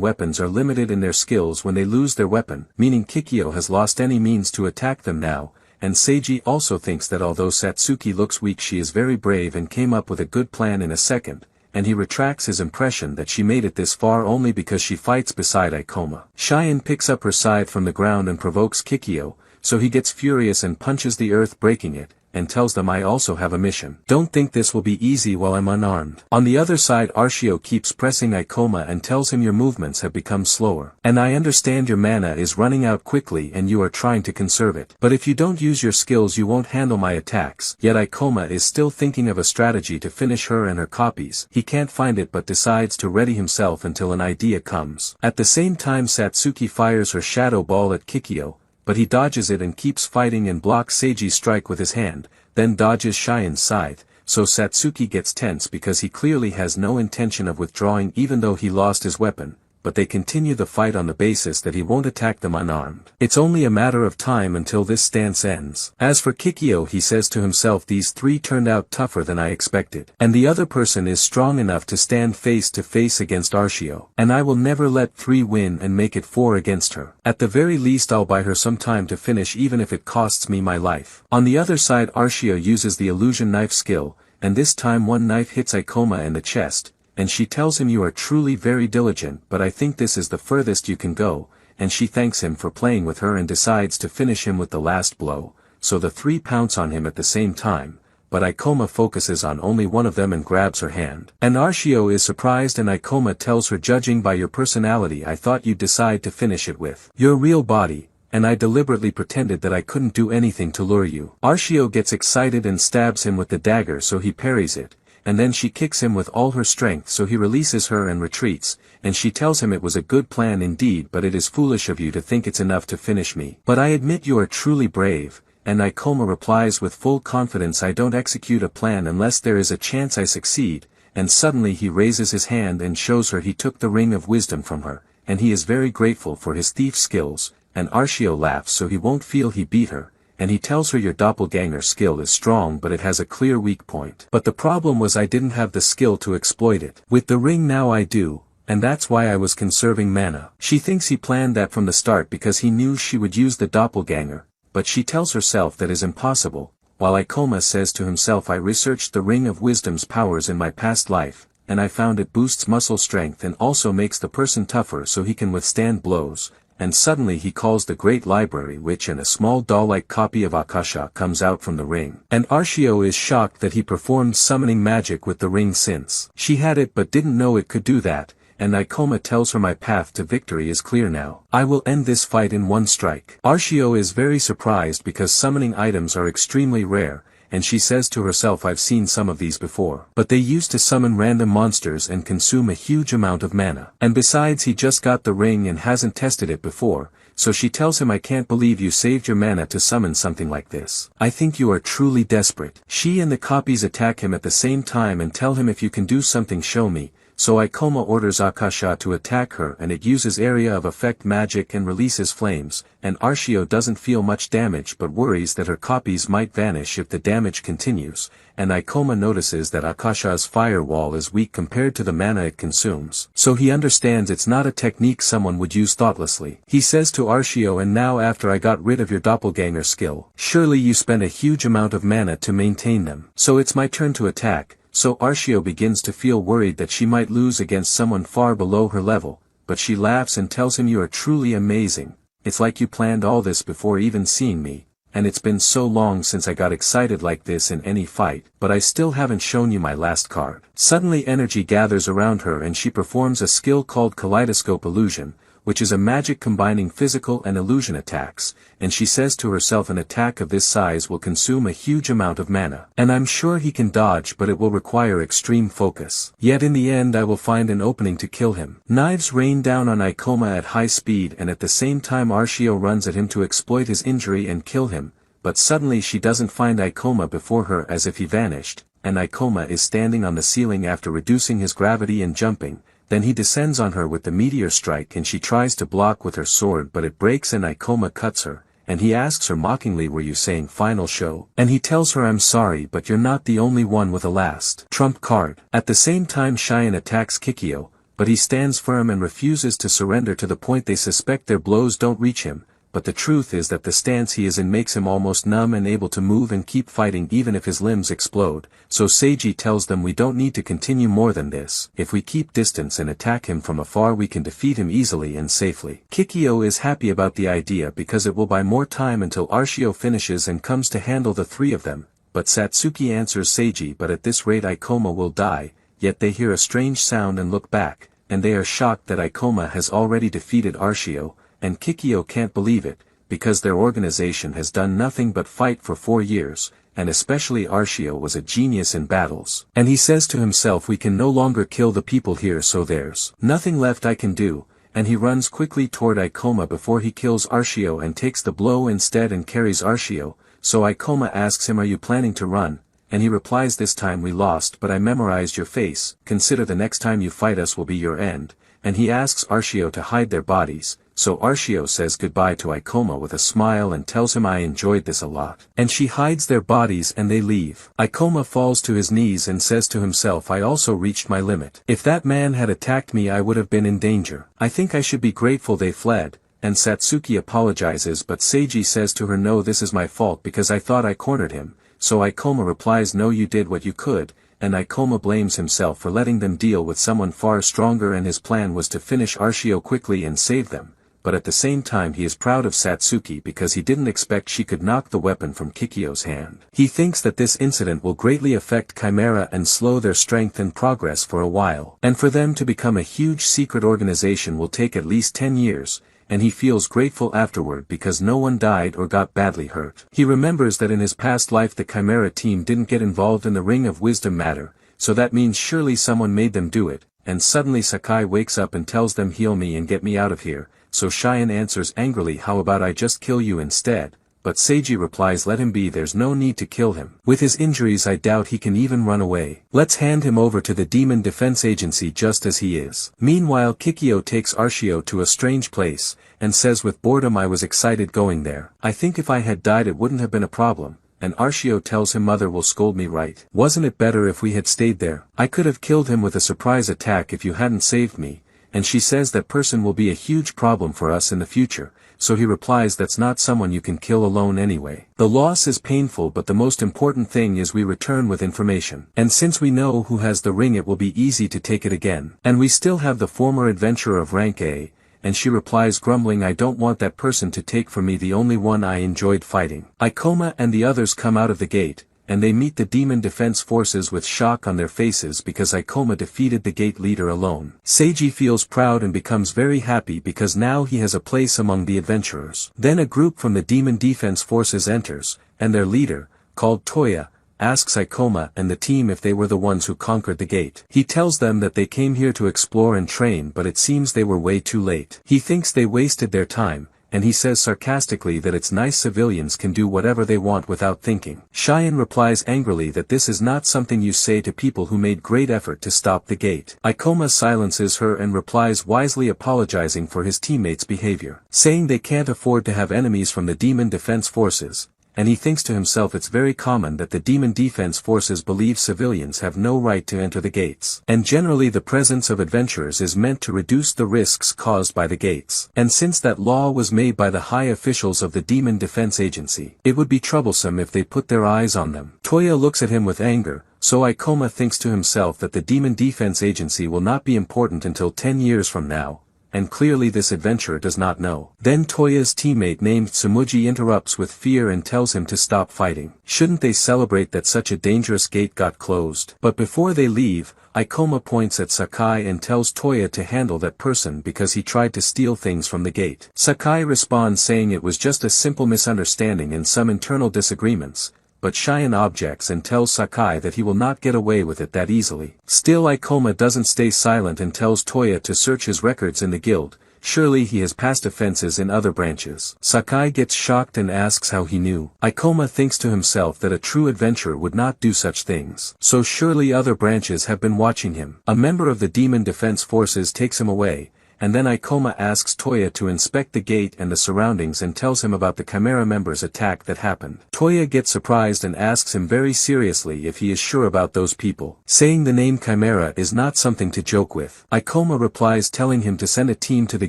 weapons are limited in their skills when they lose their weapon, meaning Kikyo has lost any means to attack them now, and Seiji also thinks that although Satsuki looks weak she is very brave and came up with a good plan in a second, and he retracts his impression that she made it this far only because she fights beside Ikoma. Cheyenne picks up her scythe from the ground and provokes Kikyo, so he gets furious and punches the earth breaking it, and tells them I also have a mission. Don't think this will be easy while I'm unarmed. On the other side Arshio keeps pressing Ikoma and tells him your movements have become slower. And I understand your mana is running out quickly and you are trying to conserve it. But if you don't use your skills you won't handle my attacks. Yet Ikoma is still thinking of a strategy to finish her and her copies. He can't find it but decides to ready himself until an idea comes. At the same time Satsuki fires her shadow ball at Kikyo, but he dodges it and keeps fighting and blocks Seiji's strike with his hand, then dodges Cheyenne's scythe, so Satsuki gets tense because he clearly has no intention of withdrawing even though he lost his weapon, but they continue the fight on the basis that he won't attack them unarmed. It's only a matter of time until this stance ends. As for Kikyo he says to himself these three turned out tougher than I expected. And the other person is strong enough to stand face to face against Arshio. And I will never let 3 win and make it 4 against her. At the very least I'll buy her some time to finish even if it costs me my life. On the other side Arshio uses the illusion knife skill, and this time one knife hits Ikoma in the chest, and she tells him you are truly very diligent but I think this is the furthest you can go, and she thanks him for playing with her and decides to finish him with the last blow, so the 3 pounce on him at the same time, but Ikoma focuses on only one of them and grabs her hand. And Arshio is surprised and Ikoma tells her judging by your personality I thought you'd decide to finish it with your real body, and I deliberately pretended that I couldn't do anything to lure you. Arshio gets excited and stabs him with the dagger so he parries it, and then she kicks him with all her strength so he releases her and retreats, and she tells him it was a good plan indeed but it is foolish of you to think it's enough to finish me. But I admit you are truly brave, and Ikoma replies with full confidence I don't execute a plan unless there is a chance I succeed, and suddenly he raises his hand and shows her he took the ring of wisdom from her, and he is very grateful for his thief skills, and Arshio laughs so he won't feel he beat her. And he tells her your doppelganger skill is strong but it has a clear weak point. But the problem was I didn't have the skill to exploit it. With the ring now I do, and that's why I was conserving mana. She thinks he planned that from the start because he knew she would use the doppelganger, but she tells herself that is impossible, while Ikoma says to himself I researched the ring of wisdom's powers in my past life, and I found it boosts muscle strength and also makes the person tougher so he can withstand blows, and suddenly he calls the Great Library Witch and a small doll-like copy of Akasha comes out from the ring. And Arshio is shocked that he performed summoning magic with the ring since she had it but didn't know it could do that, and Nicoma tells her my path to victory is clear now. I will end this fight in one strike. Arshio is very surprised because summoning items are extremely rare, and she says to herself I've seen some of these before. But they used to summon random monsters and consume a huge amount of mana. And besides he just got the ring and hasn't tested it before, so she tells him I can't believe you saved your mana to summon something like this. I think you are truly desperate. She and the copies attack him at the same time and tell him if you can do something show me. So Ikoma orders Akasha to attack her and it uses area of effect magic and releases flames, and Arshio doesn't feel much damage but worries that her copies might vanish if the damage continues, and Ikoma notices that Akasha's firewall is weak compared to the mana it consumes, so he understands it's not a technique someone would use thoughtlessly. He says to Arshio, and now after I got rid of your doppelganger skill, surely you spent a huge amount of mana to maintain them. So it's my turn to attack. So Arshio begins to feel worried that she might lose against someone far below her level, but she laughs and tells him you are truly amazing, it's like you planned all this before even seeing me, and it's been so long since I got excited like this in any fight, but I still haven't shown you my last card. Suddenly energy gathers around her and she performs a skill called Kaleidoscope Illusion, which is a magic combining physical and illusion attacks, and she says to herself an attack of this size will consume a huge amount of mana. And I'm sure he can dodge but it will require extreme focus. Yet in the end I will find an opening to kill him. Knives rain down on Ikoma at high speed and at the same time Arshio runs at him to exploit his injury and kill him, but suddenly she doesn't find Ikoma before her as if he vanished, and Ikoma is standing on the ceiling after reducing his gravity and jumping. Then he descends on her with the meteor strike and she tries to block with her sword but it breaks and Ikoma cuts her, and he asks her mockingly were you saying final show? And he tells her I'm sorry but you're not the only one with a last trump card. At the same time Cheyenne attacks Kikyo, but he stands firm and refuses to surrender to the point they suspect their blows don't reach him, but the truth is that the stance he is in makes him almost numb and able to move and keep fighting even if his limbs explode, so Seiji tells them we don't need to continue more than this. If we keep distance and attack him from afar we can defeat him easily and safely. Kikyo is happy about the idea because it will buy more time until Arshio finishes and comes to handle the three of them, but Satsuki answers Seiji but at this rate Ikoma will die, yet they hear a strange sound and look back, and they are shocked that Ikoma has already defeated Arshio, and Kikyo can't believe it, because their organization has done nothing but fight for 4 years, and especially Arshio was a genius in battles. And he says to himself we can no longer kill the people here so there's nothing left I can do, and he runs quickly toward Ikoma before he kills Arshio and takes the blow instead and carries Arshio, so Ikoma asks him are you planning to run, and he replies this time we lost but I memorized your face, consider the next time you fight us will be your end, and he asks Arshio to hide their bodies. So Arshio says goodbye to Ikoma with a smile and tells him I enjoyed this a lot. And she hides their bodies and they leave. Ikoma falls to his knees and says to himself I also reached my limit. If that man had attacked me I would have been in danger. I think I should be grateful they fled, and Satsuki apologizes but Seiji says to her no this is my fault because I thought I cornered him, so Ikoma replies no you did what you could, and Ikoma blames himself for letting them deal with someone far stronger and his plan was to finish Arshio quickly and save them. But at the same time he is proud of Satsuki because he didn't expect she could knock the weapon from Kikyo's hand. He thinks that this incident will greatly affect Chimera and slow their strength and progress for a while. And for them to become a huge secret organization will take at least 10 years, and he feels grateful afterward because no one died or got badly hurt. He remembers that in his past life the Chimera team didn't get involved in the Ring of Wisdom matter, so that means surely someone made them do it, and suddenly Sakai wakes up and tells them heal me and get me out of here. So Cheyenne answers angrily how about I just kill you instead, but Seiji replies let him be there's no need to kill him. With his injuries I doubt he can even run away. Let's hand him over to the Demon Defense Agency just as he is. Meanwhile Kikyo takes Arshio to a strange place, and says with boredom I was excited going there. I think if I had died it wouldn't have been a problem. And Arshio tells him mother will scold me right. Wasn't it better if we had stayed there? I could have killed him with a surprise attack if you hadn't saved me. And she says that person will be a huge problem for us in the future, so he replies that's not someone you can kill alone anyway. The loss is painful but the most important thing is we return with information. And since we know who has the ring it will be easy to take it again. And we still have the former adventurer of rank A, and she replies grumbling, "I don't want that person to take from me the only one I enjoyed fighting." Ikoma and the others come out of the gate, and they meet the demon defense forces with shock on their faces because Ikoma defeated the gate leader alone. Seiji feels proud and becomes very happy because now he has a place among the adventurers. Then a group from the demon defense forces enters, and their leader, called Toya, asks Ikoma and the team if they were the ones who conquered the gate. He tells them that they came here to explore and train, but it seems they were way too late. He thinks they wasted their time, and he says sarcastically that it's nice civilians can do whatever they want without thinking. Cheyenne replies angrily that this is not something you say to people who made great effort to stop the gate. Ikoma silences her and replies wisely, apologizing for his teammates' behavior, saying they can't afford to have enemies from the demon defense forces. And he thinks to himself it's very common that the demon defense forces believe civilians have no right to enter the gates. And generally the presence of adventurers is meant to reduce the risks caused by the gates. And since that law was made by the high officials of the Demon Defense Agency, it would be troublesome if they put their eyes on them. Toya looks at him with anger, so Ikoma thinks to himself that the Demon Defense Agency will not be important until 10 years from now. And clearly this adventurer does not know. Then Toya's teammate named Tsumuji interrupts with fear and tells him to stop fighting. Shouldn't they celebrate that such a dangerous gate got closed? But before they leave, Ikoma points at Sakai and tells Toya to handle that person because he tried to steal things from the gate. Sakai responds saying it was just a simple misunderstanding and some internal disagreements. But Cheyenne objects and tells Sakai that he will not get away with it that easily. Still Ikoma doesn't stay silent and tells Toya to search his records in the guild. Surely he has past offenses in other branches. Sakai gets shocked and asks how he knew. Ikoma thinks to himself that a true adventurer would not do such things. So surely other branches have been watching him. A member of the Demon Defense Forces takes him away, and then Ikoma asks Toya to inspect the gate and the surroundings and tells him about the Chimera members' attack that happened. Toya gets surprised and asks him very seriously if he is sure about those people, saying the name Chimera is not something to joke with. Ikoma replies telling him to send a team to the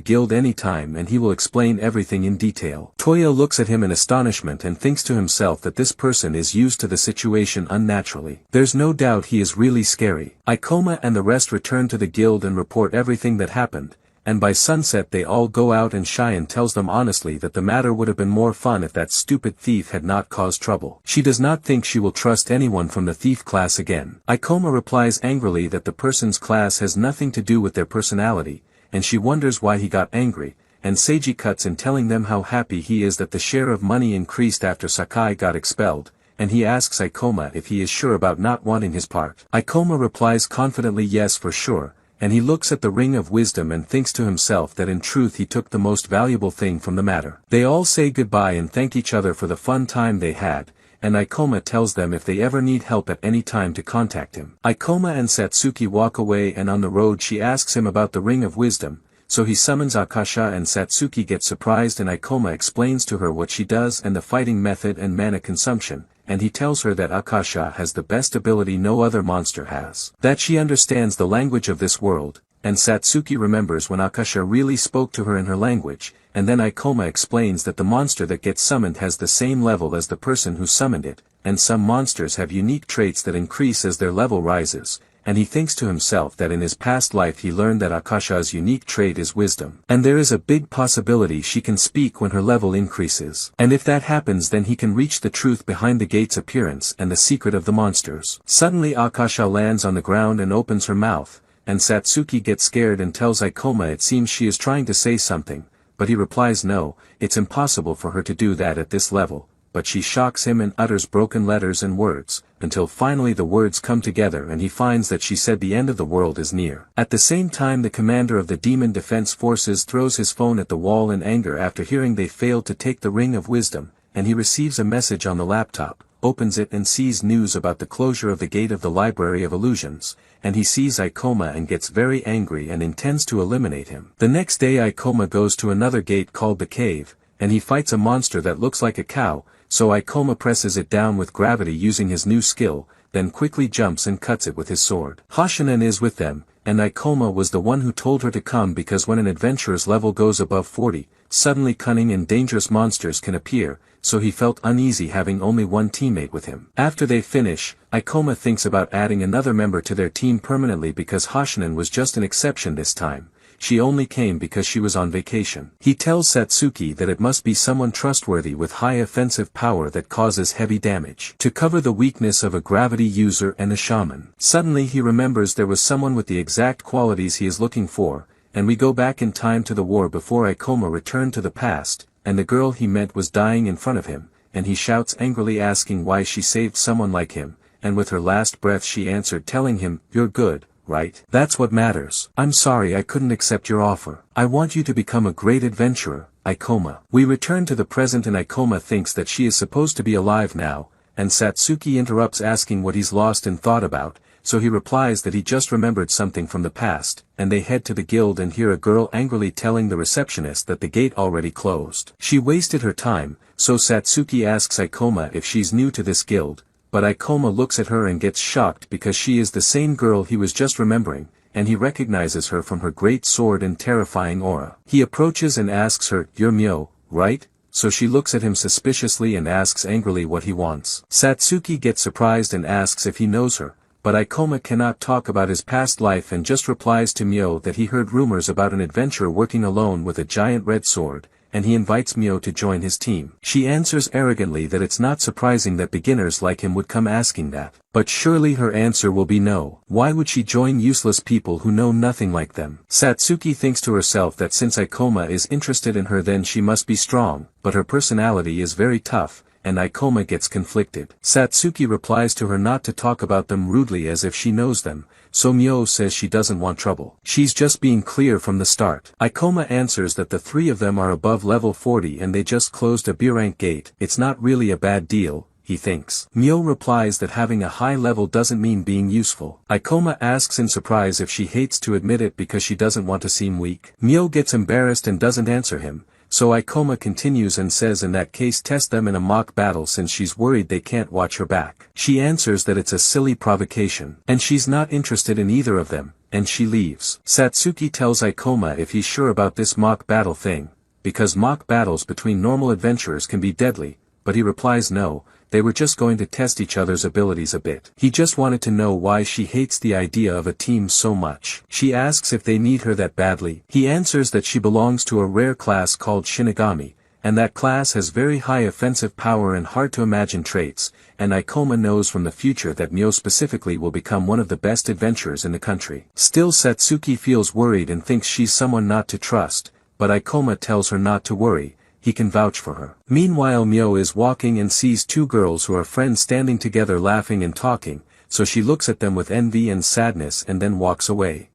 guild anytime and he will explain everything in detail. Toya looks at him in astonishment and thinks to himself that this person is used to the situation unnaturally. There's no doubt he is really scary. Ikoma and the rest return to the guild and report everything that happened. And by sunset they all go out and Cheyenne tells them honestly that the matter would have been more fun if that stupid thief had not caused trouble. She does not think she will trust anyone from the thief class again. Ikoma replies angrily that the person's class has nothing to do with their personality, and she wonders why he got angry, and Seiji cuts in telling them how happy he is that the share of money increased after Sakai got expelled, and he asks Ikoma if he is sure about not wanting his part. Ikoma replies confidently yes for sure. And he looks at the Ring of Wisdom and thinks to himself that in truth he took the most valuable thing from the matter. They all say goodbye and thank each other for the fun time they had, and Ikoma tells them if they ever need help at any time to contact him. Ikoma and Satsuki walk away and on the road she asks him about the Ring of Wisdom, so he summons Akasha and Satsuki gets surprised and Ikoma explains to her what she does and the fighting method and mana consumption. And he tells her that Akasha has the best ability no other monster has. That she understands the language of this world, and Satsuki remembers when Akasha really spoke to her in her language, and then Ikoma explains that the monster that gets summoned has the same level as the person who summoned it, and some monsters have unique traits that increase as their level rises, and he thinks to himself that in his past life he learned that Akasha's unique trait is wisdom, and there is a big possibility she can speak when her level increases. And if that happens then he can reach the truth behind the gate's appearance and the secret of the monsters. Suddenly Akasha lands on the ground and opens her mouth, and Satsuki gets scared and tells Ikoma it seems she is trying to say something, but he replies no, it's impossible for her to do that at this level. But she shocks him and utters broken letters and words, until finally the words come together and he finds that she said the end of the world is near. At the same time the commander of the Demon Defense Forces throws his phone at the wall in anger after hearing they failed to take the Ring of Wisdom, and he receives a message on the laptop, opens it and sees news about the closure of the gate of the Library of Illusions, and he sees Ikoma and gets very angry and intends to eliminate him. The next day Ikoma goes to another gate called the Cave, and he fights a monster that looks like a cow, so Ikoma presses it down with gravity using his new skill, then quickly jumps and cuts it with his sword. Hoshinen is with them, and Ikoma was the one who told her to come because when an adventurer's level goes above 40, suddenly cunning and dangerous monsters can appear, so he felt uneasy having only one teammate with him. After they finish, Ikoma thinks about adding another member to their team permanently because Hoshinen was just an exception this time. she only came because she was on vacation. He tells Satsuki that it must be someone trustworthy with high offensive power that causes heavy damage, to cover the weakness of a gravity user and a shaman. Suddenly he remembers there was someone with the exact qualities he is looking for, and we go back in time to the war before Ikoma returned to the past, and the girl he met was dying in front of him, and he shouts angrily asking why she saved someone like him, and with her last breath she answered telling him, "You're good, right? That's what matters. I'm sorry I couldn't accept your offer. I want you to become a great adventurer, Ikoma." We return to the present and Ikoma thinks that she is supposed to be alive now, and Satsuki interrupts asking what he's lost and thought about, so he replies that he just remembered something from the past, and they head to the guild and hear a girl angrily telling the receptionist that the gate already closed. She wasted her time, so Satsuki asks Ikoma if she's new to this guild, but Ikoma looks at her and gets shocked because she is the same girl he was just remembering, and he recognizes her from her great sword and terrifying aura. He approaches and asks her, "You're Myo, right?" So she looks at him suspiciously and asks angrily what he wants. Satsuki gets surprised and asks if he knows her, but Ikoma cannot talk about his past life and just replies to Myo that he heard rumors about an adventurer working alone with a giant red sword, and he invites Myo to join his team. She answers arrogantly that it's not surprising that beginners like him would come asking that. But surely her answer will be no. Why would she join useless people who know nothing like them? Satsuki thinks to herself that since Ikoma is interested in her then she must be strong, but her personality is very tough, and Ikoma gets conflicted. Satsuki replies to her not to talk about them rudely as if she knows them, so Myo says she doesn't want trouble. She's just being clear from the start. Ikoma answers that the three of them are above level 40 and they just closed a B-rank gate. It's not really a bad deal, he thinks. Myo replies that having a high level doesn't mean being useful. Ikoma asks in surprise if she hates to admit it because she doesn't want to seem weak. Myo gets embarrassed and doesn't answer him. So Ikoma continues and says in that case test them in a mock battle since she's worried they can't watch her back. She answers that it's a silly provocation, and she's not interested in either of them, and she leaves. Satsuki tells Ikoma if he's sure about this mock battle thing, because mock battles between normal adventurers can be deadly, but he replies no, they were just going to test each other's abilities a bit. He just wanted to know why she hates the idea of a team so much. She asks if they need her that badly. He answers that she belongs to a rare class called Shinigami, and that class has very high offensive power and hard-to-imagine traits, and Ikoma knows from the future that Myo specifically will become one of the best adventurers in the country. Still Satsuki feels worried and thinks she's someone not to trust, but Ikoma tells her not to worry, he can vouch for her. Meanwhile Myo is walking and sees two girls who are friends standing together laughing and talking, so she looks at them with envy and sadness and then walks away.